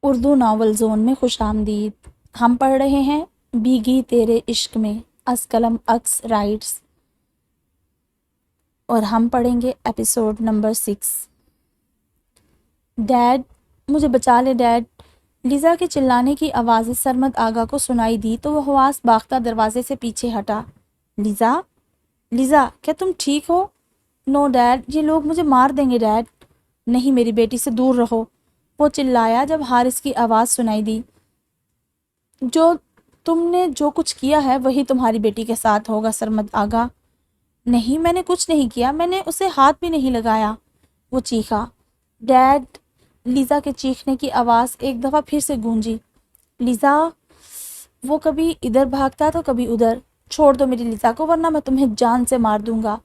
Urdu novel zone میں خوش آمدید۔ ہم پڑھ رہے ہیں بھیگی تیرے عشق میں از قلم اکس رائٹس، اور ہم پڑھیں گے ایپیسوڈ نمبر 6۔ ڈیڈ، مجھے بچا لے ڈیڈ۔ لیزا کے چلانے کی آوازیں سرمد آغا کو سنائی دی تو وہ حواس باختہ دروازے سے پیچھے ہٹا۔ لیزا، لیزا، کیا تم ٹھیک ہو؟ نو ڈیڈ، یہ لوگ مجھے مار دیں گے ڈیڈ۔ نہیں، میری بیٹی سے دور رہو، وہ چلایا جب حارث کی آواز سنائی دی۔ تم نے جو کچھ کیا ہے وہی تمہاری بیٹی کے ساتھ ہوگا سرمد آغا۔ نہیں، میں نے کچھ نہیں کیا، میں نے اسے ہاتھ بھی نہیں لگایا، وہ چیخا۔ ڈیڈ، لیزا کے چیخنے کی آواز ایک دفعہ پھر سے گونجی۔ لیزا، وہ کبھی ادھر بھاگتا تو کبھی ادھر۔ چھوڑ دو میری لیزا کو ورنہ میں تمہیں جان سے مار دوں گا۔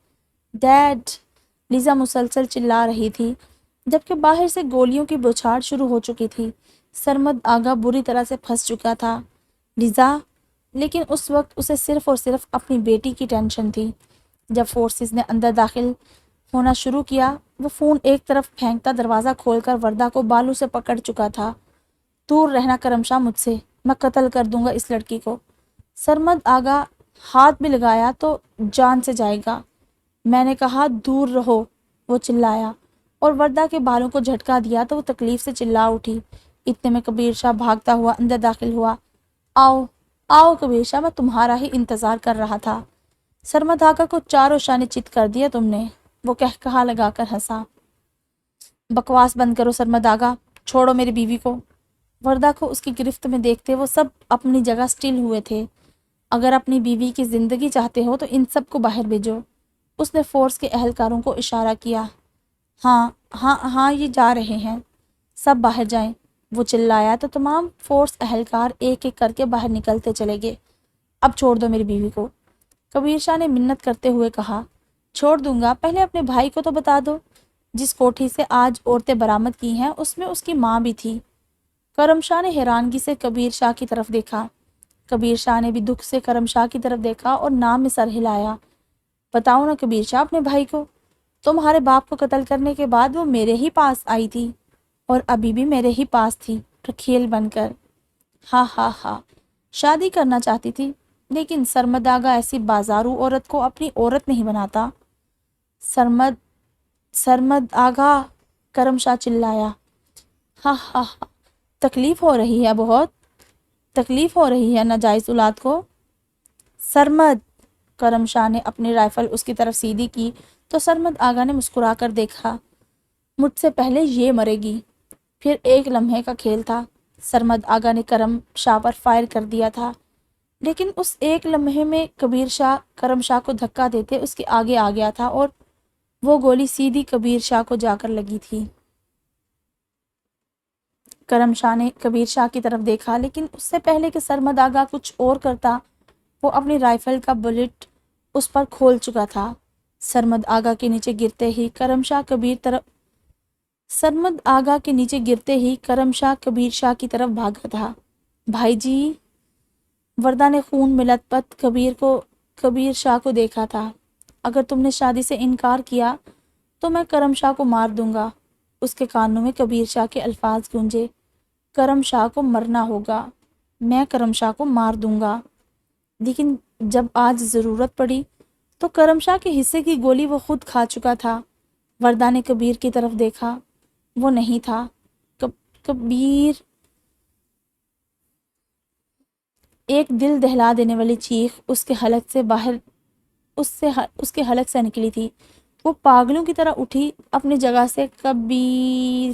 ڈیڈ، لیزا مسلسل چلا رہی تھی جبکہ باہر سے گولیوں کی بوچھاڑ شروع ہو چکی تھی۔ سرمد آغا بری طرح سے پھنس چکا تھا۔ لیزا، لیکن اس وقت اسے صرف اور صرف اپنی بیٹی کی ٹینشن تھی۔ جب فورسز نے اندر داخل ہونا شروع کیا، وہ فون ایک طرف پھینکتا دروازہ کھول کر وردہ کو بالوں سے پکڑ چکا تھا۔ دور رہنا کرم شاہ مجھ سے، میں قتل کر دوں گا اس لڑکی کو۔ سرمد آغا، ہاتھ بھی لگایا تو جان سے جائے گا۔ میں نے کہا دور رہو، وہ چلایا اور وردہ کے بالوں کو جھٹکا دیا تو وہ تکلیف سے چلا اٹھی۔ اتنے میں کبیر شاہ بھاگتا ہوا اندر داخل ہوا۔ آؤ آؤ کبیر شاہ، میں تمہارا ہی انتظار کر رہا تھا۔ سرمد آغا کو چاروں شانے چت کر دیا تم نے، وہ کہا لگا کر ہنسا۔ بکواس بند کرو سرمد آغا، چھوڑو میری بیوی کو۔ وردہ کو اس کی گرفت میں دیکھتے وہ سب اپنی جگہ سٹل ہوئے تھے۔ اگر اپنی بیوی کی زندگی چاہتے ہو تو ان سب کو باہر بھیجو۔ اس نے فورس کے اہلکاروں کو اشارہ کیا۔ ہاں ہاں ہاں، یہ جا رہے ہیں، سب باہر جائیں، وہ چلایا تو تمام فورس اہلکار ایک ایک کر کے باہر نکلتے چلے گئے۔ اب چھوڑ دو میری بیوی کو، کبیر شاہ نے منت کرتے ہوئے کہا۔ چھوڑ دوں گا، پہلے اپنے بھائی کو تو بتا دو۔ جس کوٹھی سے آج عورتیں برآمد کی ہیں اس میں اس کی ماں بھی تھی۔ کرم شاہ نے حیرانگی سے کبیر شاہ کی طرف دیکھا۔ کبیر شاہ نے بھی دکھ سے کرم شاہ کی طرف دیکھا اور نام میں سر ہلایا۔ بتاؤ نا کبیر شاہ اپنے بھائی کو، تمہارے باپ کو قتل کرنے کے بعد وہ میرے ہی پاس آئی تھی اور ابھی بھی میرے ہی پاس تھی، رکھیل بن کر۔ ہاں ہاں ہاں، شادی کرنا چاہتی تھی، لیکن سرمد آغا ایسی بازارو عورت کو اپنی عورت نہیں بناتا۔ سرمد آغا، کرم شاہ چلایا۔ ہاں ہاں ہاں، تکلیف ہو رہی ہے، بہت تکلیف ہو رہی ہے ناجائز اولاد کو۔ سرمد، کرم شاہ نے اپنی رائفل اس کی طرف سیدھی کی تو سرمد آغا نے مسکرا کر دیکھا۔ مجھ سے پہلے یہ مرے گی۔ پھر ایک لمحے کا کھیل تھا۔ سرمد آغا نے کرم شاہ پر فائر کر دیا تھا، لیکن اس ایک لمحے میں کبیر شاہ کرم شاہ کو دھکا دیتے اس کے آگے آ گیا تھا اور وہ گولی سیدھی کبیر شاہ کو جا کر لگی تھی۔ کرم شاہ نے کبیر شاہ کی طرف دیکھا، لیکن اس سے پہلے کہ سرمد آغا کچھ اور کرتا، وہ اپنی رائفل کا بلٹ اس پر کھول چکا تھا۔ سرمد آغا کے نیچے گرتے ہی کرم شاہ کبیر شاہ کی طرف بھاگا تھا۔ بھائی جی، وردہ نے خون میں لت پت کبیر شاہ کو دیکھا تھا۔ اگر تم نے شادی سے انکار کیا تو میں کرم شاہ کو مار دوں گا۔ اس کے کانوں میں کبیر شاہ کے الفاظ گونجے۔ کرم شاہ کو مرنا ہوگا، میں کرم شاہ کو مار دوں گا، لیکن جب آج ضرورت پڑی تو کرم شاہ کے حصے کی گولی وہ خود کھا چکا تھا۔ وردہ نے کبیر کی طرف دیکھا، وہ نہیں تھا۔ کبیر، ایک دل دہلا دینے والی چیخ اس کے حلق سے نکلی تھی۔ وہ پاگلوں کی طرح اٹھی اپنی جگہ سے۔ کبیر،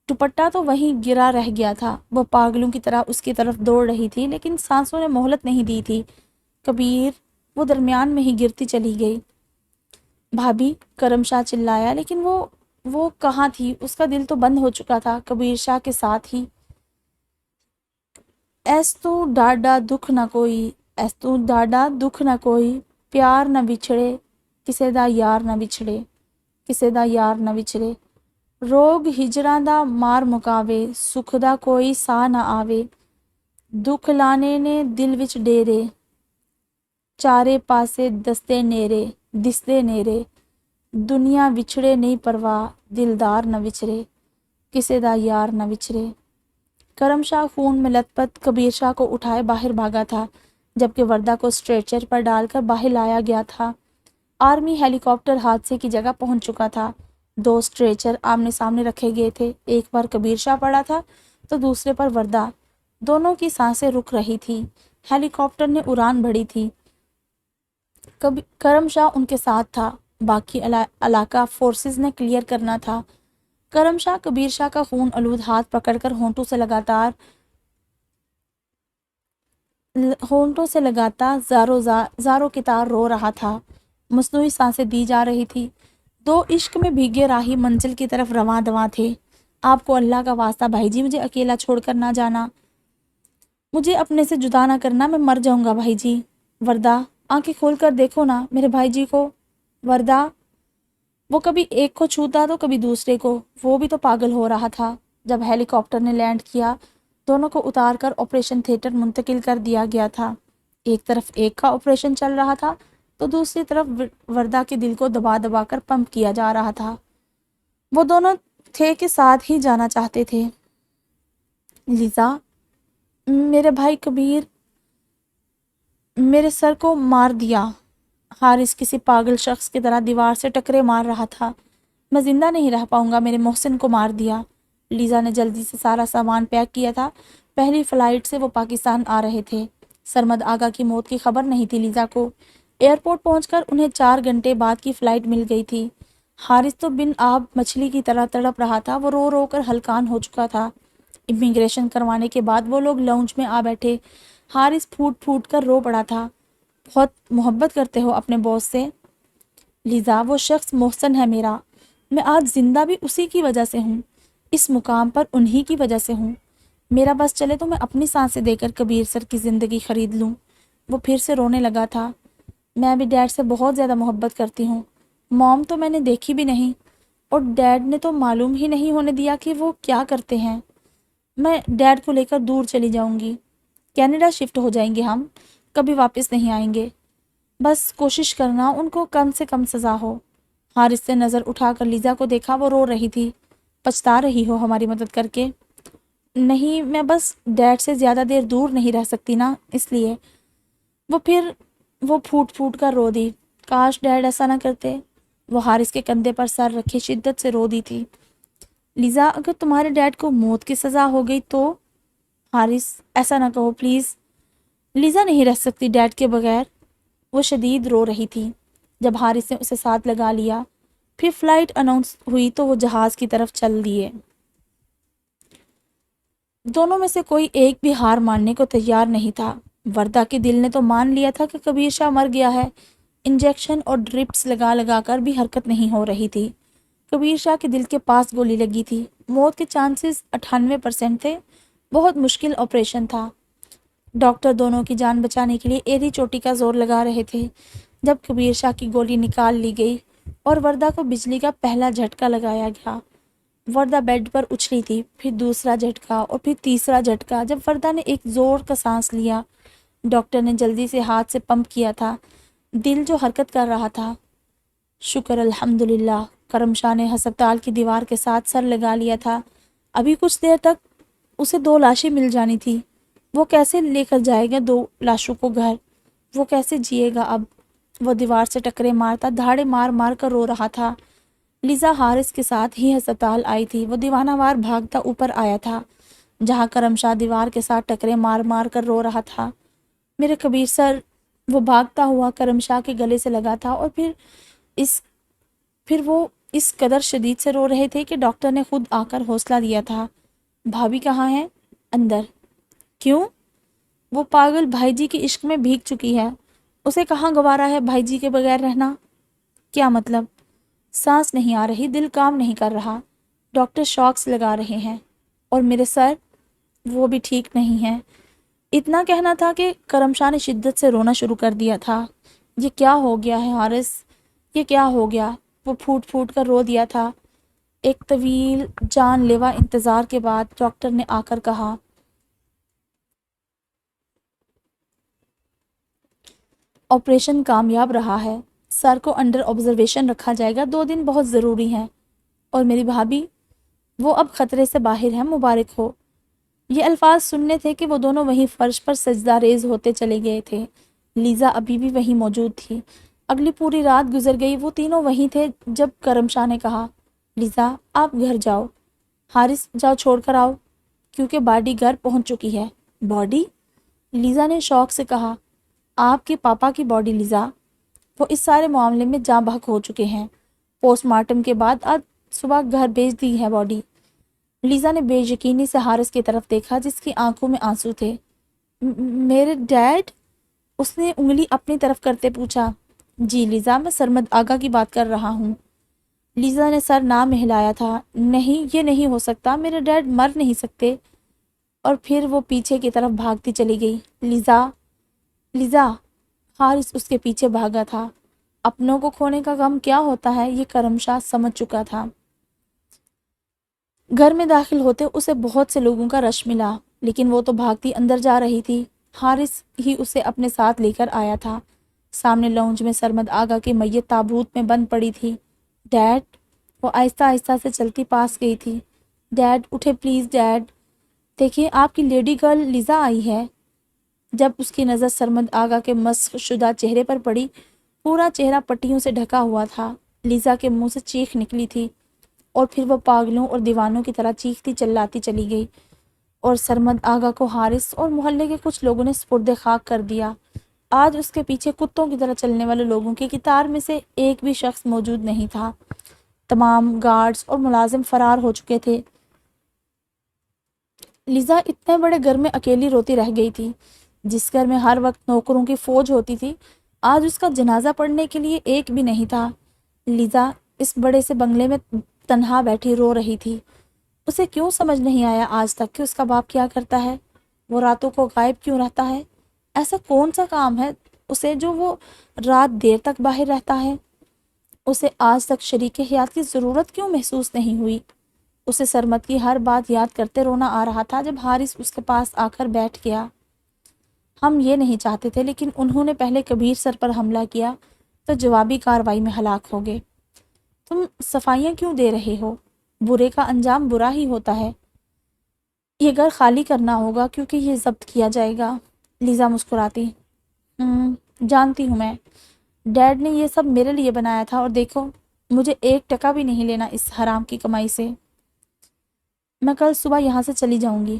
دوپٹہ تو وہیں گرا رہ گیا تھا۔ وہ پاگلوں کی طرح اس کی طرف دوڑ رہی تھی، لیکن سانسوں نے مہلت نہیں دی تھی۔ کبیر، وہ درمیان میں ہی گرتی چلی گئی۔ بھابھی، کرم شاہ چلایا، لیکن وہ کہاں تھی؟ اس کا دل تو بند ہو چکا تھا کبیر شاہ کے ساتھ ہی۔ ایس تو ڈاڈا دکھ نہ کوئی، پیار نہ بچھڑے، کسے دا یار نہ وچھڑے، روگ ہجراں دا مار مکاوے، سکھ دا کوئی سا نہ آوے، دکھ لانے نے دل وچ ڈیرے، چارے پاسے دستے نیرے، دنیا وچھڑے نہیں پرواہ، دلدار نہ وچھڑے۔ کسے دا یار نہ وچھرے۔ کرم شاہ خون میں لت پت کبیر شاہ کو اٹھائے باہر بھاگا تھا، جبکہ وردہ کو اسٹریچر پر ڈال کر باہر لایا گیا تھا۔ آرمی ہیلی کاپٹر حادثے کی جگہ پہنچ چکا تھا۔ 2 اسٹریچر آمنے سامنے رکھے گئے تھے، ایک پر کبیر شاہ پڑا تھا تو دوسرے پر وردہ۔ دونوں کی سانسیں رک رہی تھی۔ ہیلی کاپٹر نے اڑان بھری تھی۔ کرم شاہ ان کے ساتھ تھا، باقی علاقہ فورسز نے کلیئر کرنا تھا۔ کرم شاہ کبیر شاہ کا خون آلود ہاتھ پکڑ کر ہونٹوں سے لگاتا زاروں کی طرح رو رہا تھا۔ مصنوعی سانسیں دی جا رہی تھی۔ 2 عشق میں بھیگے راہی منزل کی طرف رواں دواں تھے۔ آپ کو اللہ کا واسطہ بھائی جی مجھے اکیلا چھوڑ کر نہ جانا، مجھے اپنے سے جدا نہ کرنا، میں مر جاؤں گا بھائی جی۔ وردہ آنکھیں کھول کر دیکھو نا میرے بھائی جی کو۔ وردہ وہ کبھی ایک کو چھوتا تو کبھی دوسرے کو، وہ بھی تو پاگل ہو رہا تھا۔ جب ہیلی کاپٹر نے لینڈ کیا دونوں کو اتار کر آپریشن تھیٹر منتقل کر دیا گیا تھا۔ ایک طرف ایک کا آپریشن چل رہا تھا تو دوسری طرف وردہ کے دل کو دبا دبا کر پمپ کیا جا رہا تھا۔ وہ دونوں تھے کہ ساتھ ہی جانا چاہتے تھے۔ لیزا، میرے بھائی کبیر میرے سر کو مار دیا۔ حارث کسی پاگل شخص کی طرح دیوار سے ٹکرے مار رہا تھا۔ میں زندہ نہیں رہ پاؤں گا، میرے محسن کو مار دیا۔ لیزا نے جلدی سے سارا سامان پیک کیا تھا، پہلی فلائٹ سے وہ پاکستان آ رہے تھے۔ سرمد آغا کی موت کی خبر نہیں تھی لیزا کو۔ ایئرپورٹ پہنچ کر انہیں 4 گھنٹے بعد کی فلائٹ مل گئی تھی۔ حارث تو بن آب مچھلی کی طرح تڑپ رہا تھا، وہ رو رو کر ہلکان ہو چکا تھا۔ امیگریشن کروانے کے بعد وہ لوگ لاؤنج میں آ بیٹھے۔ حارث پھوٹ پھوٹ کر رو پڑا تھا۔ بہت محبت کرتے ہو اپنے باس سے؟ لیزا، وہ شخص محسن ہے میرا، میں آج زندہ بھی اسی کی وجہ سے ہوں، اس مقام پر انہی کی وجہ سے ہوں۔ میرا بس چلے تو میں اپنی سانسیں دے کر کبیر سر کی زندگی خرید لوں۔ وہ پھر سے رونے لگا تھا۔ میں بھی ڈیڈ سے بہت زیادہ محبت کرتی ہوں۔ موم تو میں نے دیکھی بھی نہیں، اور ڈیڈ نے تو معلوم ہی نہیں ہونے دیا کہ وہ کیا کرتے ہیں۔ میں ڈیڈ کو لے کر دور چلی جاؤں گی، کینیڈا شفٹ ہو جائیں گے ہم، کبھی واپس نہیں آئیں گے۔ بس کوشش کرنا ان کو کم سے کم سزا ہو۔ حارث سے نظر اٹھا کر لیزا کو دیکھا، وہ رو رہی تھی۔ پچھتا رہی ہو ہماری مدد کر کے؟ نہیں، میں بس ڈیڈ سے زیادہ دیر دور نہیں رہ سکتی نا، اس لیے۔ وہ پھوٹ پھوٹ کر رو دی۔ کاش ڈیڈ ایسا نہ کرتے۔ وہ حارث کے کندھے پر سر رکھے شدت سے رو دی تھی۔ لیزا، اگر تمہارے ڈیڈ کو موت کی سزا ہو گئی تو؟ حارث، ایسا نہ کہو پلیز، لیزا نہیں رہ سکتی ڈیڈ کے بغیر۔ وہ شدید رو رہی تھی۔ جب حارث نے اسے ساتھ لگا لیا، پھر فلائٹ اناؤنس ہوئی تو وہ جہاز کی طرف چل دیے۔ دونوں میں سے کوئی ایک بھی ہار ماننے کو تیار نہیں تھا۔ وردہ کے دل نے تو مان لیا تھا کہ کبیر شاہ مر گیا ہے۔ انجیکشن اور ڈرپس لگا لگا کر بھی حرکت نہیں ہو رہی تھی۔ کبیر شاہ کے دل کے پاس گولی لگی تھی۔ موت کے چانسز 98% تھے۔ بہت مشکل آپریشن تھا۔ ڈاکٹر دونوں کی جان بچانے کے لیے ایڑی چوٹی کا زور لگا رہے تھے۔ جب کبیر شاہ کی گولی نکال لی گئی اور وردہ کو بجلی کا پہلا جھٹکا لگایا گیا، وردہ بیڈ پر اچھلی تھی، پھر دوسرا جھٹکا اور پھر تیسرا جھٹکا۔ جب وردہ نے ایک زور کا سانس لیا، ڈاکٹر نے جلدی سے ہاتھ سے پمپ کیا تھا، دل جو حرکت کر رہا تھا۔ شکر الحمدللہ۔ کرم شاہ نے ہسپتال کی دیوار کے ساتھ سر لگا لیا تھا۔ ابھی کچھ دیر تک اسے 2 لاشیں مل جانی تھی۔ وہ کیسے لے کر جائے گا 2 لاشوں کو گھر؟ وہ کیسے جیے گا اب؟ وہ دیوار سے ٹکرے مارتا، دھاڑے مار مار کر رو رہا تھا۔ لیزا حارث کے ساتھ ہی ہسپتال آئی تھی۔ وہ دیوانہ وار بھاگتا اوپر آیا تھا جہاں کرم شاہ دیوار کے ساتھ ٹکرے مار مار کر رو رہا تھا۔ میرے کبیر سر، وہ بھاگتا ہوا کرم شاہ کے گلے سے لگا تھا، اور پھر وہ اس قدر شدید سے رو رہے تھے کہ ڈاکٹر نے خود آ کر حوصلہ دیا تھا۔ بھابھی کہاں ہے؟ اندر۔ کیوں؟ وہ پاگل بھائی جی کے عشق میں بھیگ چکی ہے، اسے کہاں گوارا ہے بھائی جی کے بغیر رہنا؟ کیا مطلب؟ سانس نہیں آ رہی، دل کام نہیں کر رہا، ڈاکٹر شاکس لگا رہے ہیں، اور میرے سر، وہ بھی ٹھیک نہیں ہے۔ اتنا کہنا تھا کہ کرم شاہ نے شدت سے رونا شروع کر دیا تھا۔ یہ کیا ہو گیا ہے حارث؟ یہ کیا ہو گیا؟ وہ پھوٹ پھوٹ کر رو دیا تھا۔ ایک طویل جان لیوا انتظار کے بعد ڈاکٹر نے آ کر کہا، آپریشن کامیاب رہا ہے، سر کو انڈر آبزرویشن رکھا جائے گا، 2 دن بہت ضروری ہیں۔ اور میری بھابھی؟ وہ اب خطرے سے باہر ہے، مبارک ہو۔ یہ الفاظ سننے تھے کہ وہ دونوں وہیں فرش پر سجدہ ریز ہوتے چلے گئے تھے۔ لیزا ابھی بھی وہیں موجود تھی۔ اگلی پوری رات گزر گئی، وہ تینوں وہیں تھے جب کرم شاہ نے کہا، لیزا آپ گھر جاؤ، حارث جاؤ چھوڑ کر آؤ، کیونکہ باڈی گھر پہنچ چکی ہے۔ باڈی؟ لیزا نے شوق سے کہا، آپ کے پاپا کی باڈی لیزا، وہ اس سارے معاملے میں جاں بحق ہو چکے ہیں۔ پوسٹ مارٹم کے بعد آج صبح گھر بھیج دی ہے باڈی۔ لیزا نے بے یقینی سے حارث کی طرف دیکھا جس کی آنکھوں میں آنسو تھے۔ میرے ڈیڈ؟ اس نے انگلی اپنی طرف کرتے پوچھا۔ جی لیزا، میں سرمد آغا کی بات کر رہا ہوں۔ لیزا نے سر نہ ہلایا تھا۔ نہیں، یہ نہیں ہو سکتا، میرے ڈیڈ مر نہیں سکتے۔ اور پھر وہ پیچھے کی طرف بھاگتی چلی گئی۔ Lisa, Lisa! حارث اس کے پیچھے بھاگا تھا۔ اپنوں کو کھونے کا غم کیا ہوتا ہے یہ کرم شاہ سمجھ چکا تھا۔ گھر میں داخل ہوتے اسے بہت سے لوگوں کا رش ملا، لیکن وہ تو بھاگتی اندر جا رہی تھی۔ حارث ہی اسے اپنے ساتھ لے کر آیا تھا۔ سامنے لاؤنج میں سرمد آغا کی میت تابوت میں بند پڑی تھی۔ ڈیڈ! وہ آہستہ آہستہ سے چلتی پاس گئی تھی۔ ڈیڈ اٹھے پلیز ڈیڈ، دیکھیں آپ کی لیڈی گرل لیزا آئی ہے۔ جب اس کی نظر سرمد آغا کے مسخ شدہ چہرے پر پڑی، پورا چہرہ پٹیوں سے ڈھکا ہوا تھا۔ لیزا کے منہ سے چیخ نکلی تھی اور پھر وہ پاگلوں اور دیوانوں کی طرح چیختی چلاتی چلی گئی، اور سرمد آغا کو حارث اور محلے کے کچھ لوگوں نے سپرد خاک کر دیا۔ آج اس کے پیچھے کتوں کی طرح چلنے والے لوگوں کی قطار میں سے ایک بھی شخص موجود نہیں تھا۔ تمام گارڈز اور ملازم فرار ہو چکے تھے۔ لیزا اتنے بڑے گھر میں اکیلی روتی رہ گئی تھی۔ جس گھر میں ہر وقت نوکروں کی فوج ہوتی تھی، آج اس کا جنازہ پڑھنے کے لیے ایک بھی نہیں تھا۔ لیزا اس بڑے سے بنگلے میں تنہا بیٹھی رو رہی تھی۔ اسے کیوں سمجھ نہیں آیا آج تک کہ اس کا باپ کیا کرتا ہے؟ وہ راتوں کو غائب کیوں رہتا ہے؟ ایسا کون سا کام ہے اسے جو وہ رات دیر تک باہر رہتا ہے؟ اسے آج تک شریک حیات کی ضرورت کیوں محسوس نہیں ہوئی؟ اسے سرمد کی ہر بات یاد کرتے رونا آ رہا تھا جب حارث اس کے پاس آ کر بیٹھ گیا۔ ہم یہ نہیں چاہتے تھے، لیکن انہوں نے پہلے کبیر سر پر حملہ کیا تو جوابی کارروائی میں ہلاک ہو گئے۔ تم صفائیاں کیوں دے رہے ہو؟ برے کا انجام برا ہی ہوتا ہے۔ یہ گھر خالی کرنا ہوگا کیونکہ یہ ضبط کیا جائے گا۔ لیزا مسکراتی، جانتی ہوں میں، ڈیڈ نے یہ سب میرے لیے بنایا تھا، اور دیکھو مجھے ایک ٹکا بھی نہیں لینا اس حرام کی کمائی سے۔ میں کل صبح یہاں سے چلی جاؤں گی۔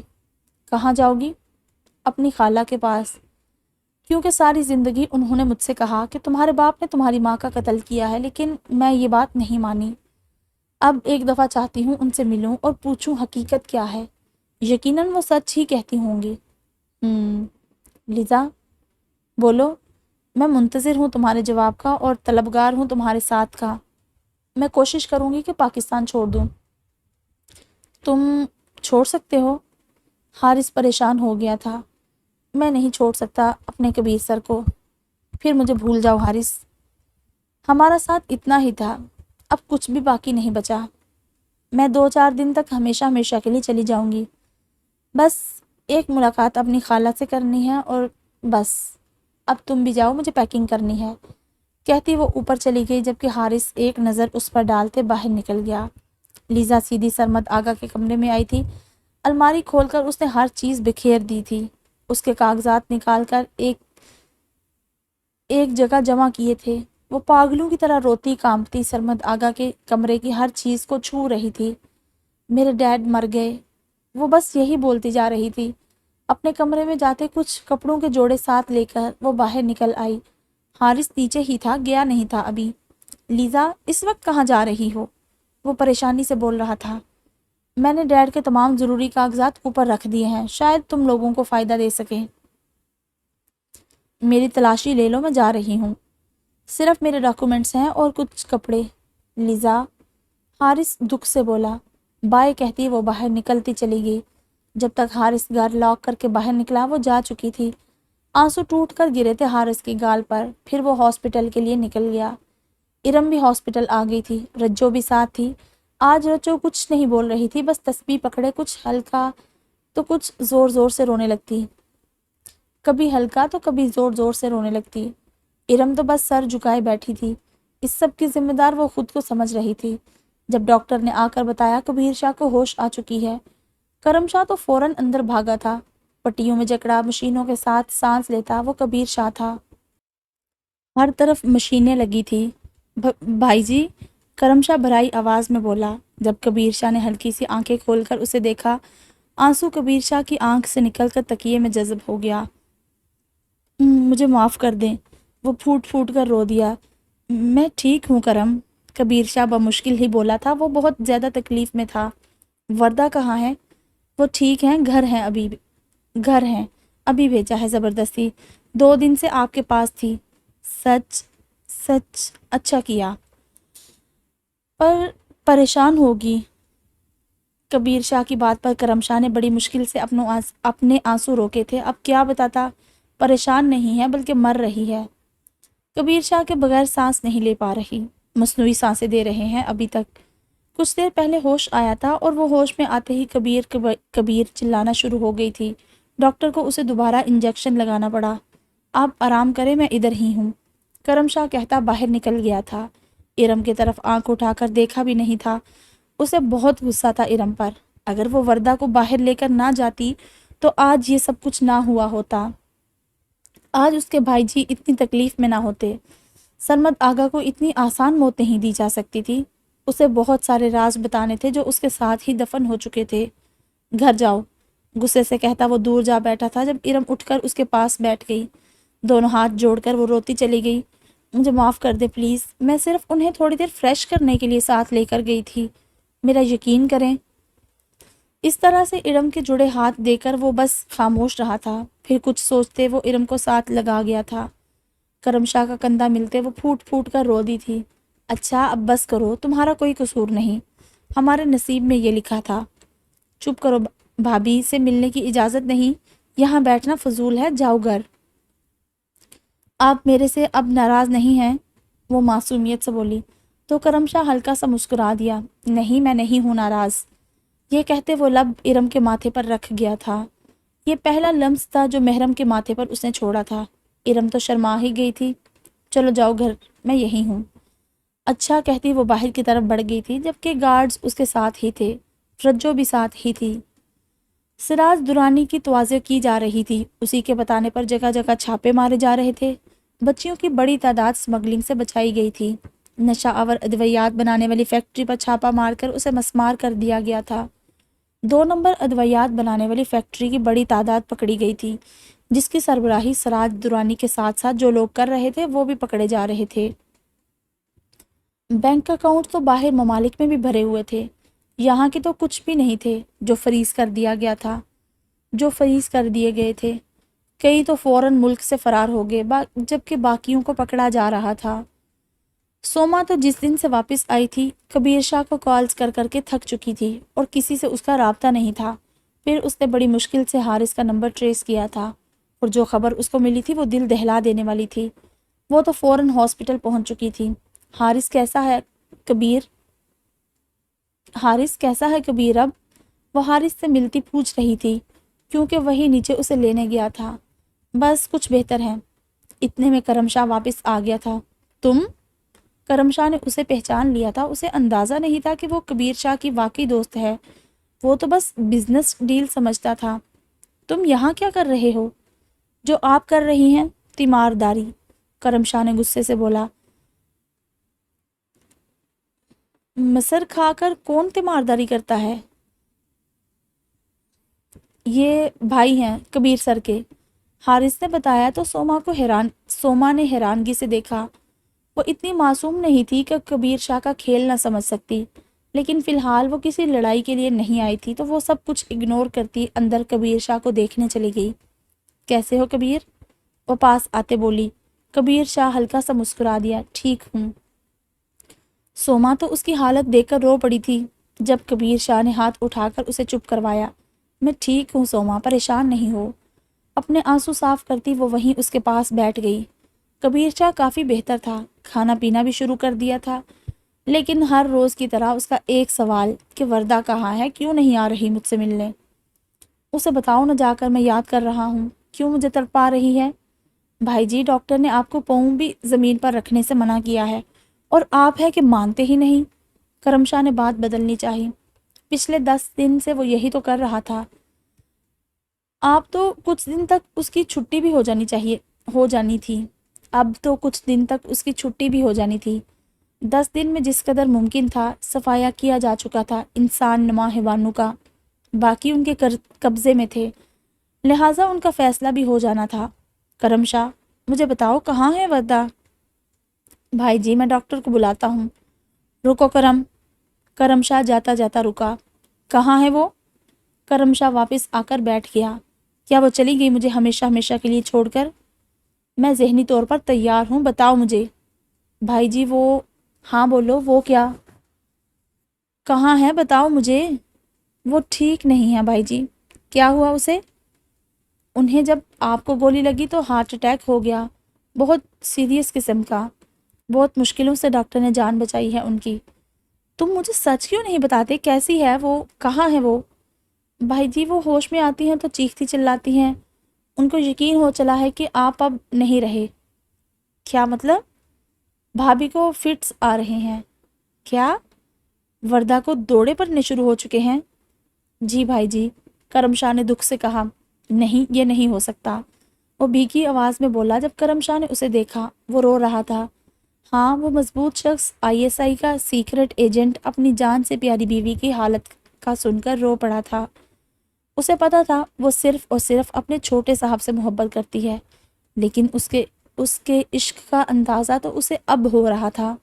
کہاں جاؤ گی؟ اپنی خالہ کے پاس، کیونکہ ساری زندگی انہوں نے مجھ سے کہا کہ تمہارے باپ نے تمہاری ماں کا قتل کیا ہے، لیکن میں یہ بات نہیں مانی۔ اب ایک دفعہ چاہتی ہوں ان سے ملوں اور پوچھوں حقیقت کیا ہے۔ یقیناً وہ سچ ہی کہتی ہوں گی۔ لیزا بولو، میں منتظر ہوں تمہارے جواب کا اور طلبگار ہوں تمہارے ساتھ کا۔ میں کوشش کروں گی کہ پاکستان چھوڑ دوں۔ تم چھوڑ سکتے ہو؟ حارث پریشان ہو گیا تھا۔ میں نہیں چھوڑ سکتا اپنے کبیر سر کو۔ پھر مجھے بھول جاؤ حارث، ہمارا ساتھ اتنا ہی تھا، اب کچھ بھی باقی نہیں بچا۔ میں 2-4 دن تک ہمیشہ ہمیشہ کے لیے چلی جاؤں گی۔ بس ایک ملاقات اپنی خالہ سے کرنی ہے اور بس، اب تم بھی جاؤ، مجھے پیکنگ کرنی ہے۔ کہتی وہ اوپر چلی گئی جبکہ حارث ایک نظر اس پر ڈالتے باہر نکل گیا۔ لیزا سیدھی سرمد آغا کے کمرے میں آئی تھی۔ الماری کھول کر اس نے ہر چیز بکھیر دی تھی۔ اس کے کاغذات نکال کر ایک جگہ جمع کیے تھے۔ وہ پاگلوں کی طرح روتی کانپتی سرمد آغا کے کمرے کی ہر چیز کو چھو رہی تھی۔ میرے ڈیڈ مر گئے، وہ بس یہی بولتی جا رہی تھی۔ اپنے کمرے میں جاتے کچھ کپڑوں کے جوڑے ساتھ لے کر وہ باہر نکل آئی۔ حارث نیچے ہی تھا، گیا نہیں تھا ابھی۔ لیزا اس وقت کہاں جا رہی ہو؟ وہ پریشانی سے بول رہا تھا۔ میں نے ڈیڈ کے تمام ضروری کاغذات اوپر رکھ دیے ہیں، شاید تم لوگوں کو فائدہ دے سکیں۔ میری تلاشی لے لو، میں جا رہی ہوں۔ صرف میرے ڈاکومنٹس ہیں اور کچھ کپڑے۔ لیزا، حارث دکھ سے بولا۔ بائے کہتی وہ باہر نکلتی چلی گئی۔ جب تک حارث گھر لاک کر کے باہر نکلا وہ جا چکی تھی۔ آنسو ٹوٹ کر گرے تھے حارث کی گال پر۔ پھر وہ ہاسپٹل کے لیے نکل گیا۔ ارم بھی ہاسپٹل آ گئی تھی، رجو بھی ساتھ تھی۔ آج رجو کچھ نہیں بول رہی تھی، بس تسبیح پکڑے کچھ ہلکا تو کچھ زور زور سے رونے لگتی، کبھی ہلکا تو کبھی زور زور سے رونے لگتی۔ ارم تو بس سر جھکائے بیٹھی تھی۔ اس سب کی ذمہ دار وہ خود کو سمجھ رہی تھی۔ جب ڈاکٹر نے آ کر بتایا کبیر شاہ کو ہوش آ چکی ہے، کرم شاہ تو فوراً اندر بھاگا تھا۔ پٹیوں میں جکڑا مشینوں کے ساتھ سانس لیتا وہ کبیر شاہ تھا۔ ہر طرف مشینیں لگی تھی۔ بھائی جی، کرم شاہ بھرائی آواز میں بولا۔ جب کبیر شاہ نے ہلکی سی آنکھیں کھول کر اسے دیکھا، آنسو کبیر شاہ کی آنکھ سے نکل کر تکیے میں جذب ہو گیا۔ مجھے معاف کر دیں، وہ پھوٹ پھوٹ کر رو دیا۔ میں ٹھیک ہوں کرم، کبیر شاہ بمشکل ہی بولا تھا، وہ بہت زیادہ تکلیف میں تھا۔ وردہ کہاں ہے؟ وہ ٹھیک ہیں، گھر ہیں، ابھی بھیجا ہے زبردستی، 2 دن سے آپ کے پاس تھی۔ سچ؟ سچ؟ اچھا کیا۔ پر پریشان ہوگی۔ کبیر شاہ کی بات پر کرم شاہ نے بڑی مشکل سے اپنے آنسو روکے تھے۔ اب کیا بتاتا؟ پریشان نہیں ہے بلکہ مر رہی ہے۔ کبیر شاہ کے بغیر سانس نہیں لے پا رہی، مصنوعی سانسیں دے رہے ہیں ابھی تک۔ کچھ دیر پہلے ہوش آیا تھا اور وہ ہوش میں آتے ہی کبیر چلانا شروع ہو گئی تھی۔ ڈاکٹر کو اسے دوبارہ انجیکشن لگانا پڑا۔ آپ آرام کریں، میں ادھر ہی ہوں، کرم شاہ کہتا باہر نکل گیا تھا۔ ارم کی طرف آنکھ اٹھا کر دیکھا بھی نہیں تھا۔ اسے بہت غصہ تھا ارم پر۔ اگر وہ وردہ کو باہر لے کر نہ جاتی تو آج یہ سب کچھ نہ ہوا ہوتا۔ آج اس کے بھائی جی اتنی تکلیف میں نہ ہوتے۔ سرمد آغا کو اتنی آسان موت نہیں دی جا سکتی تھی۔ اسے بہت سارے راز بتانے تھے جو اس کے ساتھ ہی دفن ہو چکے تھے۔ گھر جاؤ، غصے سے کہتا وہ دور جا بیٹھا تھا جب ارم اٹھ کر اس کے پاس بیٹھ گئی۔ دونوں ہاتھ جوڑ کر وہ روتی چلی گئی۔ مجھے معاف کر دے پلیز، میں صرف انہیں تھوڑی دیر فریش کرنے کے لیے ساتھ لے کر گئی تھی، میرا یقین کریں۔ اس طرح سے ارم کے جڑے ہاتھ دے کر وہ بس خاموش رہا تھا۔ پھر کچھ سوچتے وہ ارم کو ساتھ لگا گیا تھا۔ کرم شاہ کا کندھا ملتے وہ پھوٹ پھوٹ کر رو دی تھی۔ اچھا اب بس کرو، تمہارا کوئی قصور نہیں، ہمارے نصیب میں یہ لکھا تھا۔ چپ کرو، بھابھی سے ملنے کی اجازت نہیں، یہاں بیٹھنا فضول ہے، جاؤ گھر۔ آپ میرے سے اب ناراض نہیں ہیں؟ وہ معصومیت سے بولی۔ تو کرم شاہ ہلکا سا مسکرا دیا۔ نہیں، میں نہیں ہوں ناراض۔ یہ کہتے وہ لب ارم کے ماتھے پر رکھ گیا تھا۔ یہ پہلا لمس تھا جو محرم کے ماتھے پر اس نے چھوڑا تھا۔ ارم تو شرما ہی گئی تھی۔ چلو جاؤ گھر، میں یہی ہوں۔ اچھا کہتی وہ باہر کی طرف بڑھ گئی تھی، جبکہ گارڈز اس کے ساتھ ہی تھے، رجو بھی ساتھ ہی تھی۔ سراج درانی کی توازیع کی جا رہی تھی۔ اسی کے بتانے پر جگہ جگہ چھاپے مارے جا رہے تھے۔ بچیوں کی بڑی تعداد سمگلنگ سے بچائی گئی تھی۔ نشہ آور ادویات بنانے والی فیکٹری پر چھاپا مار کر اسے مسمار کر دیا گیا تھا۔ 2 نمبر ادویات بنانے والی فیکٹری کی بڑی تعداد پکڑی گئی تھی، جس کی سربراہی سراج درانی کے ساتھ ساتھ جو لوگ کر رہے تھے وہ بھی پکڑے جا رہے تھے۔ بینک اکاؤنٹ تو باہر ممالک میں بھی بھرے ہوئے تھے، یہاں کے تو کچھ بھی نہیں تھے جو فریز کر دیے گئے تھے۔ کئی تو فوراً ملک سے فرار ہو گئے، جبکہ باقیوں کو پکڑا جا رہا تھا۔ سوما تو جس دن سے واپس آئی تھی کبیر شاہ کو کالز کر کر کے تھک چکی تھی اور کسی سے اس کا رابطہ نہیں تھا۔ پھر اس نے بڑی مشکل سے حارث کا نمبر ٹریس کیا تھا اور جو خبر اس کو ملی تھی وہ دل دہلا دینے والی تھی۔ وہ تو فوراً ہاسپٹل پہنچ چکی تھی۔ حارث کیسا ہے کبیر اب؟ وہ حارث سے ملتی پوچھ رہی تھی کیونکہ وہی نیچے اسے لینے گیا تھا۔ بس کچھ بہتر ہے۔ اتنے میں کرم شاہ واپس آ گیا تھا۔ تم؟ کرم شاہ نے اسے پہچان لیا تھا۔ اسے اندازہ نہیں تھا کہ وہ کبیر شاہ کی واقعی دوست ہے، وہ تو بس بزنس ڈیل سمجھتا تھا۔ تم یہاں کیا کر رہے ہو؟ جو آپ کر رہی ہیں، تیمارداری، کرم شاہ نے غصے سے بولا۔ مصر کھا کر کون تیمارداری کرتا ہے؟ یہ بھائی ہیں کبیر سر کے، حارث نے بتایا تو سوما نے حیرانگی سے دیکھا۔ وہ اتنی معصوم نہیں تھی کہ کبیر شاہ کا کھیل نہ سمجھ سکتی، لیکن فی الحال وہ کسی لڑائی کے لیے نہیں آئی تھی تو وہ سب کچھ اگنور کرتی اندر کبیر شاہ کو دیکھنے چلی گئی۔ کیسے ہو کبیر؟ وہ پاس آتے بولی۔ کبیر شاہ ہلکا سا مسکرا دیا۔ ٹھیک ہوں۔ سوما تو اس کی حالت دیکھ کر رو پڑی تھی۔ جب کبیر شاہ نے ہاتھ اٹھا کر اسے چپ کروایا۔ میں ٹھیک ہوں سوما، پریشان نہیں ہو۔ اپنے آنسو صاف کرتی وہ وہیں اس کے پاس بیٹھ گئی۔ کبیر شاہ کافی بہتر تھا، کھانا پینا بھی شروع کر دیا تھا، لیکن ہر روز کی طرح اس کا ایک سوال کہ وردہ کہاں ہے، کیوں نہیں آ رہی مجھ سے ملنے؟ اسے بتاؤ نہ جا کر، میں یاد کر رہا ہوں۔ کیوں مجھے تڑپا رہی ہے؟ بھائی جی، ڈاکٹر نے آپ کو پاؤں بھی زمین پر رکھنے سے منع کیا ہے اور آپ ہے کہ مانتے ہی نہیں۔ کرم شاہ نے بات بدلنی چاہی۔ پچھلے 10 دن سے وہ یہی تو کر رہا تھا۔ آپ تو کچھ دن تک اس کی چھٹی بھی ہو جانی تھی۔ اب تو کچھ دن تک اس کی چھٹی بھی ہو جانی تھی۔ 10 دن میں جس قدر ممکن تھا صفایا کیا جا چکا تھا انسان نما حیوانوں کا، باقی ان کے قبضے میں تھے، لہٰذا ان کا فیصلہ بھی ہو جانا تھا۔ کرم شاہ، مجھے بتاؤ کہاں ہے وردہ؟ بھائی جی میں ڈاکٹر کو بلاتا ہوں۔ رکو کرم۔ کرم شاہ جاتا جاتا رکا۔ کہاں ہے وہ؟ کرم شاہ واپس آ کر بیٹھ گیا۔ کیا وہ چلی گئی مجھے ہمیشہ ہمیشہ کے لیے چھوڑ کر؟ میں ذہنی طور پر تیار ہوں، بتاؤ مجھے۔ بھائی جی وہ… ہاں بولو، وہ کیا؟ کہاں ہے بتاؤ مجھے۔ وہ ٹھیک نہیں ہے بھائی جی۔ کیا ہوا اسے؟ انہیں جب آپ کو گولی لگی تو ہارٹ اٹیک ہو گیا، بہت سیریس قسم کا۔ بہت مشکلوں سے ڈاکٹر نے جان بچائی ہے ان کی۔ تم مجھے سچ کیوں نہیں بتاتے؟ کیسی ہے وہ؟ کہاں ہے وہ؟ بھائی جی وہ ہوش میں آتی ہیں تو چیختی چلاتی ہیں، ان کو یقین ہو چلا ہے کہ آپ اب نہیں رہے۔ کیا مطلب؟ بھابھی کو فٹس آ رہے ہیں۔ کیا؟ وردہ کو دوڑے پڑنے شروع ہو چکے ہیں؟ جی بھائی جی، کرم شاہ نے دکھ سے کہا۔ نہیں، یہ نہیں ہو سکتا، وہ بھیگی آواز میں بولا جب کرم شاہ نے اسے دیکھا۔ وہ رو رہا تھا۔ ہاں، وہ مضبوط شخص ISI کا سیکرٹ ایجنٹ اپنی جان سے پیاری بیوی کی حالت کا سن کر رو پڑا تھا۔ اسے پتا تھا وہ صرف اور صرف اپنے چھوٹے صاحب سے محبت کرتی ہے، لیکن اس کے عشق کا اندازہ تو اسے اب ہو رہا تھا۔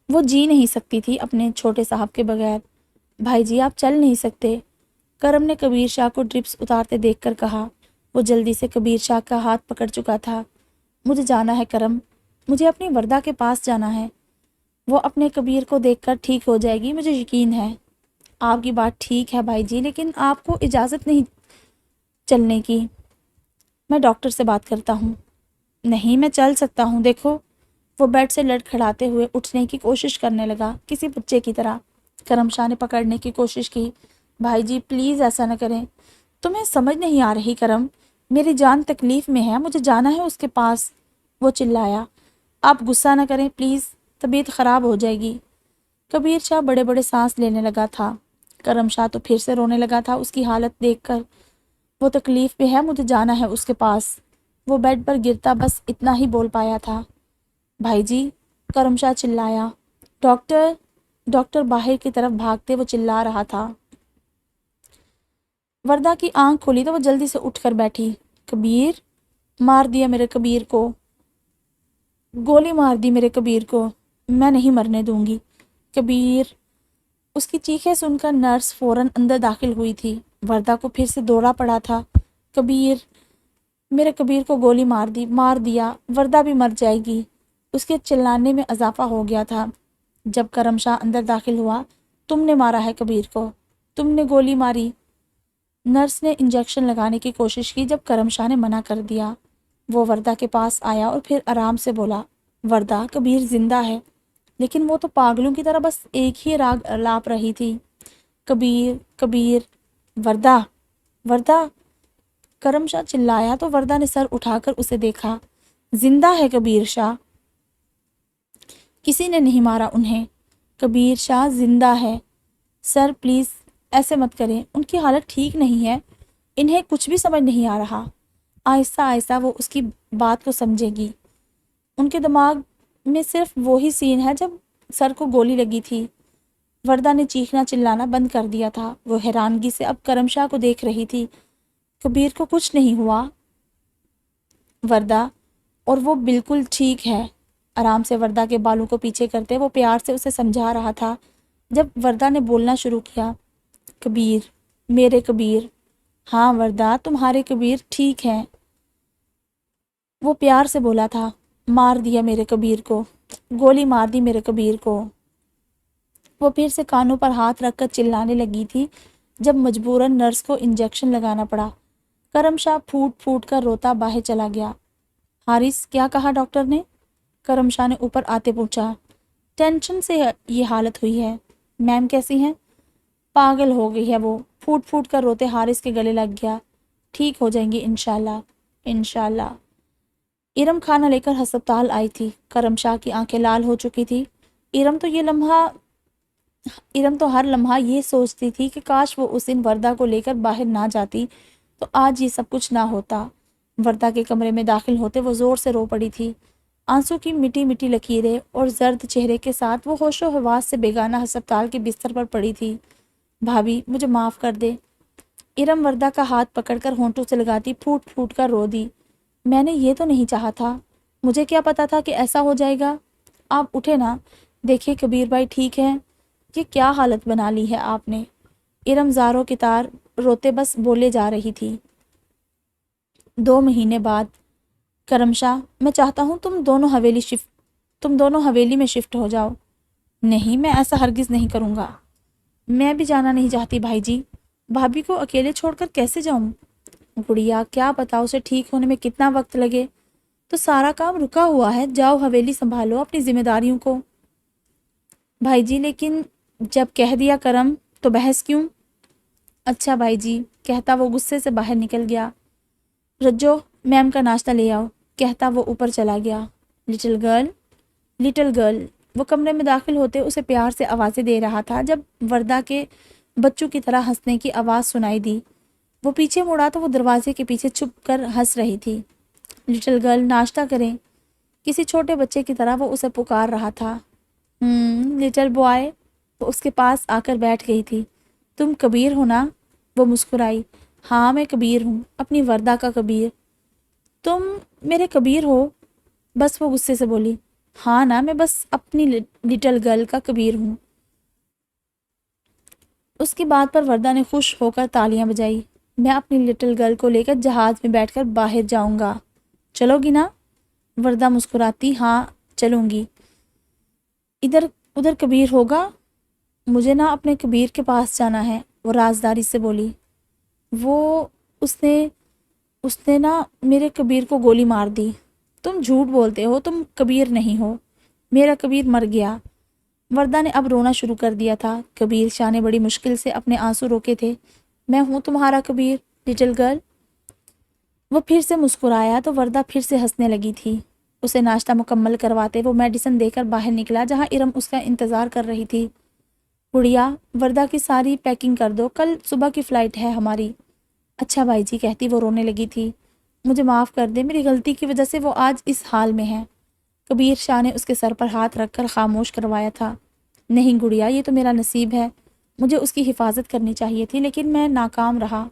وہ جی نہیں سکتی تھی اپنے چھوٹے صاحب کے بغیر۔ بھائی جی آپ چل نہیں سکتے، کرم نے کبیر شاہ کو ڈرپس اتارتے دیکھ کر کہا۔ وہ جلدی سے کبیر شاہ کا ہاتھ پکڑ چکا تھا۔ مجھے جانا ہے کرم، مجھے اپنی وردہ کے پاس جانا ہے۔ وہ اپنے کبیر کو دیکھ کر ٹھیک ہو جائے گی، مجھے یقین ہے۔ آپ کی بات ٹھیک ہے بھائی جی، لیکن آپ کو اجازت نہیں چلنے کی۔ میں ڈاکٹر سے بات کرتا ہوں۔ نہیں، میں چل سکتا ہوں، دیکھو۔ وہ بیڈ سے لڑکھڑاتے ہوئے اٹھنے کی کوشش کرنے لگا، کسی بچے کی طرح۔ کرم شاہ نے پکڑنے کی کوشش کی۔ بھائی جی پلیز ایسا نہ کریں، تمہیں سمجھ نہیں آ رہی کرم، میری جان تکلیف میں ہے، مجھے جانا ہے اس کے پاس۔ وہ چلایا۔ آپ غصہ نہ کریں پلیز، طبیعت خراب ہو جائے گی۔ کبیر شاہ بڑے بڑے سانس لینے لگا تھا۔ کرم شاہ تو پھر سے رونے لگا تھا اس کی حالت دیکھ کر۔ وہ تکلیف میں ہے، مجھے جانا ہے اس کے پاس۔ وہ بیڈ پر گرتا بس اتنا ہی بول پایا تھا۔ بھائی جی، کرم شاہ چلایا۔ ڈاکٹر! ڈاکٹر باہر کی طرف بھاگتے وہ چلا رہا تھا۔ وردہ کی آنکھ کھلی تو وہ جلدی سے اٹھ کر بیٹھی۔ کبیر! مار دیا میرے کبیر کو، گولی مار دی میرے کبیر کو، میں نہیں مرنے دوں گی۔ کبیر! اس کی چیخیں سن کر نرس فوراً اندر داخل ہوئی تھی۔ وردہ کو پھر سے دورہ پڑا تھا۔ کبیر! میرے کبیر کو گولی مار دیا، وردہ بھی مر جائے گی۔ اس کے چلانے میں اضافہ ہو گیا تھا جب کرم شاہ اندر داخل ہوا۔ تم نے مارا ہے کبیر کو، تم نے گولی ماری۔ نرس نے انجیکشن لگانے کی کوشش کی جب کرم شاہ نے منع کر دیا۔ وہ وردہ کے پاس آیا اور پھر آرام سے بولا، وردہ کبیر زندہ ہے، لیکن وہ تو پاگلوں کی طرح بس ایک ہی راگ الاپ رہی تھی، کبیر کبیر۔ وردہ! وردہ! کرم شاہ چلایا تو وردہ نے سر اٹھا کر اسے دیکھا۔ زندہ ہے کبیر شاہ، کسی نے نہیں مارا انہیں، کبیر شاہ زندہ ہے۔ سر پلیز ایسے مت کریں، ان کی حالت ٹھیک نہیں ہے، انہیں کچھ بھی سمجھ نہیں آ رہا۔ آہستہ آہستہ وہ اس کی بات کو سمجھے گی۔ ان کے دماغ میں صرف وہی سین ہے جب سر کو گولی لگی تھی۔ وردہ نے چیخنا چلانا بند کر دیا تھا۔ وہ حیرانگی سے اب کرم شاہ کو دیکھ رہی تھی۔ کبیر کو کچھ نہیں ہوا وردہ، اور وہ بالکل ٹھیک ہے۔ آرام سے وردہ کے بالوں کو پیچھے کرتے وہ پیار سے اسے سمجھا رہا تھا۔ جب وردہ نے بولنا شروع کیا، کبیر، میرے کبیر، ہاں وردہ تمہارے کبیر ٹھیک ہیں۔ وہ پیار سے بولا تھا، مار دیا میرے کبیر کو، گولی مار دی میرے کبیر کو۔ وہ پھر سے کانوں پر ہاتھ رکھ کر چلانے لگی تھی جب مجبوراً نرس کو انجیکشن لگانا پڑا۔ کرم شاہ پھوٹ پھوٹ کر روتا باہر چلا گیا۔ حارث، کیا کہا ڈاکٹر نے؟ کرم شاہ نے اوپر آتے پوچھا۔ ٹینشن سے یہ حالت ہوئی ہے۔ میم کیسی ہیں؟ پاگل ہو گئی ہے وہ، پھوٹ پھوٹ کر روتے حارث کے گلے لگ گیا۔ ٹھیک ہو جائیں گی انشاءاللہ، انشاءاللہ۔ ارم کھانا لے کر ہسپتال آئی تھی۔ کرم شاہ کی آنکھیں لال ہو چکی تھی۔ ارم تو یہ لمحہ ارم تو ہر لمحہ یہ سوچتی تھی کہ کاش وہ اس دن وردہ کو لے کر باہر نہ جاتی تو آج یہ سب کچھ نہ ہوتا۔ وردہ کے کمرے میں داخل ہوتے وہ زور سے رو پڑی تھی۔ آنسو کی مٹی مٹی لکیریں اور زرد چہرے کے ساتھ وہ ہوش و حواس سے بیگانہ ہسپتال کے بستر پر پڑی تھی۔ بھابھی مجھے معاف کر دے۔ ارم وردہ کا ہاتھ پکڑ کر ہونٹوں سے لگاتی پھوٹ پھوٹ کر رو دی۔ میں نے یہ تو نہیں چاہا تھا، مجھے کیا پتا تھا کہ ایسا ہو جائے گا۔ آپ اٹھے نا، دیکھیے کبیر بھائی ٹھیک ہے؟ یہ کیا حالت بنا لی ہے آپ نے؟ ارم زاروں کی تار روتے بس بولے جا رہی تھی۔ 2 مہینے بعد کرم شاہ، میں چاہتا ہوں تم دونوں حویلی میں شفٹ ہو جاؤ۔ نہیں، میں ایسا ہرگز نہیں کروں گا۔ میں بھی جانا نہیں چاہتی بھائی جی، بھابھی کو اکیلے چھوڑ کر کیسے جاؤں؟ گڑیا کیا پتا اسے ٹھیک ہونے میں کتنا وقت لگے، تو سارا کام رکا ہوا ہے، جاؤ حویلی سنبھالو اپنی ذمہ داریوں کو۔ بھائی جی لیکن جب کہہ دیا کرم تو بحث کیوں؟ اچھا بھائی جی، کہتا وہ غصے سے باہر نکل گیا۔ رجو میم کا ناشتہ لے آؤ، کہتا وہ اوپر چلا گیا۔ لٹل گرل، وہ کمرے میں داخل ہوتے اسے پیار سے آوازیں دے رہا تھا جب وردہ کے بچوں کی طرح ہنسنے کی آواز سنائی دی۔ وہ پیچھے مڑا تو وہ دروازے کے پیچھے چھپ کر ہنس رہی تھی۔ لٹل گرل ناشتہ کریں، کسی چھوٹے بچے کی طرح وہ اسے پکار رہا تھا۔ لٹل بوائے، وہ اس کے پاس آ کر بیٹھ گئی تھی۔ تم کبیر ہو نا؟ وہ مسکرائی۔ ہاں میں کبیر ہوں، اپنی وردہ کا کبیر۔ تم میرے کبیر ہو؟ بس وہ غصے سے بولی۔ ہاں نا، میں بس اپنی لٹل گرل کا کبیر ہوں۔ اس کی بات پر وردہ نے خوش ہو کر تالیاں بجائی۔ میں اپنی لٹل گرل کو لے کر جہاز میں بیٹھ کر باہر جاؤں گا، چلو گی نا؟ وردہ مسکراتی ہاں چلوں گی۔ ادھر کبیر ہوگا؟ مجھے نا اپنے کبیر کے پاس جانا ہے، وہ رازداری سے بولی۔ اس نے نا میرے کبیر کو گولی مار دی۔ تم جھوٹ بولتے ہو، تم کبیر نہیں ہو، میرا کبیر مر گیا۔ وردہ نے اب رونا شروع کر دیا تھا۔ کبیر شاہ نے بڑی مشکل سے اپنے آنسو روکے تھے۔ میں ہوں تمہارا کبیر لٹل گرل۔ وہ پھر سے مسکرایا تو وردہ پھر سے ہنسنے لگی تھی۔ اسے ناشتہ مکمل کرواتے وہ میڈیسن دے کر باہر نکلا جہاں ارم اس کا انتظار کر رہی تھی۔ گڑیا وردہ کی ساری پیکنگ کر دو، کل صبح کی فلائٹ ہے ہماری۔ اچھا بھائی جی، کہتی وہ رونے لگی تھی۔ مجھے معاف کر دے، میری غلطی کی وجہ سے وہ آج اس حال میں ہے۔ کبیر شاہ نے اس کے سر پر ہاتھ رکھ کر خاموش کروایا تھا۔ نہیں گڑیا، یہ تو میرا نصیب ہے، مجھے اس کی حفاظت کرنی چاہیے تھی لیکن میں ناکام رہا۔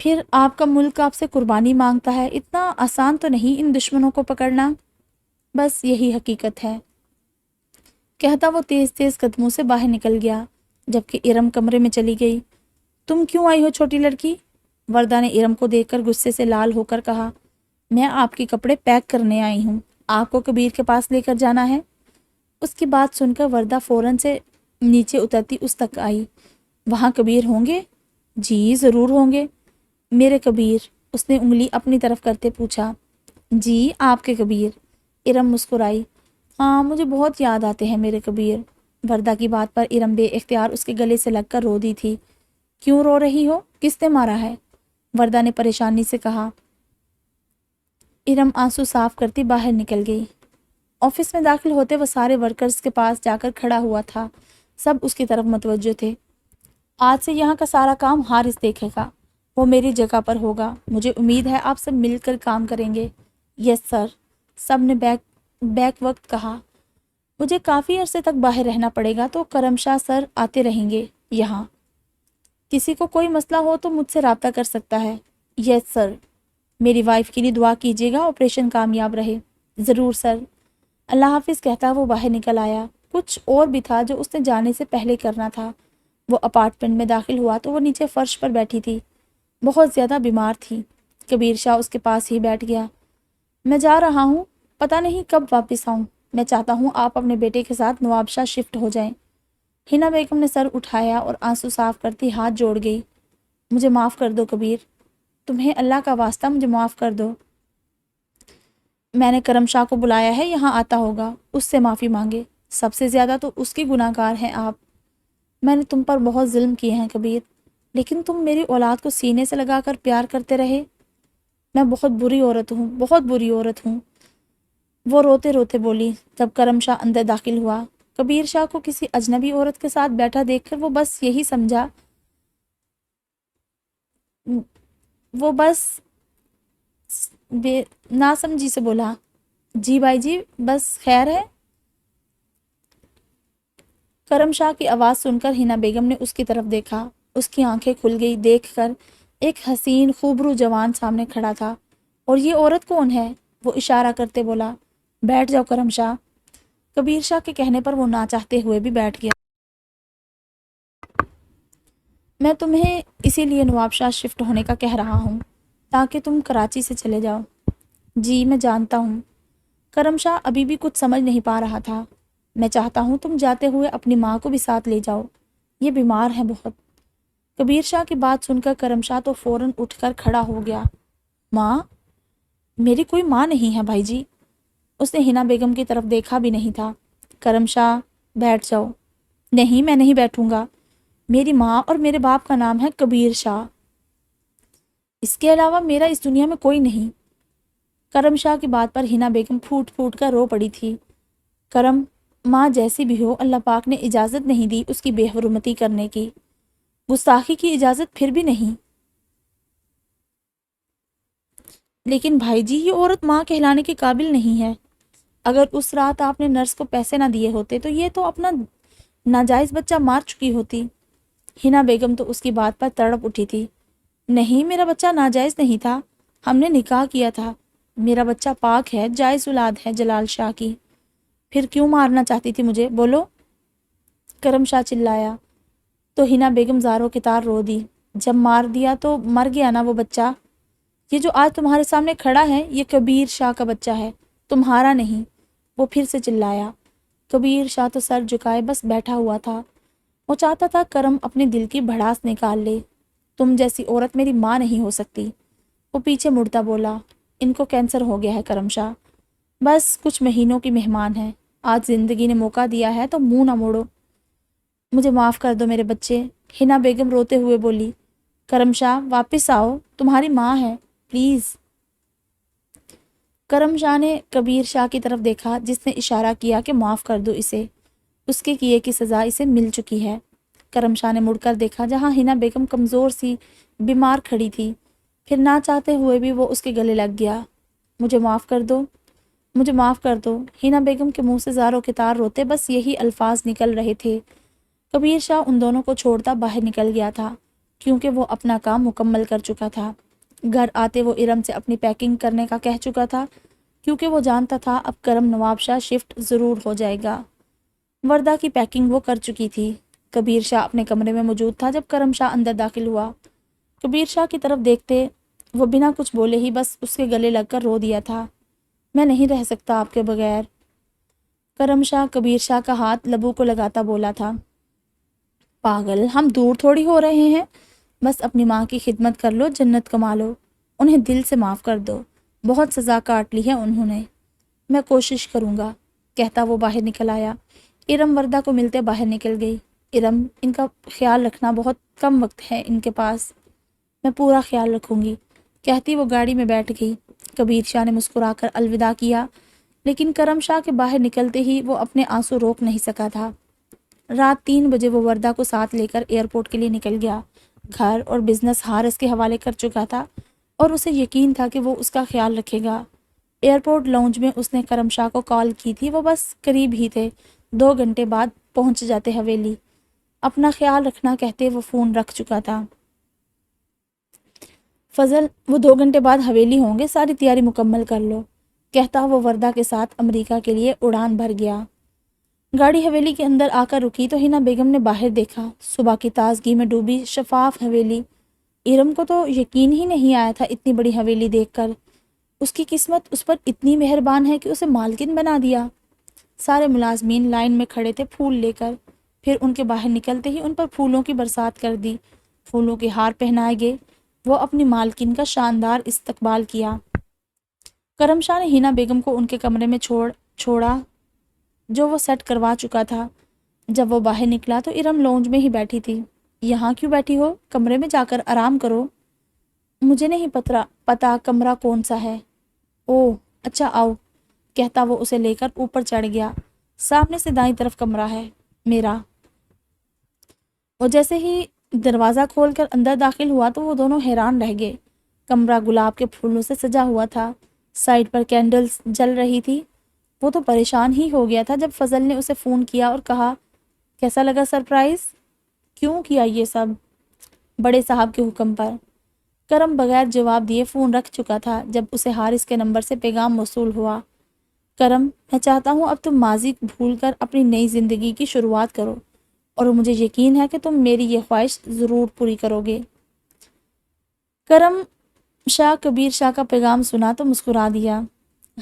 پھر آپ کا ملک آپ سے قربانی مانگتا ہے، اتنا آسان تو نہیں ان دشمنوں کو پکڑنا، بس یہی حقیقت ہے، کہتا وہ تیز تیز قدموں سے باہر نکل گیا جبکہ ارم کمرے میں چلی گئی۔ تم کیوں آئی ہو چھوٹی لڑکی؟ وردہ نے ارم کو دیکھ کر غصے سے لال ہو کر کہا۔ میں آپ کے کپڑے پیک کرنے آئی ہوں، آپ کو کبیر کے پاس لے کر جانا ہے؟ اس کی بات سن کر وردہ فوراً سے نیچے اترتی اس تک آئی۔ وہاں کبیر ہوں گے؟ جی ضرور ہوں گے۔ میرے کبیر؟ اس نے انگلی اپنی طرف کرتے پوچھا۔ جی آپ کے کبیر، ارم مسکرائی۔ ہاں مجھے بہت یاد آتے ہیں میرے کبیر۔ وردہ کی بات پر ارم بے اختیار اس کے گلے سے لگ کر رو دی تھی۔ کیوں رو رہی ہو؟ کس نے مارا ہے؟ وردہ نے پریشانی سے کہا۔ ارم آنسو صاف کرتی باہر نکل گئی۔ آفس میں داخل ہوتے وہ سارے ورکرز کے پاس جا کر کھڑا ہوا تھا، سب اس کی طرف متوجہ تھے۔ آج سے یہاں کا سارا کام حارث دیکھے گا، وہ میری جگہ پر ہوگا، مجھے امید ہے آپ سب مل کر کام کریں گے۔ یس سر، سب نے بیک وقت کہا۔ مجھے کافی عرصے تک باہر رہنا پڑے گا تو کرم شاہ سر آتے رہیں گے یہاں، کسی کو کوئی مسئلہ ہو تو مجھ سے رابطہ کر سکتا ہے۔ یس سر، میری وائف کے لیے دعا کیجیے گا، آپریشن کامیاب رہے۔ ضرور سر، اللہ حافظ کہتا وہ باہر نکل آیا۔ کچھ اور بھی تھا جو اس نے جانے سے پہلے کرنا تھا۔ وہ اپارٹمنٹ میں داخل ہوا تو وہ نیچے فرش پر بیٹھی تھی، بہت زیادہ بیمار تھی۔ کبیر شاہ اس کے پاس ہی بیٹھ گیا۔ میں جا رہا ہوں، پتہ نہیں کب واپس آؤں، میں چاہتا ہوں آپ اپنے بیٹے کے ساتھ نوابشاہ شفٹ ہو جائیں۔ ہنا بیگم نے سر اٹھایا اور آنسو صاف کرتی ہاتھ جوڑ گئی۔ مجھے معاف کر دو کبیر، تمہیں اللہ کا واسطہ مجھے معاف کر دو۔ میں نے کرم شاہ کو بلایا ہے، یہاں آتا ہوگا، اس سے معافی مانگے، سب سے زیادہ تو اس کی گناہ گار ہیں آپ۔ میں نے تم پر بہت ظلم کیے ہیں کبیر، لیکن تم میری اولاد کو سینے سے لگا کر پیار کرتے رہے۔ میں بہت بری عورت ہوں، بہت بری عورت ہوں، وہ روتے روتے بولی جب کرم شاہ اندر داخل ہوا۔ کبیر شاہ کو کسی اجنبی عورت کے ساتھ بیٹھا دیکھ کر وہ بس یہی سمجھا، وہ بس بے ناسمجھی سے بولا، جی بھائی جی، بس خیر ہے۔ کرم شاہ کی آواز سن کر حنا بیگم نے اس کی طرف دیکھا، اس کی آنکھیں کھل گئی دیکھ کر ایک حسین خوبرو جوان سامنے کھڑا تھا۔ اور یہ عورت کون ہے؟ وہ اشارہ کرتے بولا۔ بیٹھ جاؤ کرم شاہ۔ کبیر شاہ کے کہنے پر وہ نہ چاہتے ہوئے بھی بیٹھ گیا۔ میں تمہیں اسی لیے نواب شاہ شفٹ ہونے کا کہہ رہا ہوں تاکہ تم کراچی سے چلے جاؤ۔ جی میں جانتا ہوں۔ کرم شاہ ابھی بھی کچھ سمجھ نہیں پا رہا تھا۔ میں چاہتا ہوں تم جاتے ہوئے اپنی ماں کو بھی ساتھ لے جاؤ، یہ بیمار ہے بہت۔ کبیر شاہ کی بات سن کر کرم شاہ تو فوراً اٹھ کر کھڑا ہو گیا۔ ماں؟ میری کوئی ماں نہیں ہے بھائی جی۔ اس نے حنا بیگم کی طرف دیکھا بھی نہیں تھا۔ کرم شاہ بیٹھ جاؤ۔ نہیں میں نہیں بیٹھوں گا، میری ماں اور میرے باپ کا نام ہے کبیر شاہ، اس کے علاوہ میرا اس دنیا میں کوئی نہیں۔ کرم شاہ کی بات پر حنا بیگم پھوٹ پھوٹ کر رو پڑی تھی۔ کرم، ماں جیسی بھی ہو، اللہ پاک نے اجازت نہیں دی اس کی بے حرمتی کرنے کی، گستاخی کی اجازت پھر بھی نہیں۔ لیکن بھائی جی یہ عورت ماں کہلانے کے قابل نہیں ہے۔ اگر اس رات آپ نے نرس کو پیسے نہ دیے ہوتے تو یہ تو اپنا ناجائز بچہ مار چکی ہوتی۔ حنا بیگم تو اس کی بات پر تڑپ اٹھی تھی۔ نہیں میرا بچہ ناجائز نہیں تھا، ہم نے نکاح کیا تھا، میرا بچہ پاک ہے، جائز اولاد ہے جلال شاہ کی، پھر کیوں مارنا چاہتی تھی مجھے بولو؟ کرم شاہ چلایا تو حنا بیگم زاروں کی طرح رو دی۔ جب مار دیا تو مر گیا نا وہ بچہ۔ یہ جو آج تمہارے سامنے کھڑا ہے یہ کبیر شاہ کا بچہ ہے، تمہارا نہیں۔ وہ پھر سے چلایا۔ کبیر شاہ تو سر جھکائے بس بیٹھا ہوا تھا۔ وہ چاہتا تھا کرم اپنے دل کی بھڑاس نکال لے۔ تم جیسی عورت میری ماں نہیں ہو سکتی۔ وہ پیچھے مڑتا بولا، ان کو کینسر ہو گیا ہے کرم شاہ، بس کچھ مہینوں کی مہمان ہے، آج زندگی نے موقع دیا ہے تو منہ نہ موڑو۔ مجھے معاف کر دو میرے بچے۔ حنا بیگم روتے ہوئے بولی۔ کرم شاہ واپس آؤ، تمہاری ماں ہے، پلیز۔ کرم شاہ نے کبیر شاہ کی طرف دیکھا جس نے اشارہ کیا کہ معاف کر دو اسے، اس کے کیے کی سزا اسے مل چکی ہے۔ کرم شاہ نے مڑ کر دیکھا جہاں حنا بیگم کمزور سی بیمار کھڑی تھی، پھر نہ چاہتے ہوئے بھی وہ اس کے گلے لگ گیا۔ مجھے معاف کر دو، مجھے معاف کر دو۔ حنا بیگم کے منہ سے زاروں کے تار روتے بس یہی الفاظ نکل رہے تھے۔ کبیر شاہ ان دونوں کو چھوڑتا باہر نکل گیا تھا کیونکہ وہ اپنا کام مکمل کر چکا تھا۔ گھر آتے وہ ارم سے اپنی پیکنگ کرنے کا کہہ چکا تھا کیونکہ وہ جانتا تھا اب کرم نواب شاہ شفٹ ضرور ہو جائے گا۔ وردہ کی پیکنگ وہ کر چکی تھی۔ کبیر شاہ اپنے کمرے میں موجود تھا جب کرم شاہ اندر داخل ہوا۔ کبیر شاہ کی طرف دیکھتے وہ بنا کچھ بولے ہی بس اس کے گلے لگ کر رو دیا تھا۔ میں نہیں رہ سکتا آپ کے بغیر۔ کرم شاہ کبیر شاہ کا ہاتھ لبوں کو لگاتا بولا تھا، پاگل، ہم دور تھوڑی ہو رہے ہیں، بس اپنی ماں کی خدمت کر لو، جنت کما لو، انہیں دل سے معاف کر دو، بہت سزا کاٹ لی ہے انہوں نے۔ میں کوشش کروں گا، کہتا وہ باہر نکل آیا۔ ارم وردہ کو ملتے باہر نکل گئی۔ ارم، ان کا خیال رکھنا، بہت کم وقت ہے ان کے پاس، میں پورا خیال رکھوں گی، کہتی وہ گاڑی میں بیٹھ گئی۔ کبیر شاہ نے مسکرا کر الوداع کیا، لیکن کرم شاہ کے باہر نکلتے ہی وہ اپنے آنسو روک نہیں سکا تھا۔ رات 3 بجے وہ وردہ کو ساتھ لے کر ایئرپورٹ کے لیے نکل گیا۔ گھر اور بزنس حارث کے حوالے کر چکا تھا اور اسے یقین تھا کہ وہ اس کا خیال رکھے گا۔ ایئرپورٹ لاؤنج میں اس نے کرم شاہ کو کال کی تھی، وہ بس قریب ہی تھے، 2 گھنٹے بعد پہنچ جاتے حویلی۔ اپنا خیال رکھنا کہتے وہ فون رکھ چکا تھا۔ فضل، وہ 2 گھنٹے بعد حویلی ہوں گے، ساری تیاری مکمل کر لو، کہتا وہ وردہ کے ساتھ امریکہ کے لیے اڑان بھر گیا۔ گاڑی حویلی کے اندر آ کر رکی تو حنا بیگم نے باہر دیکھا، صبح کی تازگی میں ڈوبی شفاف حویلی۔ ارم کو تو یقین ہی نہیں آیا تھا اتنی بڑی حویلی دیکھ کر، اس کی قسمت اس پر اتنی مہربان ہے کہ اسے مالکن بنا دیا۔ سارے ملازمین لائن میں کھڑے تھے پھول لے کر، پھر ان کے باہر نکلتے ہی ان پر پھولوں کی برسات کر دی، پھولوں کے ہار پہنائے گئے۔ وہ اپنی مالکن کا شاندار استقبال کیا۔ کرم شاہ نے حنا بیگم کو ان کے کمرے میں چھوڑا جو وہ سیٹ کروا چکا تھا۔ جب وہ باہر نکلا تو ارم لونج میں ہی بیٹھی تھی۔ یہاں کیوں بیٹھی ہو؟ کمرے میں جا کر آرام کرو۔ مجھے نہیں پتا کمرہ کون سا ہے۔ اوہ اچھا، آؤ، کہتا وہ اسے لے کر اوپر چڑھ گیا۔ سامنے سے دائیں طرف کمرہ ہے میرا۔ وہ جیسے ہی دروازہ کھول کر اندر داخل ہوا تو وہ دونوں حیران رہ گئے۔ کمرہ گلاب کے پھولوں سے سجا ہوا تھا، سائڈ پر کینڈلز جل رہی تھی۔ وہ تو پریشان ہی ہو گیا تھا جب فضل نے اسے فون کیا اور کہا کیسا لگا سرپرائز؟ کیوں کیا یہ سب؟ بڑے صاحب کے حکم پر۔ کرم بغیر جواب دیے فون رکھ چکا تھا جب اسے حارث کے نمبر سے پیغام موصول ہوا۔ کرم، میں چاہتا ہوں اب تم ماضی بھول کر اپنی نئی زندگی کی شروعات کرو، اور مجھے یقین ہے کہ تم میری یہ خواہش ضرور پوری کرو گے۔ کرم شاہ کبیر شاہ کا پیغام سنا تو مسکرا دیا۔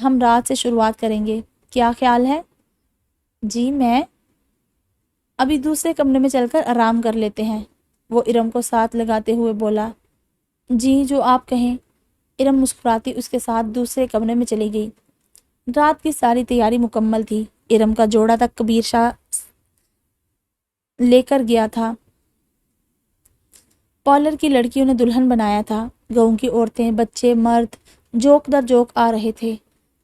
ہم رات سے شروعات کریں گے، کیا خیال ہے؟ جی، میں ابھی دوسرے کمرے میں چل کر آرام کر لیتے ہیں، وہ ارم کو ساتھ لگاتے ہوئے بولا۔ جی، جو آپ کہیں، ارم مسکراتی اس کے ساتھ دوسرے کمرے میں چلی گئی۔ رات کی ساری تیاری مکمل تھی۔ ارم کا جوڑا تک کبیر شاہ لے کر گیا تھا۔ پارلر کی لڑکیوں نے دلہن بنایا تھا۔ گاؤں کی عورتیں، بچے، مرد جوک در جوک آ رہے تھے۔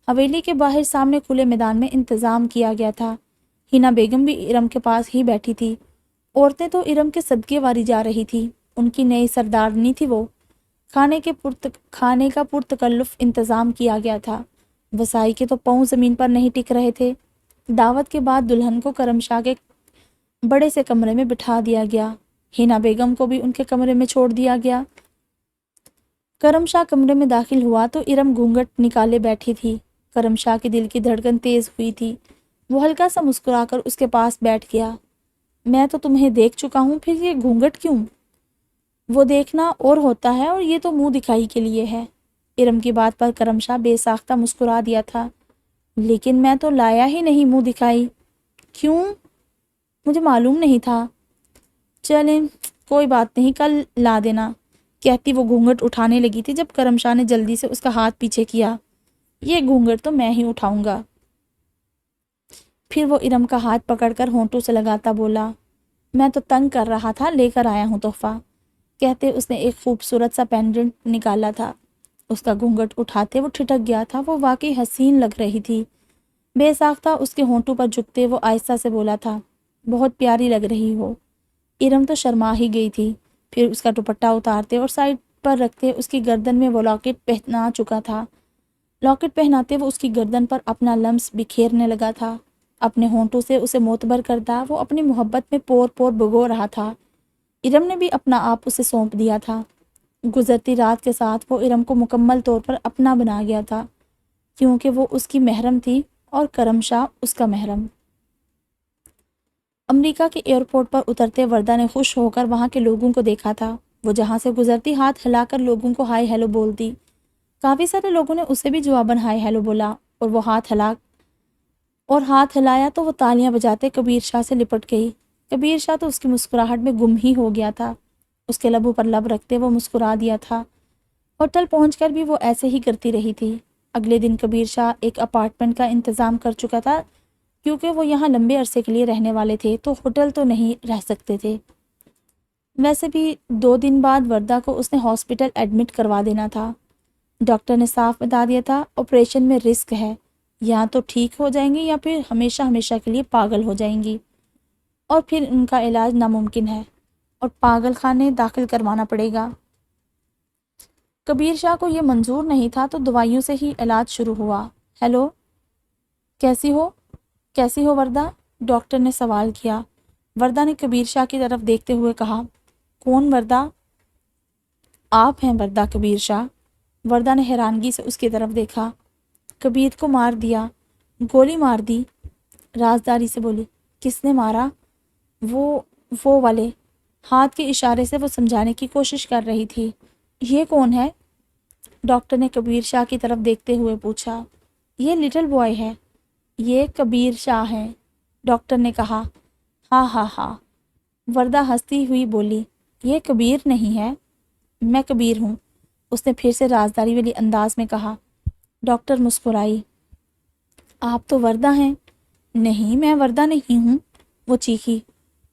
حویلی کے باہر سامنے کھلے میدان میں انتظام کیا گیا تھا۔ ہینا بیگم بھی ارم کے پاس ہی بیٹھی تھی۔ عورتیں تو ارم کے صدقے واری جا رہی تھی، ان کی نئی سردارنی تھی وہ۔ کھانے کا پرتکلف انتظام کیا گیا تھا۔ وسائی کے تو پاؤں زمین پر نہیں ٹک رہے تھے۔ دعوت کے بعد دلہن کو کرم شاہ کے بڑے سے کمرے میں بٹھا دیا گیا۔ ہینا بیگم کو بھی ان کے کمرے میں چھوڑ دیا گیا۔ کرم شاہ کمرے میں داخل ہوا تو ارم گھونگھٹ نکالے بیٹھی تھی۔ کرم شاہ کے دل کی دھڑکن تیز ہوئی تھی۔ وہ ہلکا سا مسکرا کر اس کے پاس بیٹھ گیا۔ میں تو تمہیں دیکھ چکا ہوں، پھر یہ گھونگھٹ کیوں؟ وہ دیکھنا اور ہوتا ہے، اور یہ تو منہ دکھائی کے لیے ہے۔ ارم کی بات پر کرم شاہ بے ساختہ مسکرا دیا تھا۔ لیکن میں تو لایا ہی نہیں منہ دکھائی۔ کیوں؟ مجھے معلوم نہیں تھا۔ چلیں، کوئی بات نہیں، کل لا دینا، کہتی وہ گھونگھٹ اٹھانے لگی تھی جب کرم شاہ نے جلدی سے اس کا ہاتھ پیچھے کیا۔ یہ گھونگھٹ تو میں ہی اٹھاؤں گا۔ پھر وہ ارم کا ہاتھ پکڑ کر ہونٹوں سے لگاتا بولا، میں تو تنگ کر رہا تھا، لے کر آیا ہوں تحفہ، کہتے اس نے ایک خوبصورت سا پینڈنٹ نکالا تھا۔ اس کا گھونگھٹ اٹھاتے وہ ٹھٹک گیا تھا۔ وہ واقعی حسین لگ رہی تھی۔ بے ساختہ اس کے ہونٹوں پر جھکتے وہ آہستہ سے بولا تھا، بہت پیاری لگ رہی ہو۔ ارم تو شرما ہی گئی تھی۔ پھر اس کا دوپٹہ اتارتے اور سائڈ پر رکھتے اس کی گردن میں وہ لاکٹ پہنا چکا تھا۔ لاکٹ پہناتے وہ اس کی گردن پر اپنا لمس بکھیرنے لگا تھا۔ اپنے ہونٹوں سے اسے معتبر کرتا وہ اپنی محبت میں پور پور بھگو رہا تھا۔ ارم نے بھی اپنا آپ اسے سونپ دیا تھا۔ گزرتی رات کے ساتھ وہ ارم کو مکمل طور پر اپنا بنا گیا تھا، کیونکہ وہ اس کی محرم تھی اور کرم شاہ اس کا محرم۔ امریکہ کے ایئرپورٹ پر اترتے وردہ نے خوش ہو کر وہاں کے لوگوں کو دیکھا تھا۔ وہ جہاں سے گزرتی ہاتھ ہلا کر لوگوں کو ہائی ہیلو بولتی۔ کافی سارے لوگوں نے اسے بھی جواباً ہائی ہیلو بولا، اور وہ ہاتھ ہلایا تو وہ تالیاں بجاتے کبیر شاہ سے لپٹ گئی۔ کبیر شاہ تو اس کی مسکراہٹ میں گم ہی ہو گیا تھا۔ اس کے لبوں پر لب رکھتے وہ مسکرا دیا تھا۔ ہوٹل پہنچ کر بھی وہ ایسے ہی کرتی رہی تھی۔ اگلے دن کبیر شاہ ایک اپارٹمنٹ کا انتظام کر چکا تھا، کیونکہ وہ یہاں لمبے عرصے کے لیے رہنے والے تھے تو ہوٹل تو نہیں رہ سکتے تھے۔ ویسے بھی 2 دن بعد وردہ کو اس نے ہاسپٹل ایڈمٹ کروا دینا تھا۔ ڈاکٹر نے صاف بتا دیا تھا آپریشن میں رسک ہے، یا تو ٹھیک ہو جائیں گی یا پھر ہمیشہ ہمیشہ کے لیے پاگل ہو جائیں گی، اور پھر ان کا علاج ناممکن ہے اور پاگل خانے داخل کروانا پڑے گا۔ کبیر شاہ کو یہ منظور نہیں تھا تو دوائیوں سے ہی علاج شروع ہوا۔ ہیلو، کیسی ہو وردہ؟ ڈاکٹر نے سوال کیا۔ وردہ نے کبیر شاہ کی طرف دیکھتے ہوئے کہا، کون وردہ؟ آپ ہیں وردہ کبیر شاہ۔ وردہ نے حیرانگی سے اس کی طرف دیکھا۔ کبیر کو مار دیا، گولی مار دی، رازداری سے بولی۔ کس نے مارا؟ وہ والے۔ ہاتھ کے اشارے سے وہ سمجھانے کی کوشش کر رہی تھی۔ یہ کون ہے؟ ڈاکٹر نے کبیر شاہ کی طرف دیکھتے ہوئے پوچھا۔ یہ لٹل بوائے ہے، یہ کبیر شاہ ہے، ڈاکٹر نے کہا۔ ہاں ہاں ہاں، وردہ ہنستی ہوئی بولی، یہ کبیر نہیں ہے، میں کبیر ہوں، اس نے پھر سے رازداری والی انداز میں کہا۔ ڈاکٹر مسکرائی۔ آپ تو وردہ ہیں۔ نہیں، میں وردہ نہیں ہوں، وہ چیخی۔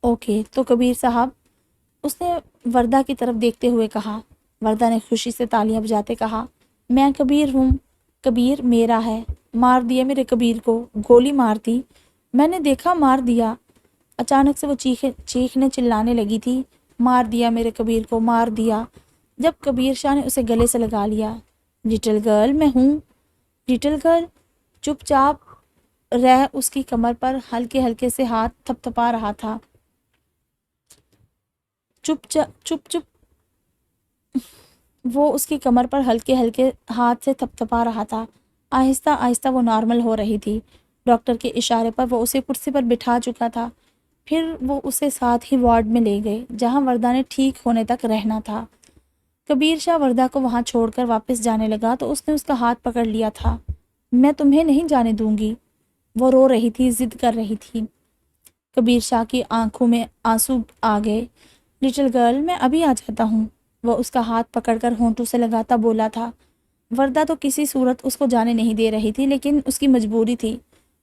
اوکے، تو کبیر صاحب، اس نے وردہ کی طرف دیکھتے ہوئے کہا۔ وردہ نے خوشی سے تالیاں بجاتے کہا، میں کبیر ہوں، کبیر میرا ہے، مار دیا میرے کبیر کو، گولی مار دی، میں نے دیکھا، مار دیا۔ اچانک سے وہ چیخنے چلانے لگی تھی، مار دیا میرے کبیر کو، مار دیا۔ جب کبیر شاہ نے اسے گلے سے لگا لیا، لٹل گرل میں ہوں، لٹل گرل، چپ چاپ رہ، اس کی کمر پر ہلکے ہلکے سے ہاتھ تھپ تھپا رہا تھا۔ چپ چپ، وہ اس کی کمر پر ہلکے ہلکے ہاتھ سے تھپ تھپا رہا تھا۔ آہستہ آہستہ وہ نارمل ہو رہی تھی۔ ڈاکٹر کے اشارے پر وہ اسے کرسی پر بٹھا چکا تھا۔ پھر وہ اسے ساتھ ہی وارڈ میں لے گئے جہاں وردہ نے ٹھیک ہونے تک رہنا تھا۔ کبیر شاہ وردہ کو وہاں چھوڑ کر واپس جانے لگا تو اس نے اس کا ہاتھ پکڑ لیا تھا۔ میں تمہیں نہیں جانے دوں گی۔ وہ رو رہی تھی، ضد کر رہی تھی۔ کبیر شاہ کی آنکھوں میں آنسو آ گئے۔ لٹل گرل، میں ابھی آ جاتا ہوں، وہ اس کا ہاتھ پکڑ کر ہونٹوں سے لگاتا بولا تھا۔ وردہ تو کسی صورت اس کو جانے نہیں دے رہی تھی، لیکن اس کی مجبوری تھی،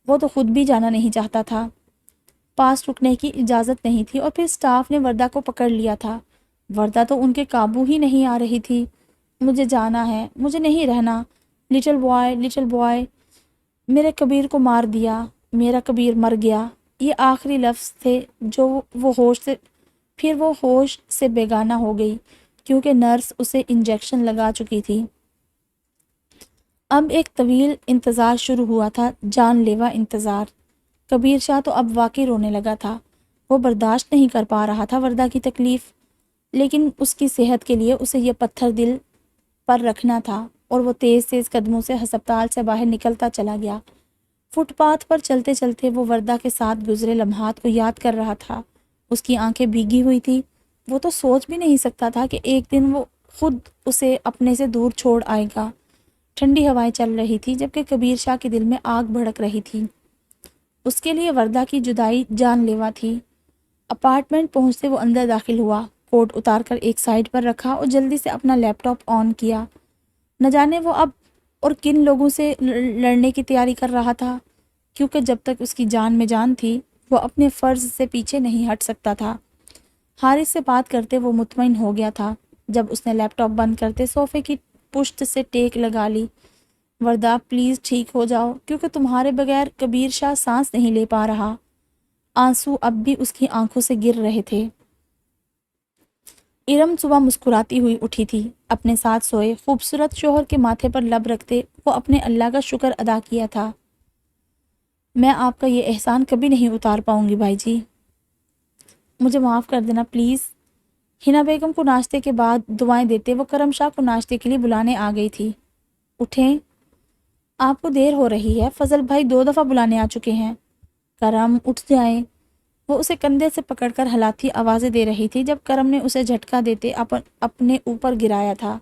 وہ تو خود بھی جانا نہیں چاہتا تھا۔ پاس رکنے کی اجازت نہیں تھی اور پھر سٹاف نے وردہ کو پکڑ لیا تھا۔ وردہ تو ان کے قابو ہی نہیں آ رہی تھی۔ مجھے جانا ہے، مجھے نہیں رہنا، لٹل بوائے، لٹل بوائے، میرے کبیر کو مار دیا، میرا کبیر مر گیا، یہ آخری لفظ تھے جو پھر وہ ہوش سے بیگانہ ہو گئی کیونکہ نرس اسے انجیکشن لگا چکی تھی۔ اب ایک طویل انتظار شروع ہوا تھا، جان لیوا انتظار۔ کبیر شاہ تو اب واقعی رونے لگا تھا۔ وہ برداشت نہیں کر پا رہا تھا وردہ کی تکلیف، لیکن اس کی صحت کے لیے اسے یہ پتھر دل پر رکھنا تھا، اور وہ تیز تیز قدموں سے ہسپتال سے باہر نکلتا چلا گیا۔ فٹ پاتھ پر چلتے چلتے وہ وردہ کے ساتھ گزرے لمحات کو یاد کر رہا تھا۔ اس کی آنکھیں بھیگی ہوئی تھی۔ وہ تو سوچ بھی نہیں سکتا تھا کہ ایک دن وہ خود اسے اپنے سے دور چھوڑ آئے گا۔ ٹھنڈی ہوائیں چل رہی تھی جبکہ کبیر شاہ کے دل میں آگ بھڑک رہی تھی۔ اس کے لیے وردہ کی جدائی جان لیوا تھی۔ اپارٹمنٹ پہنچتے وہ اندر داخل ہوا، کوٹ اتار کر ایک سائڈ پر رکھا اور جلدی سے اپنا لیپ ٹاپ آن کیا۔ نہ جانے وہ اب اور کن لوگوں سے لڑنے کی تیاری کر رہا تھا، کیونکہ جب تک اس کی جان میں جان تھی وہ اپنے فرض سے پیچھے نہیں ہٹ سکتا تھا۔ حارث سے بات کرتے وہ مطمئن ہو گیا تھا جب اس نے لیپ ٹاپ بند کرتے صوفے کی پشت سے ٹیک لگا لی۔ وردہ، پلیز ٹھیک ہو جاؤ، کیونکہ تمہارے بغیر کبیر شاہ سانس نہیں لے پا رہا۔ آنسو اب بھی اس کی آنکھوں سے گر رہے تھے۔ ارم صبح مسکراتی ہوئی اٹھی تھی۔ اپنے ساتھ سوئے خوبصورت شوہر کے ماتھے پر لب رکھتے وہ اپنے اللہ کا شکر ادا کیا تھا۔ میں آپ کا یہ احسان کبھی نہیں اتار پاؤں گی بھائی جی، مجھے معاف کر دینا پلیز۔ ہنا بیگم کو ناشتے کے بعد دعائیں دیتے وہ کرم شاہ کو ناشتے کے لیے بلانے آ گئی تھی۔ اٹھیں، آپ کو دیر ہو رہی ہے، فضل بھائی 2 دفعہ بلانے آ چکے ہیں۔ کرم، اٹھ جائیں۔ وہ اسے کندھے سے پکڑ کر ہلاتی آوازیں دے رہی تھی جب کرم نے اسے جھٹکا دیتے اپنے اوپر گرایا تھا۔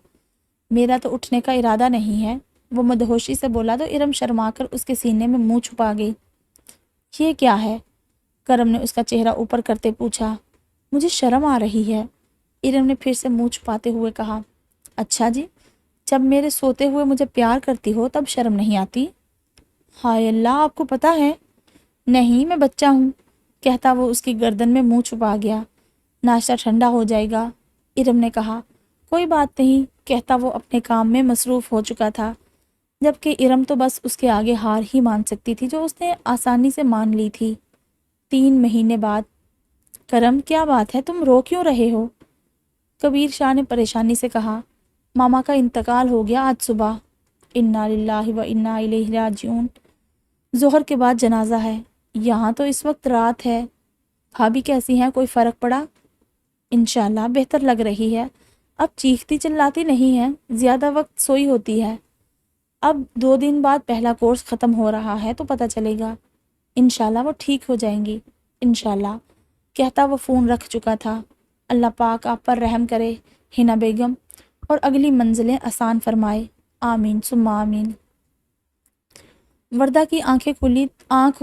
میرا تو اٹھنے کا ارادہ نہیں ہے، وہ مدہوشی سے بولا تو ارم شرما کر اس کے سینے میں منہ چھپا گئی۔ یہ کیا ہے؟ کرم نے اس کا چہرہ اوپر کرتے پوچھا۔ مجھے شرم آ رہی ہے، ارم نے پھر سے منہ چھپاتے ہوئے کہا۔ اچھا جی، جب میرے سوتے ہوئے مجھے پیار کرتی ہو تب شرم نہیں آتی؟ ہائے اللہ، آپ کو پتہ ہے؟ نہیں، میں بچہ ہوں، کہتا وہ اس کی گردن میں منہ چھپا گیا۔ ناشتہ ٹھنڈا ہو جائے گا، ارم نے کہا۔ کوئی بات نہیں، کہتا وہ اپنے کام میں مصروف ہو چکا تھا، جبکہ ارم تو بس اس کے آگے ہار ہی مان سکتی تھی جو اس نے آسانی سے مان لی تھی۔ 3 مہینے بعد۔ کرم، کیا بات ہے، تم رو کیوں رہے ہو؟ کبیر شاہ نے پریشانی سے کہا۔ ماما کا انتقال ہو گیا آج صبح۔ انا للہ و انا الیہ راجعون۔ ظہر کے بعد جنازہ ہے، یہاں تو اس وقت رات ہے۔ بھابھی کیسی ہیں، کوئی فرق پڑا؟ انشاءاللہ بہتر لگ رہی ہے، اب چیختی چلاتی نہیں ہے، زیادہ وقت سوئی ہوتی ہے۔ اب 2 دن بعد پہلا کورس ختم ہو رہا ہے تو پتہ چلے گا۔ انشاءاللہ وہ ٹھیک ہو جائیں گی، انشاءاللہ، کہتا وہ فون رکھ چکا تھا۔ اللہ پاک آپ پر رحم کرے ہنا بیگم، اور اگلی منزلیں آسان فرمائے، آمین ثم آمین۔ وردہ کی آنکھ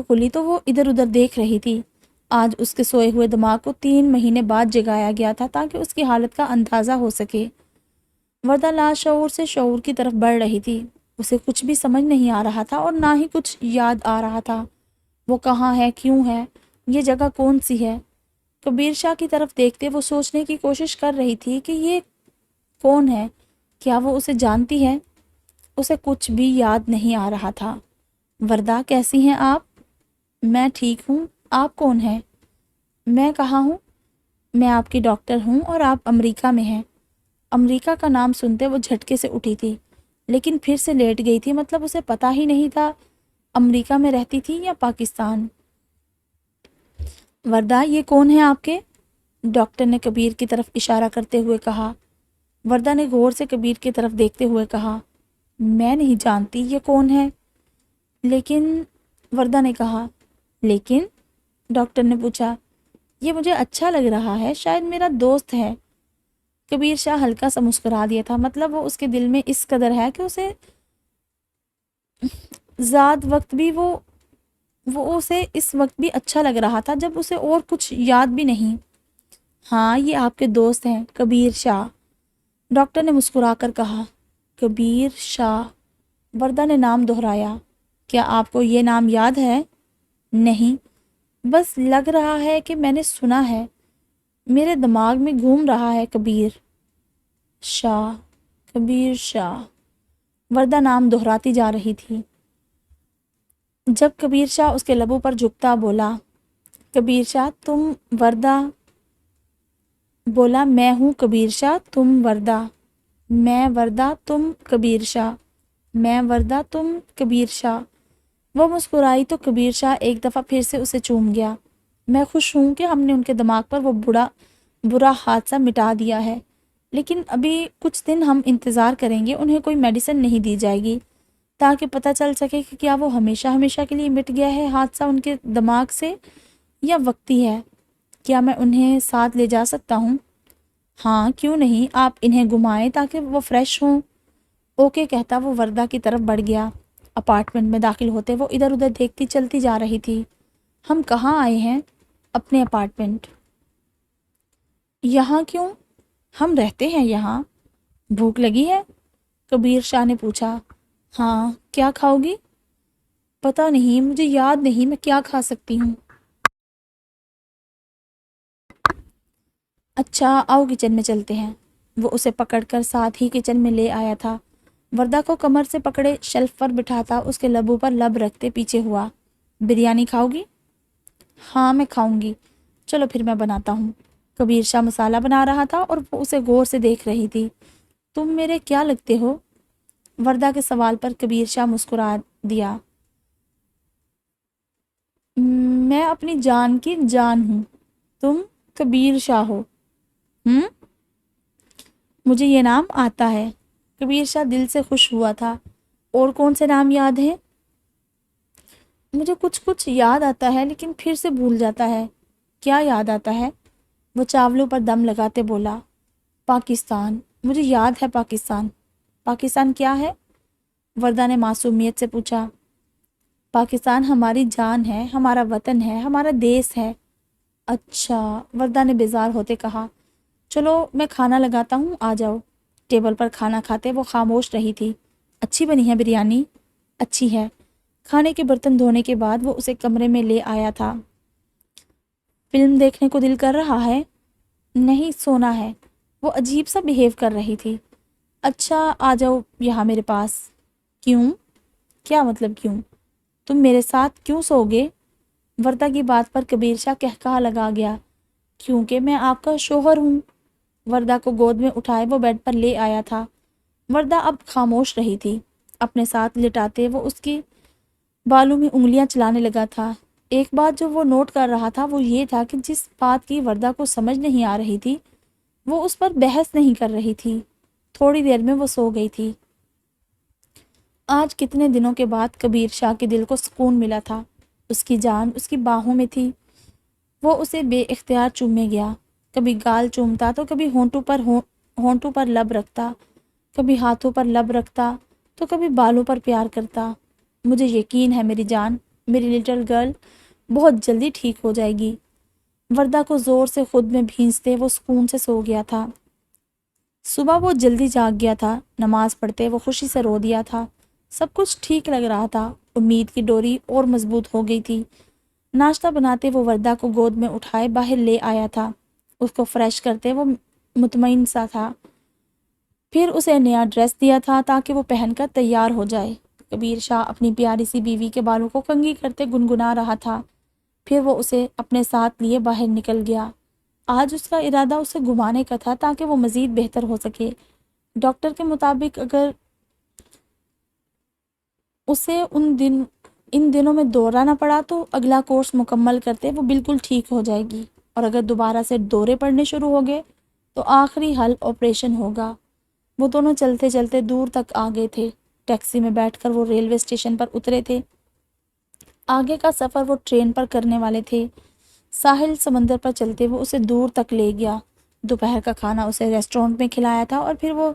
کھلی تو وہ ادھر ادھر دیکھ رہی تھی۔ آج اس کے سوئے ہوئے دماغ کو 3 مہینے بعد جگایا گیا تھا تاکہ اس کی حالت کا اندازہ ہو سکے۔ وردہ لاشعور سے شعور کی طرف بڑھ رہی تھی۔ اسے کچھ بھی سمجھ نہیں آ رہا تھا اور نہ ہی کچھ یاد آ رہا تھا۔ وہ کہاں ہے، کیوں ہے، یہ جگہ کون سی ہے؟ کبیر شاہ کی طرف دیکھتے وہ سوچنے کی کوشش کر رہی تھی کہ یہ کون ہے، کیا وہ اسے جانتی ہے؟ اسے کچھ بھی یاد نہیں آ رہا تھا۔ وردہ، کیسی ہیں آپ؟ میں ٹھیک ہوں، آپ کون ہیں؟ میں کہاں ہوں؟ میں آپ کی ڈاکٹر ہوں اور آپ امریکہ میں ہیں۔ امریکہ کا نام سنتے وہ جھٹکے سے اٹھی تھی، لیکن پھر سے لیٹ گئی تھی، مطلب اسے پتہ ہی نہیں تھا امریکہ میں رہتی تھی یا پاکستان۔ وردہ، یہ کون ہیں آپ کے؟ ڈاکٹر نے کبیر کی طرف اشارہ کرتے ہوئے کہا۔ وردہ نے غور سے کبیر کی طرف دیکھتے ہوئے کہا، میں نہیں جانتی یہ کون ہے۔ لیکن، وردہ نے کہا۔ لیکن؟ ڈاکٹر نے پوچھا۔ یہ مجھے اچھا لگ رہا ہے، شاید میرا دوست ہے۔ کبیر شاہ ہلکا سا مسکرا دیا تھا، مطلب وہ اس کے دل میں اس قدر ہے کہ اسے ذات وقت بھی وہ اسے اس وقت بھی اچھا لگ رہا تھا جب اسے اور کچھ یاد بھی نہیں۔ ہاں، یہ آپ کے دوست ہیں، کبیر شاہ، ڈاکٹر نے مسکرا کر کہا۔ کبیر شاہ، وردہ نے نام دہرایا۔ کیا آپ کو یہ نام یاد ہے؟ نہیں، بس لگ رہا ہے کہ میں نے سنا ہے، میرے دماغ میں گھوم رہا ہے۔ کبیر شاہ، کبیر شاہ، وردہ نام دہراتی جا رہی تھی۔ جب کبیر شاہ اس کے لبوں پر جھکتا بولا، کبیر شاہ تم وردہ؟ بولا، میں ہوں کبیر شاہ، تم وردہ؟ میں وردہ، تم کبیر شاہ؟ میں وردہ، تم کبیر شاہ؟ وہ مسکرائی تو کبیر شاہ ایک دفعہ پھر سے اسے چوم گیا۔ میں خوش ہوں کہ ہم نے ان کے دماغ پر وہ برا حادثہ مٹا دیا ہے، لیکن ابھی کچھ دن ہم انتظار کریں گے، انہیں کوئی میڈیسن نہیں دی جائے گی تاکہ پتہ چل سکے کہ کیا وہ ہمیشہ کے لیے مٹ گیا ہے حادثہ ان کے دماغ سے یا وقتی ہے۔ کیا میں انہیں ساتھ لے جا سکتا ہوں؟ ہاں، کیوں نہیں، آپ انہیں گھمائیں تاکہ وہ فریش ہوں۔ اوکے کہتا وہ وردہ کی طرف بڑھ گیا۔ اپارٹمنٹ میں داخل ہوتے وہ ادھر ادھر دیکھتی چلتی جا رہی تھی۔ ہم کہاں آئے ہیں؟ اپنے اپارٹمنٹ۔ یہاں کیوں؟ ہم رہتے ہیں یہاں۔ بھوک لگی ہے؟ کبیر شاہ نے پوچھا۔ ہاں، کیا کھاؤ گی؟ پتہ نہیں، مجھے یاد نہیں میں کیا کھا سکتی ہوں۔ اچھا، آؤ کچن میں چلتے ہیں۔ وہ اسے پکڑ کر ساتھ ہی کچن میں لے آیا تھا۔ وردہ کو کمر سے پکڑے شیلف پر بٹھاتا اس کے لبوں پر لب رکھتے پیچھے ہوا۔ بریانی کھاؤ گی؟ ہاں، میں کھاؤں گی، چلو پھر میں بناتا ہوں۔ کبیر شاہ مسالہ بنا رہا تھا اور وہ اسے غور سے دیکھ رہی تھی۔ تم میرے کیا لگتے ہو؟ وردہ کے سوال پر کبیر شاہ مسکرا دیا۔ میں اپنی جان کی جان ہوں، تم کبیر شاہ ہو۔ مجھے یہ نام آتا ہے۔ کبیر شاہ دل سے خوش ہوا تھا۔ اور کون سے نام یاد ہیں؟ مجھے کچھ یاد آتا ہے لیکن پھر سے بھول جاتا ہے۔ کیا یاد آتا ہے؟ وہ چاولوں پر دم لگاتے بولا۔ پاکستان، مجھے یاد ہے پاکستان۔ پاکستان کیا ہے؟ وردہ نے معصومیت سے پوچھا۔ پاکستان ہماری جان ہے، ہمارا وطن ہے، ہمارا دیس ہے۔ اچھا، وردہ نے بیزار ہوتے کہا۔ چلو میں کھانا لگاتا ہوں، آ جاؤ۔ ٹیبل پر کھانا کھاتے وہ خاموش رہی تھی۔ اچھی بنی ہے بریانی؟ اچھی ہے۔ کھانے کے برتن دھونے کے بعد وہ اسے کمرے میں لے آیا تھا۔ فلم دیکھنے کو دل کر رہا ہے؟ نہیں، سونا ہے۔ وہ عجیب سا بیہیو کر رہی تھی۔ اچھا، آ جاؤ یہاں میرے پاس۔ کیوں؟ کیا مطلب کیوں؟ تم میرے ساتھ کیوں سو گے؟ وردہ کی بات پر کبیر شاہ قہقہہ لگا گیا۔ کیونکہ میں آپ کا شوہر ہوں۔ وردہ کو گود میں اٹھائے وہ بیڈ پر لے آیا تھا۔ وردہ اب خاموش رہی تھی۔ اپنے ساتھ لٹاتے وہ اس کی بالوں میں انگلیاں چلانے لگا تھا۔ ایک بات جو وہ نوٹ کر رہا تھا وہ یہ تھا کہ جس بات کی وردہ کو سمجھ نہیں آ رہی تھی وہ اس پر بحث نہیں کر رہی تھی۔ تھوڑی دیر میں وہ سو گئی تھی۔ آج کتنے دنوں کے بعد کبیر شاہ کے دل کو سکون ملا تھا۔ اس کی جان اس کی باہوں میں تھی۔ وہ اسے بے اختیار چومے گیا۔ کبھی گال چومتا تو کبھی ہونٹوں پر لب رکھتا، کبھی ہاتھوں پر لب رکھتا تو کبھی بالوں پر پیار کرتا۔ مجھے یقین ہے میری جان، میری لٹل گرل بہت جلدی ٹھیک ہو جائے گی۔ وردہ کو زور سے خود میں بھینستے وہ سکون سے سو گیا تھا۔ صبح وہ جلدی جاگ گیا تھا۔ نماز پڑھتے وہ خوشی سے رو دیا تھا۔ سب کچھ ٹھیک لگ رہا تھا۔ امید کی ڈوری اور مضبوط ہو گئی تھی۔ ناشتہ بناتے وہ وردہ کو گود میں اٹھائے باہر لے آیا تھا۔ اس کو فریش کرتے وہ مطمئن سا تھا۔ پھر اسے نیا ڈریس دیا تھا تاکہ وہ پہن کر تیار ہو جائے۔ کبیر شاہ اپنی پیاری سی بیوی کے بالوں کو کنگھی کرتے گنگنا رہا تھا۔ پھر وہ اسے اپنے ساتھ لیے باہر نکل گیا۔ آج اس کا ارادہ اسے گھمانے کا تھا تاکہ وہ مزید بہتر ہو سکے۔ ڈاکٹر کے مطابق اگر اسے ان دنوں میں دورہ نہ پڑا تو اگلا کورس مکمل کرتے وہ بالکل ٹھیک ہو جائے گی، اور اگر دوبارہ سے دورے پڑنے شروع ہو گئے تو آخری حل آپریشن ہوگا۔ وہ دونوں چلتے چلتے دور تک آ گئے تھے۔ ٹیکسی میں بیٹھ کر وہ ریلوے اسٹیشن پر اترے تھے۔ آگے کا سفر وہ ٹرین پر کرنے والے تھے۔ ساحل سمندر پر چلتے وہ اسے دور تک لے گیا۔ دوپہر کا کھانا اسے ریسٹورنٹ میں کھلایا تھا اور پھر وہ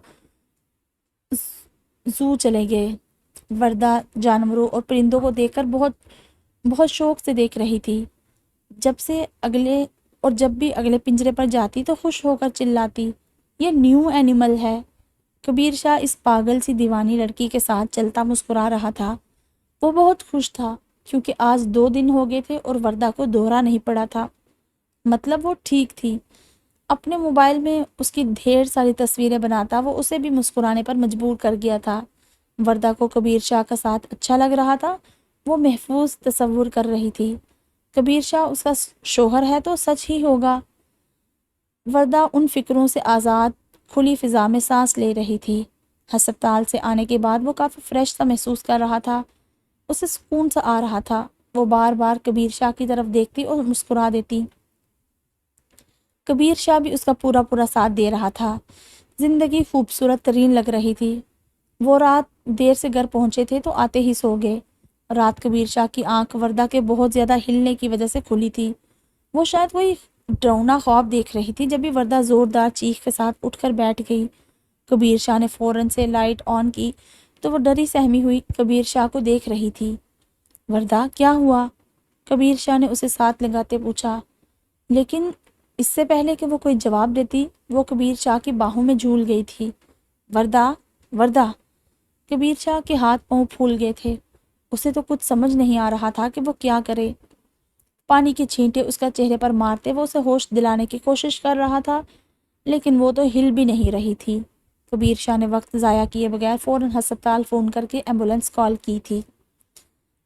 زو چلے گئے۔ وردہ جانوروں اور پرندوں کو دیکھ کر بہت شوق سے دیکھ رہی تھی۔ جب بھی اگلے پنجرے پر جاتی تو خوش ہو کر چلاتی، یہ نیو اینیمل ہے۔ کبیر شاہ اس پاگل سی دیوانی لڑکی کے ساتھ چلتا مسکرا رہا تھا۔ وہ بہت خوش تھا کیونکہ آج 2 دن ہو گئے تھے اور وردہ کو دورہ نہیں پڑا تھا، مطلب وہ ٹھیک تھی۔ اپنے موبائل میں اس کی ڈھیر ساری تصویریں بناتا وہ اسے بھی مسکرانے پر مجبور کر گیا تھا۔ وردہ کو کبیر شاہ کا ساتھ اچھا لگ رہا تھا، وہ محفوظ تصور کر رہی تھی۔ کبیر شاہ اس کا شوہر ہے تو سچ ہی ہوگا۔ وردہ ان فکروں سے آزاد کھلی فضا میں سانس لے رہی تھی۔ ہسپتال سے آنے کے بعد وہ کافی فریش سا محسوس کر رہا تھا، اسے سکون سا آ رہا تھا۔ وہ بار بار کبیر شاہ کی طرف دیکھتی اور مسکرا دیتی۔ کبیر شاہ بھی اس کا پورا ساتھ دے رہا تھا۔ زندگی خوبصورت ترین لگ رہی تھی۔ وہ رات دیر سے گھر پہنچے تھے تو آتے ہی سو گئے۔ رات کبیر شاہ کی آنکھ وردہ کے بہت زیادہ ہلنے کی وجہ سے کھلی تھی۔ وہ شاید وہی ڈراؤنا خواب دیکھ رہی تھی۔ جب بھی وردہ زوردار چیخ کے ساتھ اٹھ کر بیٹھ گئی، کبیر شاہ نے فوراً سے لائٹ آن کی تو وہ ڈری سہمی ہوئی کبیر شاہ کو دیکھ رہی تھی۔ وردہ کیا ہوا؟ کبیر شاہ نے اسے ساتھ لگاتے پوچھا، لیکن اس سے پہلے کہ وہ کوئی جواب دیتی وہ کبیر شاہ کی باہوں میں جھول گئی تھی۔ وردہ کبیر شاہ کے ہاتھ پاؤں پھول گئے تھے۔ اسے تو کچھ سمجھ نہیں آ رہا تھا کہ وہ کیا کرے۔ پانی کے چھینٹے اس کا چہرے پر مارتے وہ اسے ہوش دلانے کی کوشش کر رہا تھا، لیکن وہ تو ہل بھی نہیں رہی تھی۔ کبیر شاہ نے وقت ضائع کیے بغیر فوراً ہسپتال فون کر کے ایمبولینس کال کی تھی۔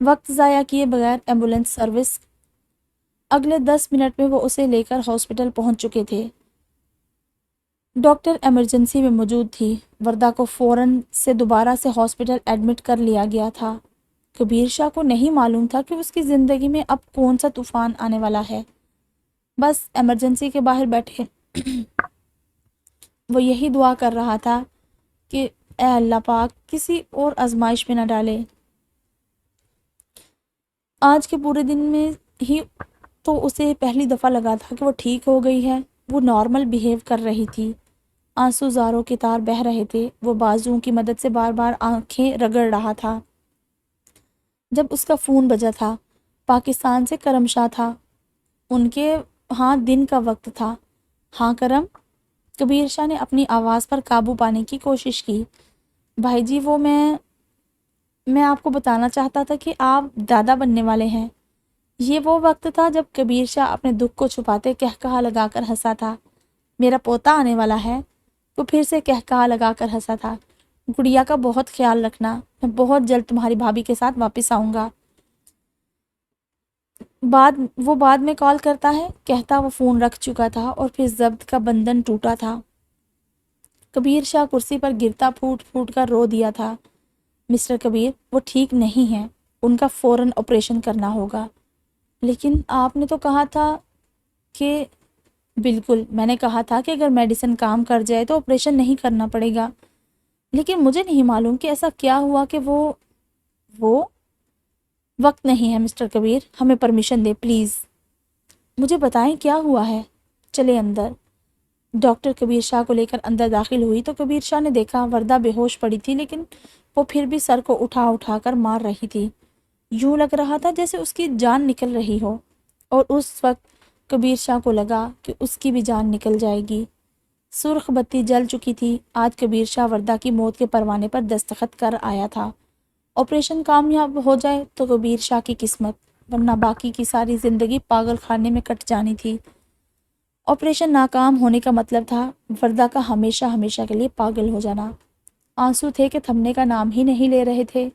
وقت ضائع کیے بغیر ایمبولینس سروس اگلے 10 منٹ میں وہ اسے لے کر ہاسپٹل پہنچ چکے تھے۔ ڈاکٹر ایمرجنسی میں موجود تھی۔ وردہ کو فوراً سے دوبارہ سے ہاسپٹل ایڈمٹ کر لیا گیا تھا۔ کبیر شاہ کو نہیں معلوم تھا کہ اس کی زندگی میں اب کون سا طوفان آنے والا ہے۔ بس ایمرجنسی کے باہر بیٹھے وہ یہی دعا کر رہا تھا کہ اے اللہ پاک کسی اور آزمائش میں نہ ڈالے۔ آج کے پورے دن میں ہی تو اسے پہلی دفعہ لگا تھا کہ وہ ٹھیک ہو گئی ہے۔ وہ نارمل بیہیو کر رہی تھی۔ آنسو زاروں کے تار بہہ رہے تھے۔ وہ بازوؤں کی مدد سے بار بار آنکھیں رگڑ رہا تھا۔ جب اس کا فون بجا تھا، پاکستان سے کرم شاہ تھا۔ ان کے ہاں دن کا وقت تھا۔ ہاں کرم؟ کبیر شاہ نے اپنی آواز پر قابو پانے کی کوشش کی۔ بھائی جی وہ میں آپ کو بتانا چاہتا تھا کہ آپ دادا بننے والے ہیں۔ یہ وہ وقت تھا جب کبیر شاہ اپنے دکھ کو چھپاتے کہکہا لگا کر ہنسا تھا۔ میرا پوتا آنے والا ہے؟ وہ پھر سے کہکہا لگا کر ہنسا تھا۔ گڑیا کا بہت خیال رکھنا، میں بہت جلد تمہاری بھابھی کے ساتھ واپس آؤں گا۔ بعد میں کال کرتا ہے، کہتا وہ فون رکھ چکا تھا اور پھر ضبط کا بندھن ٹوٹا تھا۔ کبیر شاہ کرسی پر گرتا پھوٹ پھوٹ کر رو دیا تھا۔ مسٹر کبیر وہ ٹھیک نہیں ہیں، ان کا فوراً آپریشن کرنا ہوگا۔ لیکن آپ نے تو کہا تھا کہ بالکل میں نے کہا تھا کہ اگر میڈیسن کام کر جائے تو آپریشن نہیں کرنا پڑے گا، لیکن مجھے نہیں معلوم کہ ایسا کیا ہوا کہ وہ وقت نہیں ہے مسٹر کبیر، ہمیں پرمیشن دے پلیز، مجھے بتائیں کیا ہوا ہے، چلے اندر۔ ڈاکٹر کبیر شاہ کو لے کر اندر داخل ہوئی تو کبیر شاہ نے دیکھا وردہ بے ہوش پڑی تھی، لیکن وہ پھر بھی سر کو اٹھا اٹھا کر مار رہی تھی۔ یوں لگ رہا تھا جیسے اس کی جان نکل رہی ہو، اور اس وقت کبیر شاہ کو لگا کہ اس کی بھی جان نکل جائے گی۔ سرخ بتی جل چکی تھی۔ آج کبیر شاہ وردہ کی موت کے پروانے پر دستخط کر آیا تھا۔ آپریشن کامیاب ہو جائے تو کبیر شاہ کی قسمت، ورنہ باقی کی ساری زندگی پاگل خانے میں کٹ جانی تھی۔ آپریشن ناکام ہونے کا مطلب تھا وردہ کا ہمیشہ ہمیشہ کے لیے پاگل ہو جانا۔ آنسو تھے کہ تھمنے کا نام ہی نہیں لے رہے تھے۔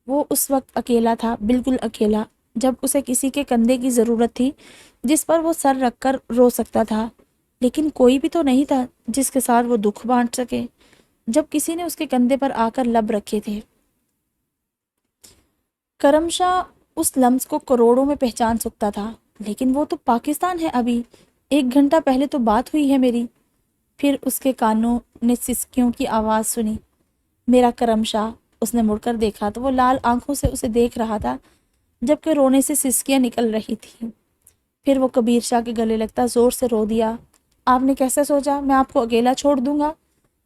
وہ اس وقت اکیلا تھا، بالکل اکیلا، جب اسے کسی کے کندھے کی ضرورت تھی جس پر وہ سر رکھ کر رو سکتا تھا، لیکن کوئی بھی تو نہیں تھا جس کے ساتھ وہ دکھ بانٹ سکے۔ جب کسی نے اس کے کندھے پر آ کر لب رکھے تھے۔ کرم شاہ اس لمس کو کروڑوں میں پہچان سکتا تھا، لیکن وہ تو پاکستان ہے، ابھی 1 گھنٹہ پہلے تو بات ہوئی ہے میری۔ پھر اس کے کانوں نے سسکیوں کی آواز سنی۔ میرا کرم شاہ۔ اس نے مڑ کر دیکھا تو وہ لال آنکھوں سے اسے دیکھ رہا تھا، جبکہ رونے سے سسکیاں نکل رہی تھیں۔ پھر وہ کبیر شاہ کے گلے لگتا زور سے رو دیا۔ آپ نے کیسے سوچا میں آپ کو اکیلا چھوڑ دوں گا؟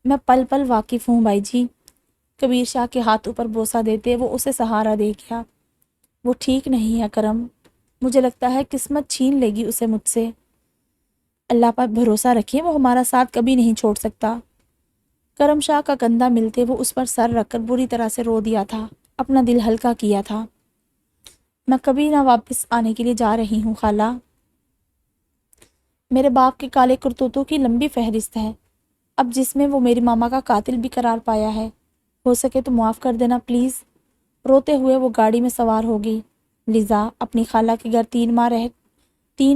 میں پل پل واقف ہوں بھائی جی۔ کبیر شاہ کے ہاتھوں پر بوسہ دیتے وہ اسے سہارا دے گیا۔ وہ ٹھیک نہیں ہے کرم، مجھے لگتا ہے قسمت چھین لے گی اسے مجھ سے۔ اللہ پر بھروسہ رکھیں، وہ ہمارا ساتھ کبھی نہیں چھوڑ سکتا۔ کرم شاہ کا کندھا ملتے وہ اس پر سر رکھ کر بری طرح سے رو دیا تھا، اپنا دل ہلکا کیا تھا۔ میں کبھی نہ واپس آنے کے لیے جا رہی ہوں خالہ۔ میرے باپ کے کالے کرتوتوں کی لمبی فہرست ہے، اب جس میں وہ میری ماما کا قاتل بھی قرار پایا ہے۔ ہو سکے تو معاف کر دینا پلیز۔ روتے ہوئے وہ گاڑی میں سوار ہو گئی۔ لیزا اپنی خالہ کے گھر 3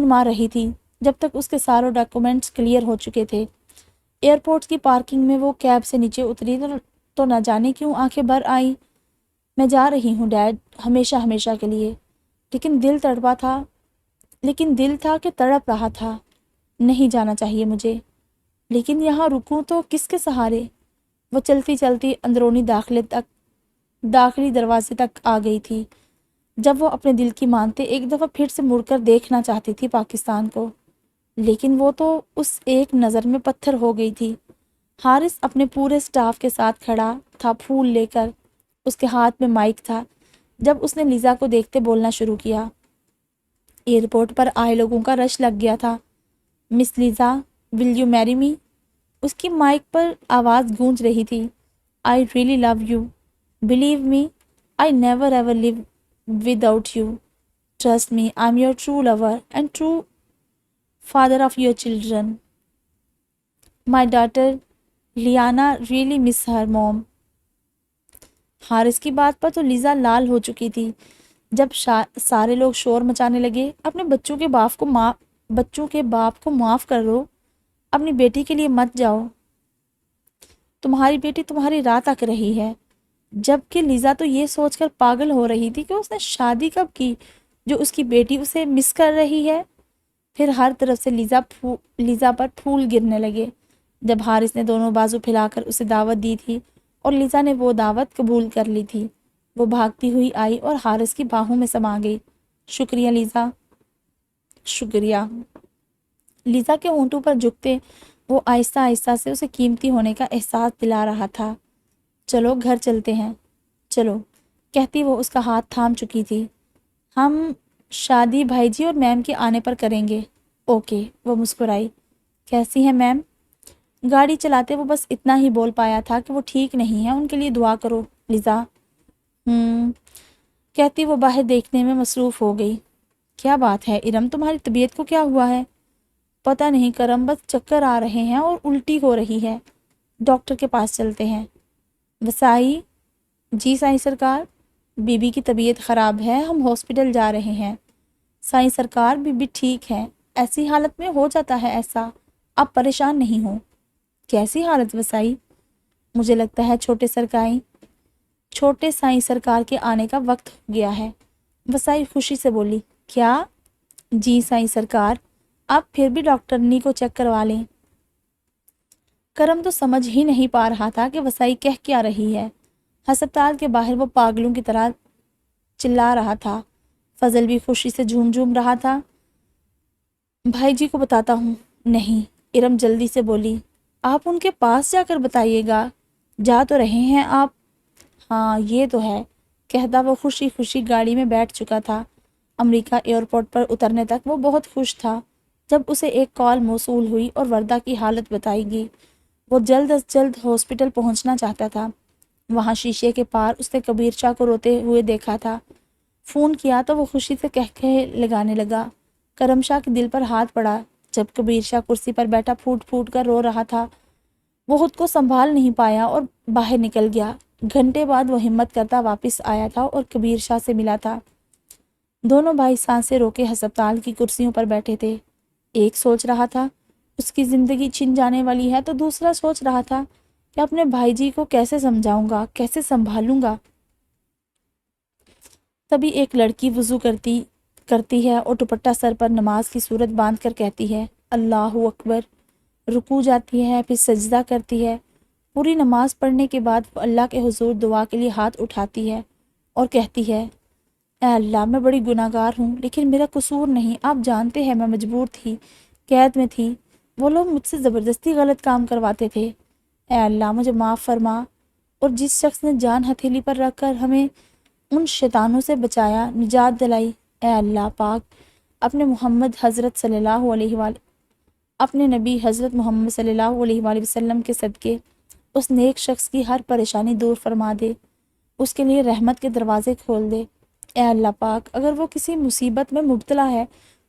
ماہ رہی تھی، جب تک اس کے سارے ڈاکومنٹس کلیئر ہو چکے تھے۔ ایئرپورٹ کی پارکنگ میں وہ کیب سے نیچے اتری تو نہ جانے کیوں آنکھیں بھر آئیں۔ میں جا رہی ہوں ڈیڈ، ہمیشہ ہمیشہ کے لیے۔ لیکن دل تھا کہ تڑپ رہا تھا، نہیں جانا چاہیے مجھے، لیکن یہاں رکوں تو کس کے سہارے؟ وہ چلتی چلتی اندرونی داخلی دروازے تک آ گئی تھی، جب وہ اپنے دل کی مانتے ایک دفعہ پھر سے مڑ کر دیکھنا چاہتی تھی پاکستان کو، لیکن وہ تو اس ایک نظر میں پتھر ہو گئی تھی۔ حارث اپنے پورے سٹاف کے ساتھ کھڑا تھا، پھول لے کر، اس کے ہاتھ میں مائک تھا۔ جب اس نے لیزا کو دیکھتے بولنا شروع کیا، ایئرپورٹ پر آئے لوگوں کا رش لگ گیا تھا۔ مس لیزا، ول یو میری می؟ اس کی مائک پر آواز گونج رہی تھی۔ I really love you, believe me, I never ever leave without you, trust me, I am your true lover and true father of your children, my daughter Liana really miss her mom. Haris کی بات پر تو Lisa لال ہو چکی تھی۔ جب سارے لوگ شور مچانے لگے، اپنے بچوں کے باپ کو معاف کر دو، اپنی بیٹی کے لیے مت جاؤ، تمہاری بیٹی تمہاری راہ تک رہی ہے۔ جبکہ لیزا تو یہ سوچ کر پاگل ہو رہی تھی کہ اس نے شادی کب کی جو اس کی بیٹی اسے مس کر رہی ہے۔ پھر ہر طرف سے لیزا پر پھول گرنے لگے۔ جب حارث نے دونوں بازو پھیلا کر اسے دعوت دی تھی اور لیزا نے وہ دعوت قبول کر لی تھی، وہ بھاگتی ہوئی آئی اور حارث کی باہوں میں سما گئی۔ شکریہ لیزا، شکریہ۔ لیزا کے ہونٹوں پر جھکتے وہ آہستہ آہستہ سے اسے قیمتی ہونے کا احساس دلا رہا تھا۔ چلو گھر چلتے ہیں، چلو، کہتی وہ اس کا ہاتھ تھام چکی تھی۔ ہم شادی بھائی جی اور میم کے آنے پر کریں گے۔ اوکے، وہ مسکرائی۔ کیسی ہیں میم؟ گاڑی چلاتے وہ بس اتنا ہی بول پایا تھا کہ وہ ٹھیک نہیں ہے، ان کے لیے دعا کرو لیزا۔ کہتی وہ باہر دیکھنے میں مصروف ہو گئی۔ کیا بات ہے ارم، تمہاری طبیعت کو کیا ہوا ہے؟ پتہ نہیں کرم، بس چکر آ رہے ہیں اور الٹی ہو رہی ہے، ڈاکٹر کے پاس چلتے ہیں۔ وسائی؟ جی سائیں سرکار، بی بی کی طبیعت خراب ہے، ہم ہاسپٹل جا رہے ہیں۔ سائیں سرکار، بی بی ٹھیک ہے، ایسی حالت میں ہو جاتا ہے ایسا، آپ پریشان نہیں ہوں۔ کیسی حالت وسائی؟ مجھے لگتا ہے چھوٹے سائیں سرکار کے آنے کا وقت ہو گیا ہے۔ وسائی خوشی سے بولی۔ کیا؟ جی سائیں سرکار، آپ پھر بھی ڈاکٹرنی کو چیک کروا لیں۔ کرم تو سمجھ ہی نہیں پا رہا تھا کہ وسائی کہہ کیا رہی ہے۔ ہسپتال کے باہر وہ پاگلوں کی طرح چلا رہا تھا۔ فضل بھی خوشی سے جھوم رہا تھا۔ بھائی جی کو بتاتا ہوں۔ نہیں، ارم جلدی سے بولی، آپ ان کے پاس جا کر بتائیے گا، جا تو رہے ہیں آپ۔ ہاں یہ تو ہے، کہتا وہ خوشی خوشی گاڑی میں بیٹھ چکا تھا۔ امریکہ ایئرپورٹ پر اترنے تک وہ بہت خوش تھا۔ جب اسے ایک کال موصول ہوئی اور وردہ کی حالت بتائی گئی، وہ جلد از جلد ہاسپٹل پہنچنا چاہتا تھا۔ وہاں شیشے کے پار اس نے کبیر شاہ کو روتے ہوئے دیکھا تھا۔ فون کیا تو وہ خوشی سے کہکہے لگانے لگا۔ کرم شاہ کے دل پر ہاتھ پڑا جب کبیر شاہ کرسی پر بیٹھا پھوٹ پھوٹ کر رو رہا تھا۔ وہ خود کو سنبھال نہیں پایا اور باہر نکل گیا۔ گھنٹے بعد وہ ہمت کرتا واپس آیا تھا اور کبیر شاہ سے ملا تھا۔ دونوں بھائی سانسیں روکے ہسپتال کی کرسیوں پر بیٹھے تھے۔ ایک سوچ رہا تھا اس کی زندگی چھن جانے والی ہے، تو دوسرا سوچ رہا تھا کہ اپنے بھائی جی کو کیسے سمجھاؤں گا، کیسے سنبھالوں گا۔ تبھی ایک لڑکی وضو کرتی ہے اور دوپٹہ سر پر نماز کی صورت باندھ کر کہتی ہے اللہ اکبر، رکوع جاتی ہے، پھر سجدہ کرتی ہے۔ پوری نماز پڑھنے کے بعد وہ اللہ کے حضور دعا کے لیے ہاتھ اٹھاتی ہے اور کہتی ہے اے اللہ، میں بڑی گناہ گار ہوں، لیکن میرا قصور نہیں، آپ جانتے ہیں میں مجبور تھی، قید میں تھی، وہ لوگ مجھ سے زبردستی غلط کام کرواتے تھے۔ اے اللہ مجھے معاف فرما، اور جس شخص نے جان ہتھیلی پر رکھ کر ہمیں ان شیطانوں سے بچایا، نجات دلائی، اے اللہ پاک، اپنے محمد حضرت صلی اللہ علیہ وآلہ اپنے نبی حضرت محمد صلی اللہ علیہ وآلہ وسلم کے صدقے اس نیک شخص کی ہر پریشانی دور فرما دے، اس کے لیے رحمت کے دروازے کھول دے۔ اے اللہ پاک، اگر وہ کسی مصیبت میں مبتلا ہے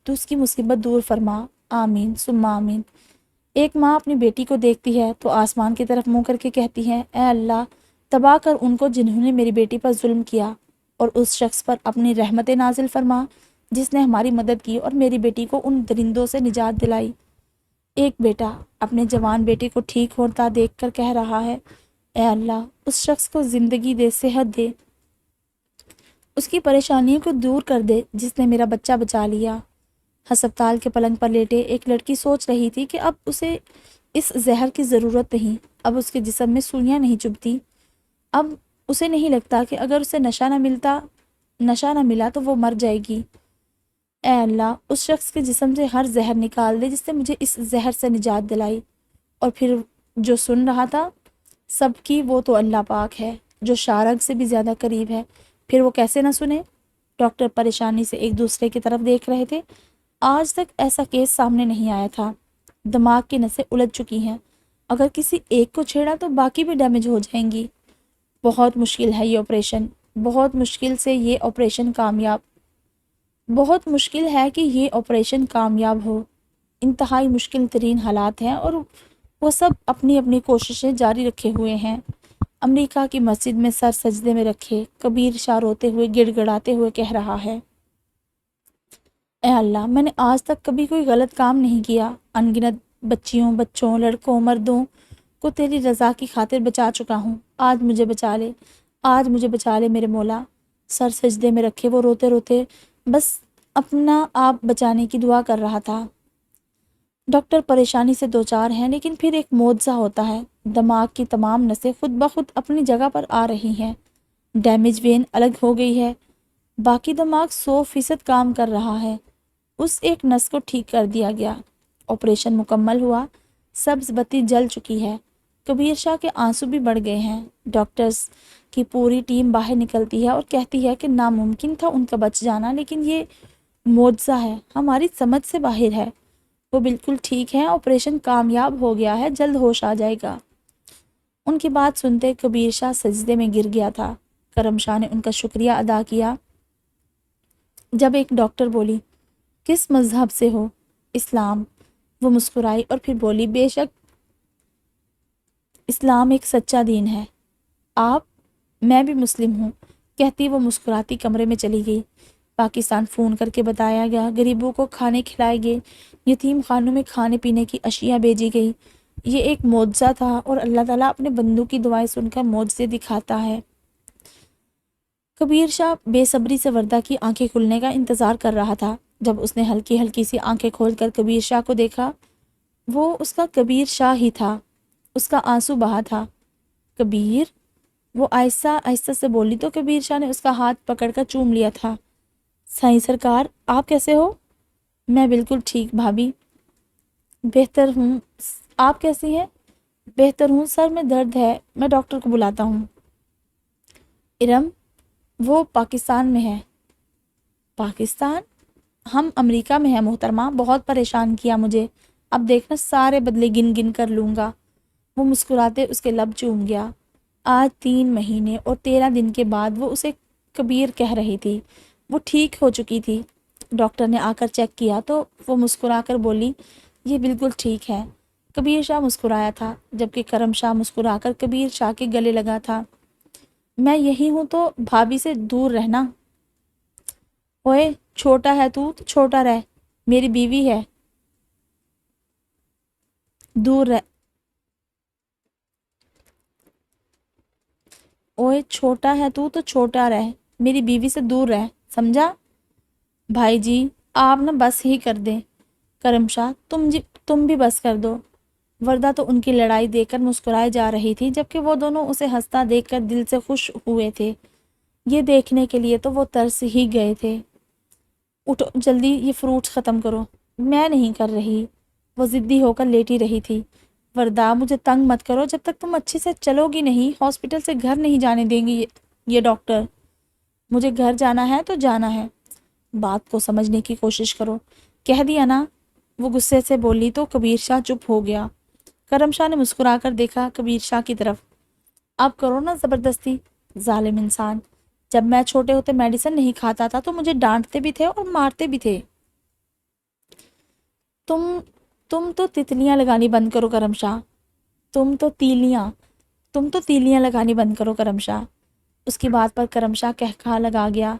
تو اس کی مصیبت دور فرما، آمین ثم آمین۔ ایک ماں اپنی بیٹی کو دیکھتی ہے تو آسمان کی طرف منہ کر کے کہتی ہے اے اللہ، تباہ کر ان کو جنہوں نے میری بیٹی پر ظلم کیا، اور اس شخص پر اپنی رحمت نازل فرما جس نے ہماری مدد کی اور میری بیٹی کو ان درندوں سے نجات دلائی۔ ایک بیٹا اپنے جوان بیٹے کو ٹھیک ہوتا دیکھ کر کہہ رہا ہے اے اللہ، اس شخص کو زندگی دے، صحت دے، اس کی پریشانیوں کو دور کر دے جس نے میرا بچہ بچا لیا۔ ہسپتال کے پلنگ پر لیٹے ایک لڑکی سوچ رہی تھی کہ اب اسے اس زہر کی ضرورت نہیں، اب اس کے جسم میں سوئیاں نہیں چبھتی، اب اسے نہیں لگتا کہ اگر اسے نشہ نہ ملا تو وہ مر جائے گی۔ اے اللہ، اس شخص کے جسم سے ہر زہر نکال دے جس نے مجھے اس زہر سے نجات دلائی۔ اور پھر جو سن رہا تھا سب کی، وہ تو اللہ پاک ہے جو شارگ سے بھی زیادہ قریب ہے، پھر وہ کیسے نہ سنے۔ ڈاکٹر پریشانی سے ایک دوسرے کی طرف دیکھ رہے تھے۔ آج تک ایسا کیس سامنے نہیں آیا تھا۔ دماغ کی نسیں الجھ چکی ہیں، اگر کسی ایک کو چھیڑا تو باقی بھی ڈیمیج ہو جائیں گی۔ بہت مشکل ہے یہ آپریشن، بہت مشکل سے یہ آپریشن کامیاب بہت مشکل ہے کہ یہ آپریشن کامیاب ہو۔ انتہائی مشکل ترین حالات ہیں اور وہ سب اپنی اپنی کوششیں جاری رکھے ہوئے ہیں۔ امریکہ کی مسجد میں سر سجدے میں رکھے کبیر شاہ روتے ہوئے گڑ گڑاتے ہوئے کہہ رہا ہے اے اللہ، میں نے آج تک کبھی کوئی غلط کام نہیں کیا، ان گنت بچوں، لڑکوں، مردوں کو تیری رضا کی خاطر بچا چکا ہوں، آج مجھے بچا لے، آج مجھے بچا لے میرے مولا۔ سر سجدے میں رکھے وہ روتے روتے بس اپنا آپ بچانے کی دعا کر رہا تھا۔ ڈاکٹر پریشانی سے دوچار ہیں، لیکن پھر ایک معجزہ ہوتا ہے، دماغ کی تمام نسیں خود بخود اپنی جگہ پر آ رہی ہیں، ڈیمیج وین الگ ہو گئی ہے، باقی دماغ 100% کام کر رہا ہے، اس ایک نس کو ٹھیک کر دیا گیا، آپریشن مکمل ہوا، سبز بتی جل چکی ہے، کبیر شاہ کے آنسو بھی بڑھ گئے ہیں۔ ڈاکٹرز کی پوری ٹیم باہر نکلتی ہے اور کہتی ہے کہ ناممکن تھا ان کا بچ جانا، لیکن یہ معجزہ ہے، ہماری سمجھ سے باہر ہے، وہ بالکل ٹھیک ہے، آپریشن کامیاب ہو گیا ہے، جلد ہوش آ جائے گا۔ ان کی بات سنتے کبیر شاہ سجدے میں گر گیا تھا۔ کرم شاہ نے ان کا شکریہ ادا کیا۔ جب ایک ڈاکٹر بولی کس مذہب سے ہو؟ اسلام۔ وہ مسکرائی اور پھر بولی بے شک اسلام ایک سچا دین ہے۔ آپ؟ میں بھی مسلم ہوں، کہتی وہ مسکراتی کمرے میں چلی گئی۔ پاکستان فون کر کے بتایا گیا، غریبوں کو کھانے کھلائے گئے، یتیم خانوں میں کھانے پینے کی اشیاء بھیجی گئی۔ یہ ایک معجزہ تھا اور اللہ تعالیٰ اپنے بندوں کی دعائیں سن کر معجزے دکھاتا ہے۔ کبیر شاہ بے صبری سے وردہ کی آنکھیں کھلنے کا انتظار کر رہا تھا۔ جب اس نے ہلکی ہلکی سی آنکھیں کھول کر کبیر شاہ کو دیکھا، وہ اس کا کبیر شاہ ہی تھا، اس کا آنسو بہا تھا۔ کبیر؟ وہ آہستہ آہستہ سے بولی تو کبیر شاہ نے اس کا ہاتھ پکڑ کر چوم لیا تھا۔ سائیں سرکار، آپ کیسے ہو؟ میں بالکل ٹھیک بھابھی، بہتر ہوں۔ آپ کیسی ہیں؟ بہتر ہوں، سر میں درد ہے، میں ڈاکٹر کو بلاتا ہوں۔ ارم؟ وہ پاکستان میں ہے۔ پاکستان؟ ہم امریکہ میں ہیں محترمہ، بہت پریشان کیا مجھے، اب دیکھنا سارے بدلے گن گن کر لوں گا۔ وہ مسکراتے اس کے لب چوم گیا۔ آج 3 مہینے اور 13 دن کے بعد وہ اسے کبیر کہہ رہی تھی، وہ ٹھیک ہو چکی تھی۔ ڈاکٹر نے آ کر چیک کیا تو وہ مسکرا کر بولی یہ بالکل ٹھیک ہے۔ کبیر شاہ مسکرایا تھا، جبکہ کرم شاہ مسکرا کر کبیر شاہ کے گلے لگا تھا۔ میں یہی ہوں تو بھابھی سے دور رہنا۔ اوئے چھوٹا ہے تو چھوٹا رہ، میری بیوی ہے، دور رہ۔ اوئے چھوٹا ہے تو چھوٹا رہ، میری بیوی سے دور رہ، سمجھا؟ بھائی جی آپ نہ بس ہی کر دیں، کرم شاہ تم بھی بس کر دو۔ وردہ تو ان کی لڑائی دیکھ کر مسکرائے جا رہی تھی، جبکہ وہ دونوں اسے ہنستا دیکھ کر دل سے خوش ہوئے تھے۔ یہ دیکھنے کے لیے تو وہ ترس ہی گئے تھے۔ اٹھو جلدی یہ فروٹس ختم کرو۔ میں نہیں کر رہی، وہ ضدی ہو کر لیٹی رہی تھی۔ وردہ مجھے تنگ مت کرو، جب تک تم اچھے سے چلو گی نہیں، ہاسپٹل سے گھر نہیں جانے دیں گی یہ ڈاکٹر۔ مجھے گھر جانا ہے تو جانا ہے، بات کو سمجھنے کی کوشش کرو، کہہ دیا نا، وہ غصے سے بولی تو کبیر شاہ چپ ہو گیا۔ کرم شاہ نے مسکرا کر دیکھا کبیر شاہ کی طرف۔ اب کرو نا زبردستی، ظالم انسان، جب میں چھوٹے ہوتے میڈیسن نہیں کھاتا تھا تو مجھے ڈانٹتے بھی تھے اور مارتے بھی تھے۔ تم تو تتلیاں لگانی بند کرو کرم شاہ، تم تو تیلیاں لگانی بند کرو کرم شاہ۔ اس کی بات پر کرم شاہ کہا لگا گیا،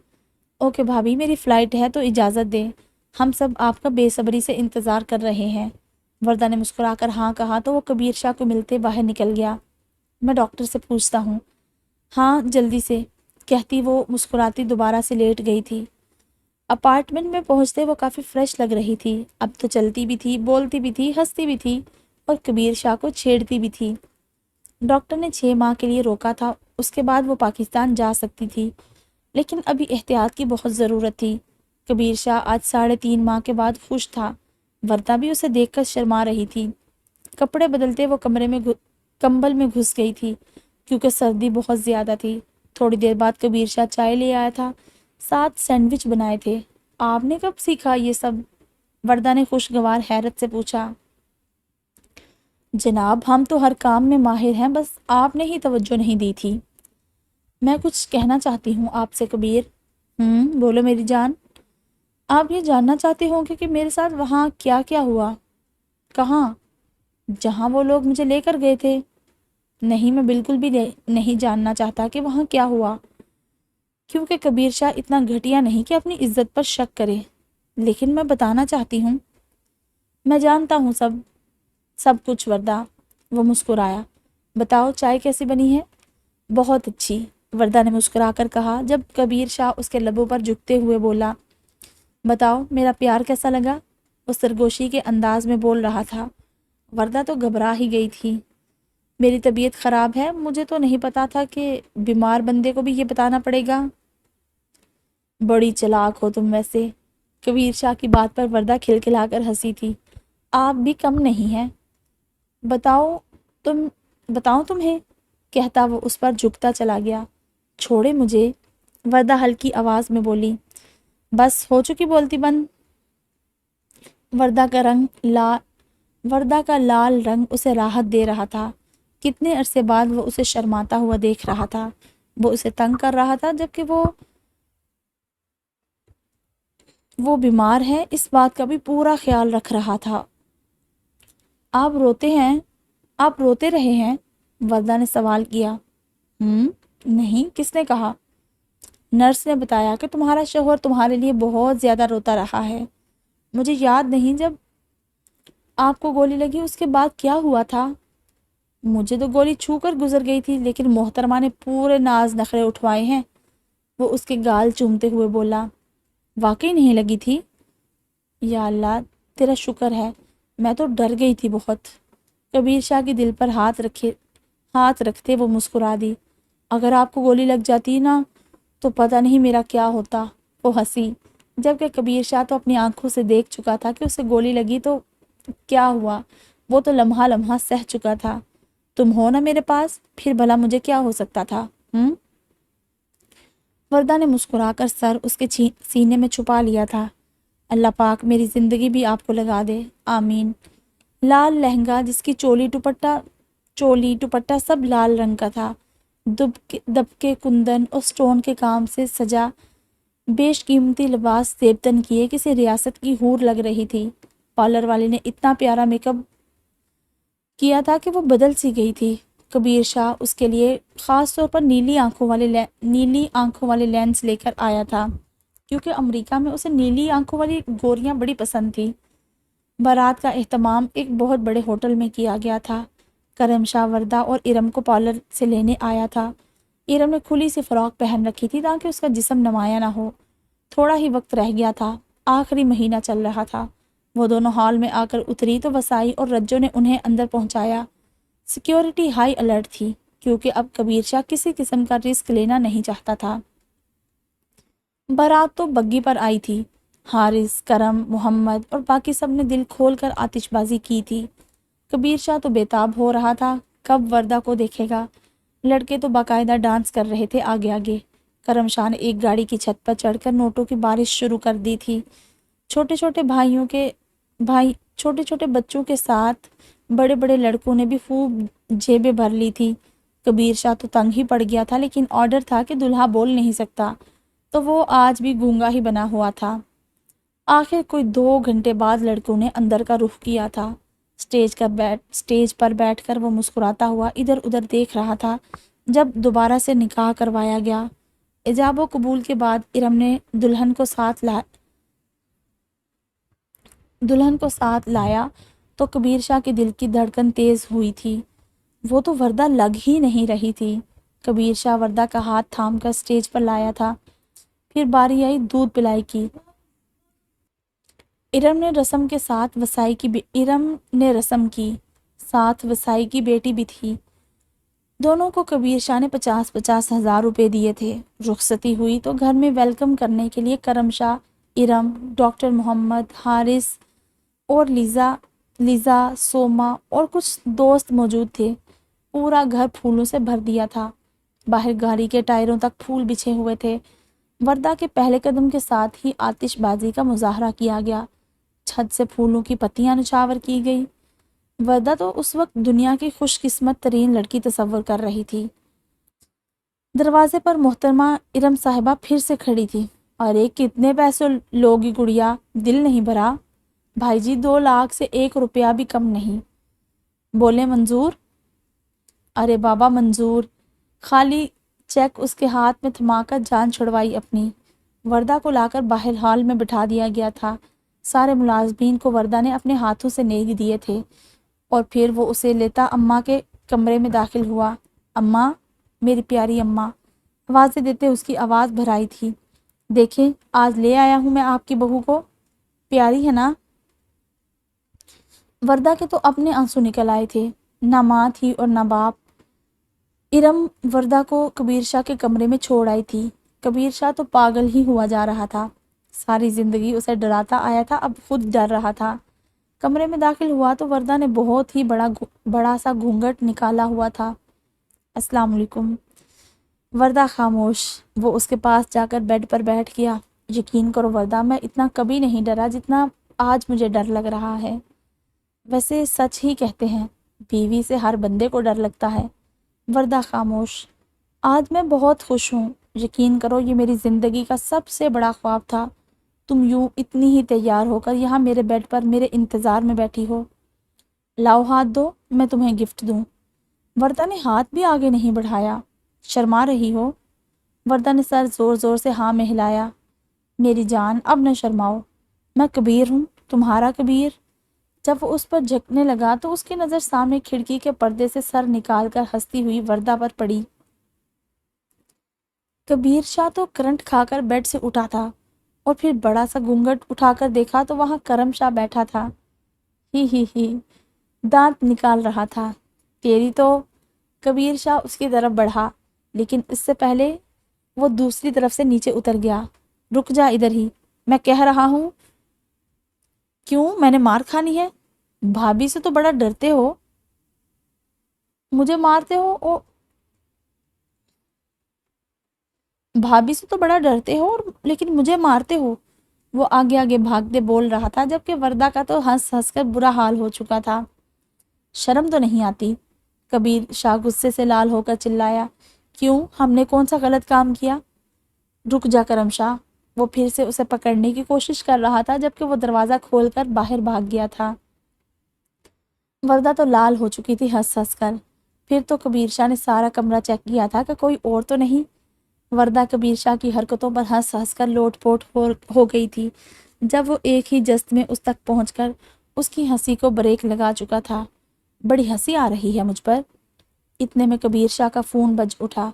اوکے بھابھی میری فلائٹ ہے تو اجازت دیں، ہم سب آپ کا بے صبری سے انتظار کر رہے ہیں۔ وردہ نے مسکرا کر ہاں کہا تو وہ کبیر شاہ کو ملتے باہر نکل گیا۔ میں ڈاکٹر سے پوچھتا ہوں۔ ہاں جلدی سے، کہتی وہ مسکراتی دوبارہ سے لیٹ گئی تھی۔ اپارٹمنٹ میں پہنچتے وہ کافی فریش لگ رہی تھی، اب تو چلتی بھی تھی، بولتی بھی تھی، ہنستی بھی تھی اور کبیر شاہ کو چھیڑتی بھی تھی۔ ڈاکٹر نے 6 ماہ کے لیے روکا تھا، اس کے بعد وہ پاکستان جا سکتی تھی، لیکن ابھی احتیاط کی بہت ضرورت تھی۔ کبیر شاہ آج 3.5 ماہ کے بعد خوش تھا، وردہ بھی اسے دیکھ کر شرما رہی تھی۔ کپڑے بدلتے وہ کمبل میں گھس گئی تھی کیونکہ سردی بہت زیادہ تھی۔ تھوڑی دیر بعد کبیر شاہ چائے لے آیا تھا، 7 سینڈوچ بنائے تھے۔ آپ نے کب سیکھا یہ سب؟ وردہ نے خوشگوار حیرت سے پوچھا۔ جناب ہم تو ہر کام میں ماہر ہیں، بس آپ نے ہی توجہ نہیں دی تھی۔ میں کچھ کہنا چاہتی ہوں آپ سے کبیر۔ بولو میری جان۔ آپ یہ جاننا چاہتے ہوں کہ میرے ساتھ وہاں کیا کیا ہوا؟ کہاں؟ جہاں وہ لوگ مجھے لے کر گئے تھے۔ نہیں، میں بالکل بھی نہیں جاننا چاہتا کہ وہاں کیا ہوا، کیونکہ کبیر شاہ اتنا گھٹیا نہیں کہ اپنی عزت پر شک کرے، لیکن میں بتانا چاہتی ہوں۔ میں جانتا ہوں سب کچھ وردہ، وہ مسکرایا۔ بتاؤ چائے کیسی بنی ہے؟ بہت اچھی، وردہ نے مسکرا کر کہا جب کبیر شاہ اس کے لبوں پر جھکتے ہوئے بولا۔ بتاؤ میرا پیار کیسا لگا؟ وہ سرگوشی کے انداز میں بول رہا تھا۔ وردہ تو گھبرا ہی گئی تھی۔ میری طبیعت خراب ہے، مجھے تو نہیں پتا تھا کہ بیمار بندے کو بھی یہ بتانا پڑے گا۔ بڑی چلاک ہو تم ویسے، کبیر شاہ کی بات پر وردہ کھلکھلا کر ہنسی تھی۔ آپ بھی کم نہیں ہیں۔ بتاؤں تمہیں، کہتا وہ اس پر جھکتا چلا گیا۔ چھوڑے مجھے، وردہ ہلکی آواز میں بولی۔ بس ہو چکی بولتی بند۔ وردہ کا لال رنگ اسے راحت دے رہا تھا۔ کتنے عرصے بعد وہ اسے شرماتا ہوا دیکھ رہا تھا۔ وہ اسے تنگ کر رہا تھا، جبکہ وہ بیمار ہے، اس بات کا بھی پورا خیال رکھ رہا تھا۔ آپ روتے رہے ہیں؟ وردہ نے سوال کیا۔ نہیں، کس نے کہا؟ نرس نے بتایا کہ تمہارا شوہر تمہارے لیے بہت زیادہ روتا رہا ہے۔ مجھے یاد نہیں جب آپ کو گولی لگی اس کے بعد کیا ہوا تھا۔ مجھے تو گولی چھو کر گزر گئی تھی، لیکن محترمہ نے پورے ناز نخرے اٹھوائے ہیں، وہ اس کے گال چومتے ہوئے بولا۔ واقعی نہیں لگی تھی؟ یا اللہ تیرا شکر ہے، میں تو ڈر گئی تھی بہت۔ کبیر شاہ کے دل پر ہاتھ رکھتے وہ مسکرا دی۔ اگر آپ کو گولی لگ جاتی نا تو پتہ نہیں میرا کیا ہوتا، وہ ہنسی، جبکہ کبیر شاہ تو اپنی آنکھوں سے دیکھ چکا تھا کہ اسے گولی لگی تو کیا ہوا، وہ تو لمحہ لمحہ سہ چکا تھا۔ تم ہو نا میرے پاس، پھر بھلا مجھے کیا ہو سکتا تھا؟ وردہ نے مسکرا کر سر اس کے سینے میں چھپا لیا تھا۔ اللہ پاک میری زندگی بھی آپ کو لگا دے، آمین۔ لال لہنگا، جس کی چولی ٹپٹا سب لال رنگ کا تھا، دبکے کندن اور سٹون کے کام سے سجا بیش قیمتی لباس زیبتن کیے کسی ریاست کی حور لگ رہی تھی۔ پارلر والی نے اتنا پیارا میک اپ کیا تھا کہ وہ بدل سی گئی تھی۔ کبیر شاہ اس کے لیے خاص طور پر نیلی آنکھوں والے لینس لے کر آیا تھا۔ کیونکہ امریکہ میں اسے نیلی آنکھوں والی گوریاں بڑی پسند تھی۔ بارات کا اہتمام ایک بہت بڑے ہوٹل میں کیا گیا تھا۔ کرم شاہ وردہ اور ارم کو پارلر سے لینے آیا تھا۔ ارم نے کھلی سی فراک پہن رکھی تھی تاکہ اس کا جسم نمایاں نہ ہو۔ تھوڑا ہی وقت رہ گیا تھا، آخری مہینہ چل رہا تھا۔ وہ دونوں ہال میں آ کر اتری تو وسائی اور رجو نے انہیں اندر پہنچایا۔ سیکیورٹی ہائی الرٹ تھی کیونکہ اب کبیر شاہ کسی قسم کا رسک لینا نہیں چاہتا تھا۔ بارات تو بگی پر آئی تھی۔ حارث، کرم، محمد اور باقی سب نے دل کھول کر آتش بازی کی تھی۔ کبیر شاہ تو بےتاب ہو رہا تھا، کب وردہ کو دیکھے گا۔ لڑکے تو باقاعدہ ڈانس کر رہے تھے آگے آگے۔ کرم شاہ نے ایک گاڑی کی چھت پر چڑھ کر نوٹوں کی بارش شروع کر دی تھی۔ چھوٹے چھوٹے بچوں کے ساتھ بڑے بڑے لڑکوں نے بھی خوب جیبیں بھر لی تھی۔ کبیر شاہ تو تنگ ہی پڑ گیا تھا، لیکن آرڈر تھا کہ دلہا بول نہیں سکتا تو وہ آج بھی گونگا ہی بنا ہوا تھا۔ آخر کوئی 2 گھنٹے بعد لڑکوں نے اندر کا رخ کیا تھا۔ سٹیج پر بیٹھ کر وہ مسکراتا ہوا ادھر ادھر دیکھ رہا تھا۔ جب دوبارہ سے نکاح کروایا گیا، ایجاب و قبول کے بعد ارم نے دلہن کو ساتھ لایا تو کبیر شاہ کے دل کی دھڑکن تیز ہوئی تھی۔ وہ تو وردہ لگ ہی نہیں رہی تھی۔ کبیر شاہ وردہ کا ہاتھ تھام کر سٹیج پر لایا تھا۔ پھر باری آئی دودھ پلائی کی۔ ارم نے رسم کی، ساتھ وسائی کی بیٹی بھی تھی۔ دونوں کو کبیر شاہ نے 50,000 روپے دیے تھے۔ رخصتی ہوئی تو گھر میں ویلکم کرنے کے لیے کرم شاہ، ارم، ڈاکٹر محمد، حارث اور لیزا، سوما اور کچھ دوست موجود تھے۔ پورا گھر پھولوں سے بھر دیا تھا۔ باہر گاڑی کے ٹائروں تک پھول بچھے ہوئے تھے۔ وردہ کے پہلے قدم کے ساتھ ہی آتش بازی کا مظاہرہ کیا گیا۔ چھت سے پھولوں کی پتیاں نچھاور کی گئی۔ وردہ تو اس وقت دنیا کی خوش قسمت ترین لڑکی تصور کر رہی تھی۔ دروازے پر محترمہ ارم صاحبہ پھر سے کھڑی تھی۔ ارے کتنے پیسے لوگی گڑیا، دل نہیں بھرا؟ بھائی جی 2 لاکھ سے 1 روپیہ بھی کم نہیں۔ بولے منظور؟ ارے بابا منظور۔ خالی چیک اس کے ہاتھ میں تھما کر جان چھڑوائی اپنی۔ وردہ کو لا کر باہر ہال میں بٹھا دیا گیا تھا۔ سارے ملازمین کو وردہ نے اپنے ہاتھوں سے نیغ دیے تھے اور پھر وہ اسے لیتا اماں کے کمرے میں داخل ہوا۔ اماں، میری پیاری اماں، آوازیں دیتے اس کی آواز بھر آئی تھی۔ دیکھیں آج لے آیا ہوں میں آپ کی بہو کو، پیاری ہے نا؟ وردہ کے تو اپنے آنسو نکل آئے تھے۔ نہ ماں تھی اور نہ باپ۔ ارم وردہ کو کبیر شاہ کے کمرے میں چھوڑ آئی تھی۔ کبیر شاہ تو پاگل ہی ہوا جا رہا تھا۔ ساری زندگی اسے ڈراتا آیا تھا، اب خود ڈر رہا تھا۔ کمرے میں داخل ہوا تو وردہ نے بہت ہی بڑا سا گھونگھٹ نکالا ہوا تھا۔ السلام علیکم۔ وردہ خاموش۔ وہ اس کے پاس جا کر بیڈ پر بیٹھ گیا۔ یقین کرو وردہ، میں اتنا کبھی نہیں ڈرا جتنا آج مجھے ڈر لگ رہا ہے۔ ویسے سچ ہی کہتے ہیں، بیوی سے ہر بندے کو ڈر لگتا ہے۔ وردہ خاموش۔ آج میں بہت خوش ہوں، یقین کرو یہ میری زندگی کا سب سے بڑا خواب تھا۔ تم یوں اتنی ہی تیار ہو کر یہاں میرے بیڈ پر میرے انتظار میں بیٹھی ہو۔ لاؤ ہاتھ دو، میں تمہیں گفٹ دوں۔ وردہ نے ہاتھ بھی آگے نہیں بڑھایا۔ شرما رہی ہو؟ وردہ نے سر زور زور سے ہاں میں ہلایا۔ میری جان اب نہ شرماؤ، میں کبیر ہوں، تمہارا کبیر۔ جب وہ اس پر جھکنے لگا تو اس کی نظر سامنے کھڑکی کے پردے سے سر نکال کر ہنستی ہوئی وردہ پر پڑی۔ کبیر شاہ تو کرنٹ کھا کر بیڈ سے اٹھا تھا اور پھر بڑا سا گھونگھٹ اٹھا کر دیکھا تو وہاں کرم شاہ بیٹھا تھا۔ ہی دانت نکال رہا تھا۔ تیری تو۔ کبیر شاہ اس کی طرف بڑھا، لیکن اس سے پہلے وہ دوسری طرف سے نیچے اتر گیا۔ رک جا ادھر ہی، میں کہہ رہا ہوں۔ کیوں، میں نے مار کھانی ہے؟ بھابھی سے تو بڑا ڈرتے ہو، مجھے مارتے ہو بھابھی سے تو بڑا ڈرتے ہو لیکن مجھے مارتے ہو۔ وہ آگے آگے بھاگتے بول رہا تھا جبکہ وردہ کا تو ہنس ہنس کر برا حال ہو چکا تھا۔ شرم تو نہیں آتی؟ کبیر شاہ غصے سے لال ہو کر چلایا۔ کیوں، ہم نے کون سا غلط کام کیا؟ رک جا کرم شاہ۔ وہ پھر سے اسے پکڑنے کی کوشش کر رہا تھا جبکہ وہ دروازہ کھول کر باہر بھاگ گیا تھا۔ وردہ تو لال ہو چکی تھی ہنس ہنس کر۔ پھر تو کبیر شاہ نے سارا کمرہ چیک کیا تھا کہ کوئی اور تو نہیں۔ وردہ کبیر شاہ کی حرکتوں پر ہنس ہنس کر لوٹ پوٹ ہو گئی تھی جب وہ ایک ہی جست میں اس تک پہنچ کر اس کی ہنسی کو بریک لگا چکا تھا۔ بڑی ہنسی آ رہی ہے مجھ پر۔ اتنے میں کبیر شاہ کا فون بج اٹھا۔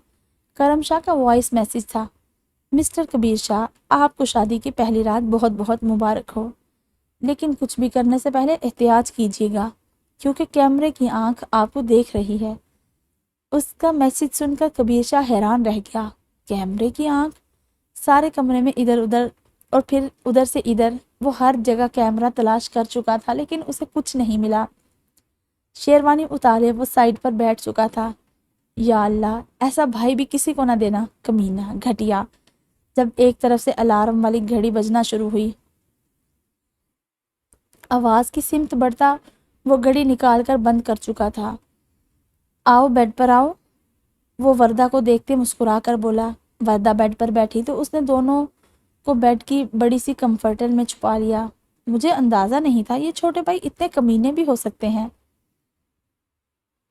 کرم شاہ کا وائس میسج تھا۔ مسٹر کبیر شاہ، آپ کو شادی کی پہلی رات بہت بہت مبارک ہو، لیکن کچھ بھی کرنے سے پہلے احتیاط کیجیے گا کیونکہ کیمرے کی آنکھ آپ کو دیکھ رہی ہے۔ اس کا میسج سن کر کبیر شاہ حیران رہ گیا۔ کیمرے کی آنکھ؟ سارے کمرے میں ادھر ادھر اور پھر ادھر سے ادھر وہ ہر جگہ کیمرہ تلاش کر چکا تھا لیکن اسے کچھ نہیں ملا۔ شیروانی اتارے وہ سائڈ پر بیٹھ چکا تھا۔ یا اللہ، ایسا بھائی بھی کسی کو نہ دینا، کمینہ، گھٹیا۔ جب ایک طرف سے الارم والی گھڑی بجنا شروع ہوئی، آواز کی سمت بڑھتا وہ گھڑی نکال کر بند کر چکا تھا۔ آؤ بیڈ پر آؤ، وہ وردہ کو دیکھتے مسکرا کر بولا۔ وردہ بیڈ پر بیٹھی تو اس نے دونوں کو بیڈ کی بڑی سی کمفرٹر میں چھپا لیا۔ مجھے اندازہ نہیں تھا یہ چھوٹے بھائی اتنے کمینے بھی ہو سکتے ہیں۔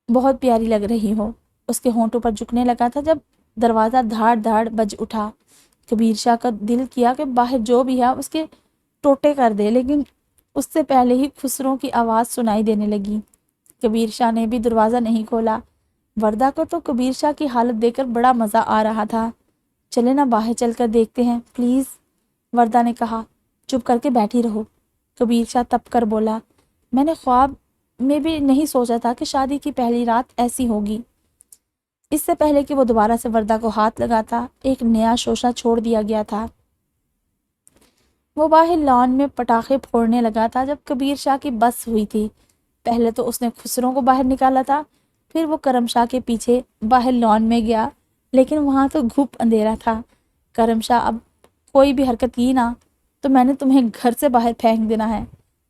بہت پیاری لگ رہی ہو، اس کے ہونٹوں پر جھکنے لگا تھا جب دروازہ دھاڑ دھاڑ بج اٹھا۔ کبیر شاہ کا دل کیا کہ باہر جو بھی ہے اس کے ٹوٹے کر دے، لیکن اس سے پہلے ہی خسروں کی آواز سنائی دینے لگی۔ کبیر شاہ نے بھی دروازہ نہیں کھولا۔ وردہ کو تو کبیر شاہ کی حالت دیکھ کر بڑا مزہ آ رہا تھا۔ چلے نہ باہر چل کر دیکھتے ہیں پلیز، وردہ نے کہا۔ چپ کر کے بیٹھی رہو، کبیر شاہ تپ کر بولا۔ میں نے خواب میں بھی نہیں سوچا تھا کہ شادی کی پہلی رات ایسی ہوگی۔ اس سے پہلے کہ وہ دوبارہ سے وردہ کو ہاتھ لگاتا، ایک نیا شوشہ چھوڑ دیا گیا تھا۔ وہ باہر لان میں پٹاخے پھوڑنے لگا تھا جب کبیر شاہ کی بس ہوئی تھی۔ پہلے تو اس نے خسروں کو باہر نکالا تھا، پھر وہ کرم شاہ کے پیچھے باہر لان میں گیا، لیکن وہاں تو گھپ اندھیرا تھا۔ کرم شاہ، اب کوئی بھی حرکت کی نا تو میں نے تمہیں گھر سے باہر پھینک دینا ہے،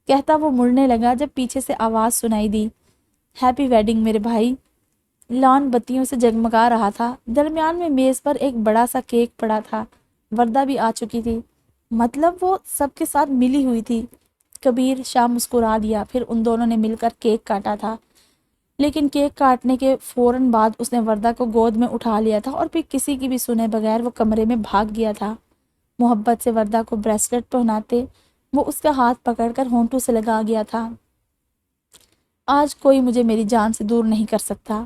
کہتا وہ مڑنے لگا جب پیچھے سے آواز سنائی دی۔ ہیپی ویڈنگ میرے بھائی۔ لان بتیوں سے جگمگا رہا تھا، درمیان میں میز پر ایک بڑا سا کیک پڑا تھا۔ وردہ بھی آ چکی تھی، مطلب وہ سب کے ساتھ ملی ہوئی تھی۔ کبیر شاہ مسکرا دیا، پھر ان دونوں نے مل کر کیک کاٹا تھا، لیکن کیک کاٹنے کے فوراً بعد اس نے وردہ کو گود میں اٹھا لیا تھا اور پھر کسی کی بھی سنے بغیر وہ کمرے میں بھاگ گیا تھا۔ محبت سے وردہ کو بریسلٹ پہناتے وہ اس کا ہاتھ پکڑ کر ہونٹوں سے لگا گیا تھا۔ آج کوئی مجھے میری جان سے دور نہیں کر سکتا،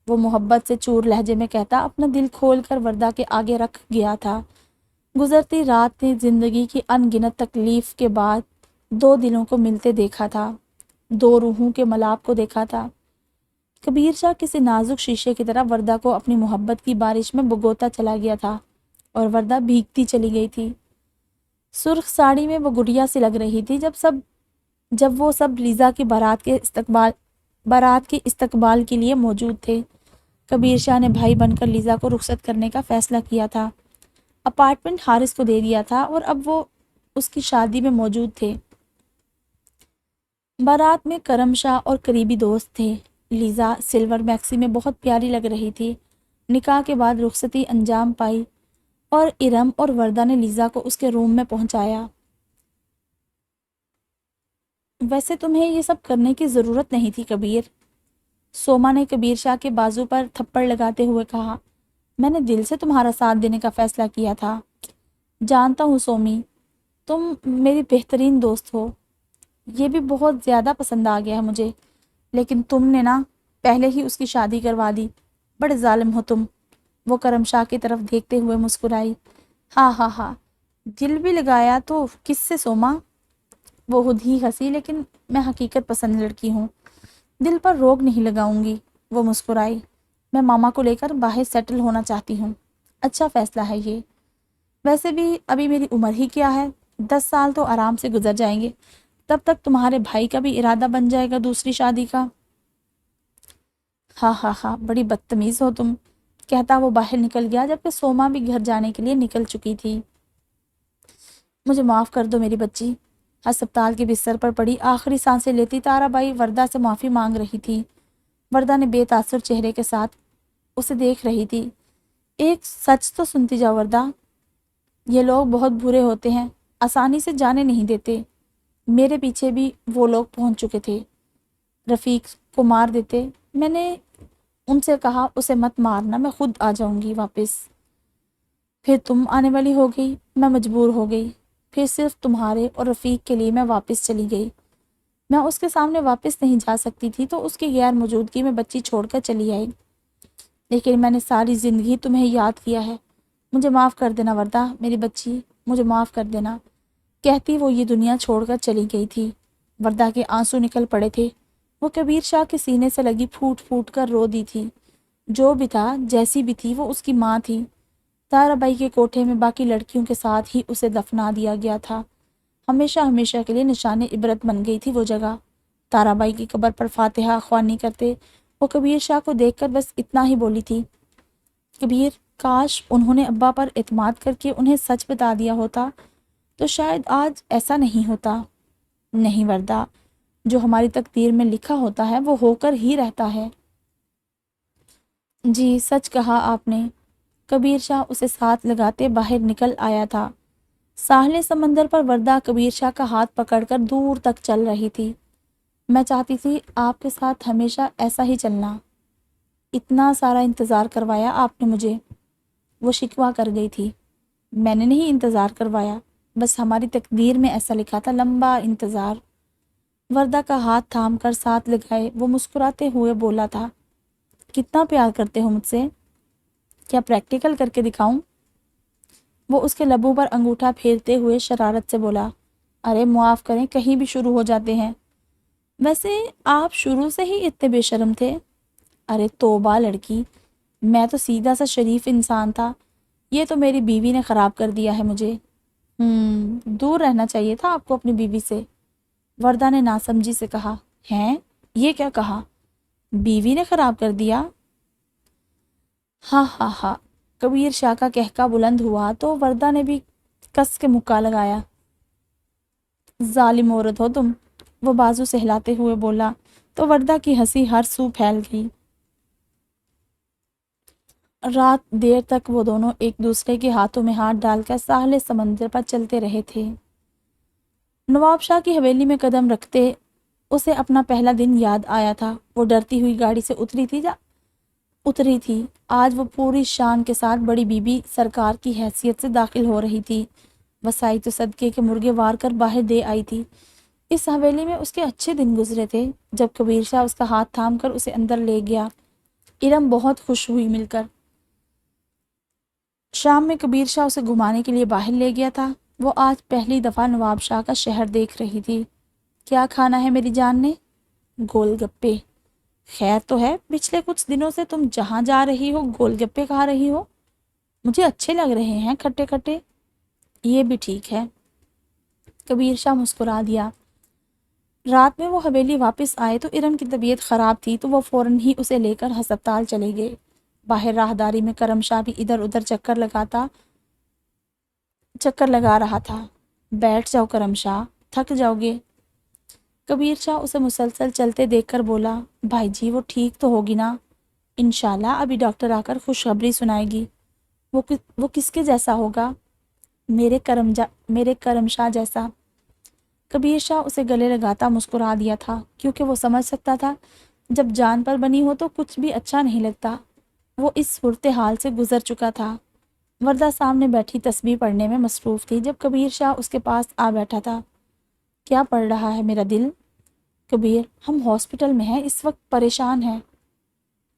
وہ محبت سے چور لہجے میں کہتا اپنا دل کھول کر وردہ کے آگے رکھ گیا تھا۔ گزرتی رات نے زندگی کی ان گنت تکلیف کے بعد دو دلوں کو ملتے دیکھا تھا، دو روحوں کے ملاپ کو دیکھا تھا۔ کبیر شاہ کسی نازک شیشے کی طرح وردہ کو اپنی محبت کی بارش میں بگوتا چلا گیا تھا اور وردہ بھیگتی چلی گئی تھی۔ سرخ ساڑی میں وہ گڑیا سی لگ رہی تھی جب وہ سب لیزا کی بارات کے استقبال کے لیے موجود تھے۔ کبیر شاہ نے بھائی بن کر لیزا کو رخصت کرنے کا فیصلہ کیا تھا، اپارٹمنٹ حارث کو دے دیا تھا اور اب وہ اس کی شادی میں موجود تھے۔ بارات میں کرم شاہ اور قریبی دوست تھے۔ لیزا سلور میکسی میں بہت پیاری لگ رہی تھی۔ نکاح کے بعد رخصتی انجام پائی اور ارم اور وردہ نے لیزا کو اس کے روم میں پہنچایا۔ ویسے تمہیں یہ سب کرنے کی ضرورت نہیں تھی کبیر، سوما نے کبیر شاہ کے بازو پر تھپڑ لگاتے ہوئے کہا۔ میں نے دل سے تمہارا ساتھ دینے کا فیصلہ کیا تھا۔ جانتا ہوں سومی، تم میری بہترین دوست ہو، یہ بھی بہت زیادہ پسند آ گیا ہے مجھے، لیکن تم نے نا پہلے ہی اس کی شادی کروا دی، بڑے ظالم ہو تم۔ وہ کرم شاہ کی طرف دیکھتے ہوئے مسکرائی۔ ہاں ہاں ہاں، دل بھی لگایا تو کس سے سوما؟ وہ خود ہی ہنسی، لیکن میں حقیقت پسند لڑکی ہوں، دل پر روک نہیں لگاؤں گی۔ وہ مسکرائی۔ میں ماما کو لے کر باہر سیٹل ہونا چاہتی ہوں۔ اچھا فیصلہ ہے یہ، ویسے بھی ابھی میری عمر ہی کیا ہے، 10 سال تو آرام سے گزر جائیں گے، تب تک تمہارے بھائی کا بھی ارادہ بن جائے گا دوسری شادی کا۔ ہاں ہاں ہاں، بڑی بدتمیز ہو تم، کہتا وہ باہر نکل گیا جبکہ سوما بھی گھر جانے کے لیے نکل چکی تھی۔ مجھے معاف کر دو میری بچی، ہسپتال کے بستر پر پڑی آخری سانسیں لیتی تارا بائی وردہ سے معافی مانگ رہی تھی۔ وردہ نے بے تاثر چہرے کے ساتھ اسے دیکھ رہی تھی۔ ایک سچ تو سنتی جا وردہ، یہ لوگ بہت برے ہوتے ہیں، آسانی سے جانے نہیں دیتے۔ میرے پیچھے بھی وہ لوگ پہنچ چکے تھے، رفیق کو مار دیتے۔ میں نے ان سے کہا اسے مت مارنا، میں خود آ جاؤں گی واپس۔ پھر تم آنے والی ہو گئی، میں مجبور ہو گئی، پھر صرف تمہارے اور رفیق کے لیے میں واپس چلی گئی۔ میں اس کے سامنے واپس نہیں جا سکتی تھی تو اس کی غیر موجودگی میں بچی چھوڑ کر چلی آئی، لیکن میں نے ساری زندگی تمہیں یاد کیا ہے۔ مجھے معاف کر دینا وردہ، میری بچی، مجھے معاف کر دینا۔ کہتی وہ یہ دنیا چھوڑ کر چلی گئی تھی۔ وردہ کے آنسو نکل پڑے تھے۔ وہ کبیر شاہ کے سینے سے لگی پھوٹ پھوٹ کر رو دی تھی۔ جو بھی تھا، جیسی بھی تھی، وہ اس کی ماں تھی۔ تارا بائی کے کوٹھے میں باقی لڑکیوں کے ساتھ ہی اسے دفنا دیا گیا تھا۔ ہمیشہ ہمیشہ کے لیے نشان عبرت بن گئی تھی وہ جگہ۔ تارا بائی کی قبر پر فاتحہ خوانی کرتے وہ کبیر شاہ کو دیکھ کر بس اتنا ہی بولی تھی، کبیر، کاش انہوں نے ابا پر اعتماد کر کے انہیں سچ بتا دیا ہوتا تو شاید آج ایسا نہیں ہوتا۔ نہیں وردہ، جو ہماری تقدیر میں لکھا ہوتا ہے وہ ہو کر ہی رہتا ہے۔ جی سچ کہا آپ نے۔ کبیر شاہ اسے ساتھ لگاتے باہر نکل آیا تھا۔ ساحل سمندر پر وردہ کبیر شاہ کا ہاتھ پکڑ کر دور تک چل رہی تھی۔ میں چاہتی تھی آپ کے ساتھ ہمیشہ ایسا ہی چلنا۔ اتنا سارا انتظار کروایا آپ نے مجھے، وہ شکوہ کر گئی تھی۔ میں نے نہیں انتظار کروایا، بس ہماری تقدیر میں ایسا لکھا تھا، لمبا انتظار۔ وردہ کا ہاتھ تھام کر ساتھ لگائے وہ مسکراتے ہوئے بولا تھا، کتنا پیار کرتے ہو مجھ سے؟ کیا پریکٹیکل کر کے دکھاؤں؟ وہ اس کے لبوں پر انگوٹھا پھیرتے ہوئے شرارت سے بولا، ارے معاف کریں، کہیں بھی شروع ہو جاتے ہیں۔ ویسے آپ شروع سے ہی اتنے بے شرم تھے۔ ارے توبہ لڑکی، میں تو سیدھا سا شریف انسان تھا، یہ تو میری بیوی نے خراب کر دیا ہے مجھے۔ دور رہنا چاہیے تھا آپ کو اپنی بیوی سے، وردہ نے ناسمجھی سے کہا۔ ہیں؟ یہ کیا کہا؟ بیوی نے خراب کر دیا؟ ہاں ہاں ہاں، کبیر شاہ کا کہکا بلند ہوا تو وردہ نے بھی کس کے مکہ لگایا۔ ظالم عورت ہو تم، وہ بازو سہلاتے ہوئے بولا تو وردہ کی ہنسی ہر سو پھیل گئی۔ رات دیر تک وہ دونوں ایک دوسرے کے ہاتھوں میں ہاتھ ڈال کر ساحل سمندر پر چلتے رہے تھے۔ نواب شاہ کی حویلی میں قدم رکھتے اسے اپنا پہلا دن یاد آیا تھا۔ وہ ڈرتی ہوئی گاڑی سے اتری تھی۔ آج وہ پوری شان کے ساتھ بڑی بی بی سرکار کی حیثیت سے داخل ہو رہی تھی۔ وسائی تو صدقے کے مرغے وار کر باہر دے آئی تھی۔ اس حویلی میں اس کے اچھے دن گزرے تھے۔ جب کبیر شاہ اس کا ہاتھ تھام کر اسے اندر لے گیا، ارم بہت خوش ہوئی مل کر۔ شام میں کبیر شاہ اسے گھمانے کے لیے باہر لے گیا تھا۔ وہ آج پہلی دفعہ نواب شاہ کا شہر دیکھ رہی تھی۔ کیا کھانا ہے میری جان نے؟ گول گپے۔ خیر تو ہے، پچھلے کچھ دنوں سے تم جہاں جا رہی ہو گول گپے کھا رہی ہو۔ مجھے اچھے لگ رہے ہیں، کھٹے کھٹے۔ یہ بھی ٹھیک ہے، کبیر شاہ مسکرا دیا۔ رات میں وہ حویلی واپس آئے تو ارم کی طبیعت خراب تھی تو وہ فوراً ہی اسے لے کر ہسپتال چلے گئے۔ باہر راہداری میں کرم شاہ بھی ادھر ادھر چکر لگا رہا تھا۔ بیٹھ جاؤ کرم شاہ، تھک جاؤ گے۔ کبیر شاہ اسے مسلسل چلتے دیکھ کر بولا، بھائی جی وہ ٹھیک تو ہوگی نا؟ انشاءاللہ ابھی ڈاکٹر آ کر خوشخبری سنائے گی۔ وہ کس کے جیسا ہوگا؟ میرے کرم شاہ جیسا۔ کبیر شاہ اسے گلے لگاتا مسکرا دیا تھا، کیونکہ وہ سمجھ سکتا تھا جب جان پر بنی ہو تو کچھ بھی اچھا نہیں لگتا۔ وہ اس صورتحال سے گزر چکا تھا۔ وردہ سامنے بیٹھی تسبیح پڑھنے میں مصروف تھی جب کبیر شاہ اس کے پاس آ بیٹھا تھا۔ کیا پڑھ رہا ہے میرا دل؟ کبیر، ہم ہاسپٹل میں ہیں، اس وقت پریشان ہیں۔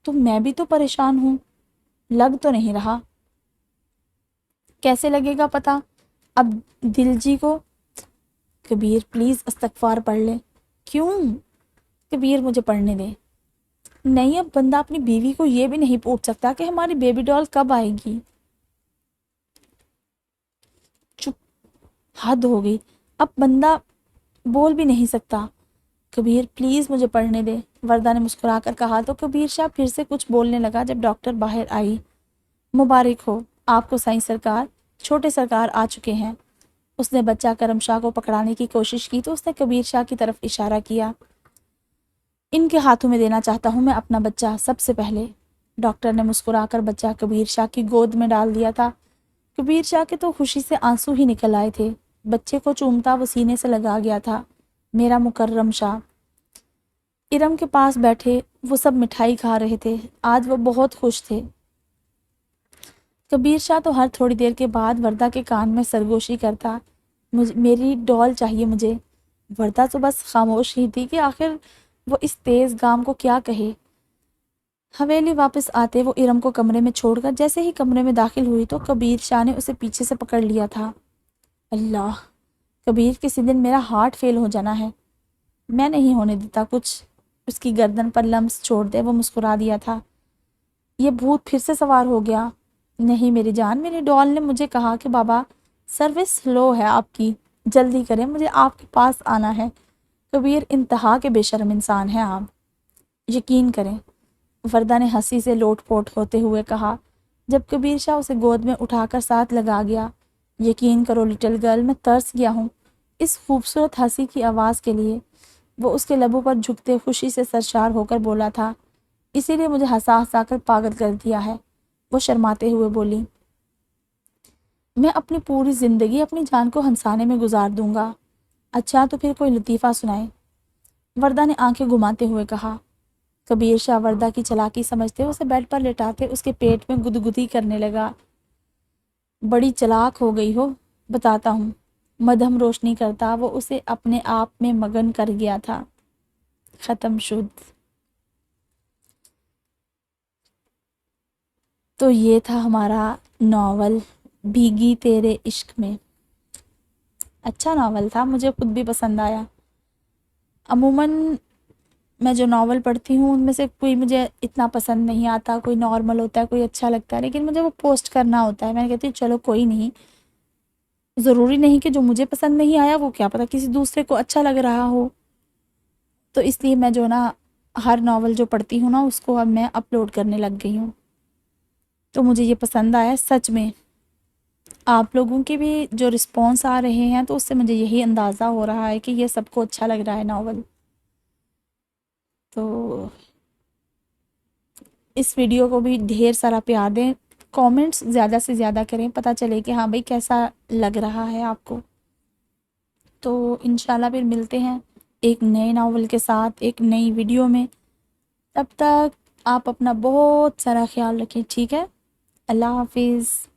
تو میں بھی تو پریشان ہوں، لگ تو نہیں رہا۔ کیسے لگے گا پتہ اب دل جی کو؟ کبیر پلیز استغفار پڑھ لے۔ کیوں؟ کبیر مجھے پڑھنے دے۔ نہیں، اب بندہ اپنی بیوی کو یہ بھی نہیں پوچھ سکتا کہ ہماری بیبی ڈال کب آئے گی۔ چپ، حد ہو گئی، اب بندہ بول بھی نہیں سکتا۔ کبیر پلیز مجھے پڑھنے دے، وردہ نے مسکرا کر کہا تو کبیر شاہ پھر سے کچھ بولنے لگا جب ڈاکٹر باہر آئی۔ مبارک ہو آپ کو سائیں سرکار، چھوٹے سرکار آ چکے ہیں۔ اس نے بچہ کرم شاہ کو پکڑانے کی کوشش کی تو اس نے کبیر شاہ کی طرف اشارہ کیا۔ ان کے ہاتھوں میں دینا چاہتا ہوں میں اپنا بچہ سب سے پہلے۔ ڈاکٹر نے مسکرا کر بچہ کبیر شاہ کی گود میں ڈال دیا تھا۔ کبیر شاہ کے تو خوشی سے آنسو ہی نکل آئے تھے۔ بچے کو چومتا وہ سینے سے لگا گیا تھا۔ میرا مکرم شاہ۔ ارم کے پاس بیٹھے وہ سب مٹھائی کھا رہے تھے۔ آج وہ بہت خوش تھے۔ کبیر شاہ تو ہر تھوڑی دیر کے بعد وردہ کے کان میں سرگوشی کرتا، میری ڈال چاہیے مجھے۔ وردہ تو بس خاموش ہی تھی کہ آخر وہ اس تیز گام کو کیا کہے۔ حویلی واپس آتے وہ ارم کو کمرے میں چھوڑ کر جیسے ہی کمرے میں داخل ہوئی تو کبیر شاہ نے اسے پیچھے سے پکڑ لیا تھا۔ اللہ، کبیر کسی دن میرا ہارٹ فیل ہو جانا ہے، میں نہیں ہونے دیتا کچھ۔ اس کی گردن پر لمس چھوڑ دے وہ مسکرا دیا تھا۔ یہ بھوت پھر سے سوار ہو گیا؟ نہیں میری جان، میری ڈال نے مجھے کہا کہ بابا سروس سلو ہے آپ کی، جلدی کریں، مجھے آپ کے پاس آنا ہے۔ کبیر انتہا کے بے شرم انسان ہیں آپ، یقین کریں، وردہ نے ہنسی سے لوٹ پوٹ ہوتے ہوئے کہا جب کبیر شاہ اسے گود میں اٹھا کر ساتھ لگا گیا۔ یقین کرو لٹل گرل، میں ترس گیا ہوں اس خوبصورت ہنسی کی آواز کے لیے۔ وہ اس کے لبوں پر جھکتے خوشی سے سرشار ہو کر بولا تھا، اسی لیے مجھے ہنسا ہنسا کر پاگل کر دیا ہے۔ وہ شرماتے ہوئے بولی، میں اپنی پوری زندگی اپنی جان کو ہنسانے میں گزار دوں گا۔ اچھا تو پھر کوئی لطیفہ سنائے، وردہ نے آنکھیں گھماتے ہوئے کہا۔ کبیر شاہ وردہ کی چلاکی سمجھتے اسے بیڈ پر لٹاتے اس کے پیٹ میں گدگدی کرنے لگا۔ بڑی چلاک ہو گئی ہو، بتاتا ہوں۔ مدھم روشنی کرتا وہ اسے اپنے آپ میں مگن کر گیا تھا۔ ختم شد۔ تو یہ تھا ہمارا ناول بھیگی تیرے عشق میں۔ اچھا ناول تھا، مجھے خود بھی پسند آیا۔ عموماً میں جو ناول پڑھتی ہوں ان میں سے کوئی مجھے اتنا پسند نہیں آتا، کوئی نارمل ہوتا ہے، کوئی اچھا لگتا ہے، لیکن مجھے وہ پوسٹ کرنا ہوتا ہے۔ میں کہتی ہوں چلو کوئی نہیں، ضروری نہیں کہ جو مجھے پسند نہیں آیا وہ کیا پتہ کسی دوسرے کو اچھا لگ رہا ہو۔ تو اس لیے میں جو نا ہر ناول جو پڑھتی ہوں نا اس کو اب میں اپلوڈ کرنے لگ گئی ہوں۔ تو مجھے یہ پسند آیا سچ میں۔ آپ لوگوں کے بھی جو رسپانس آ رہے ہیں تو اس سے مجھے یہی اندازہ ہو رہا ہے کہ یہ سب کو اچھا لگ رہا ہے ناول۔ تو اس ویڈیو کو بھی ڈھیر سارا پیار دیں، کامنٹس زیادہ سے زیادہ کریں، پتہ چلے کہ ہاں بھئی کیسا لگ رہا ہے آپ کو۔ تو انشاءاللہ پھر ملتے ہیں ایک نئے ناول کے ساتھ ایک نئی ویڈیو میں۔ تب تک آپ اپنا بہت سارا خیال رکھیں، ٹھیک ہے؟ اللہ حافظ۔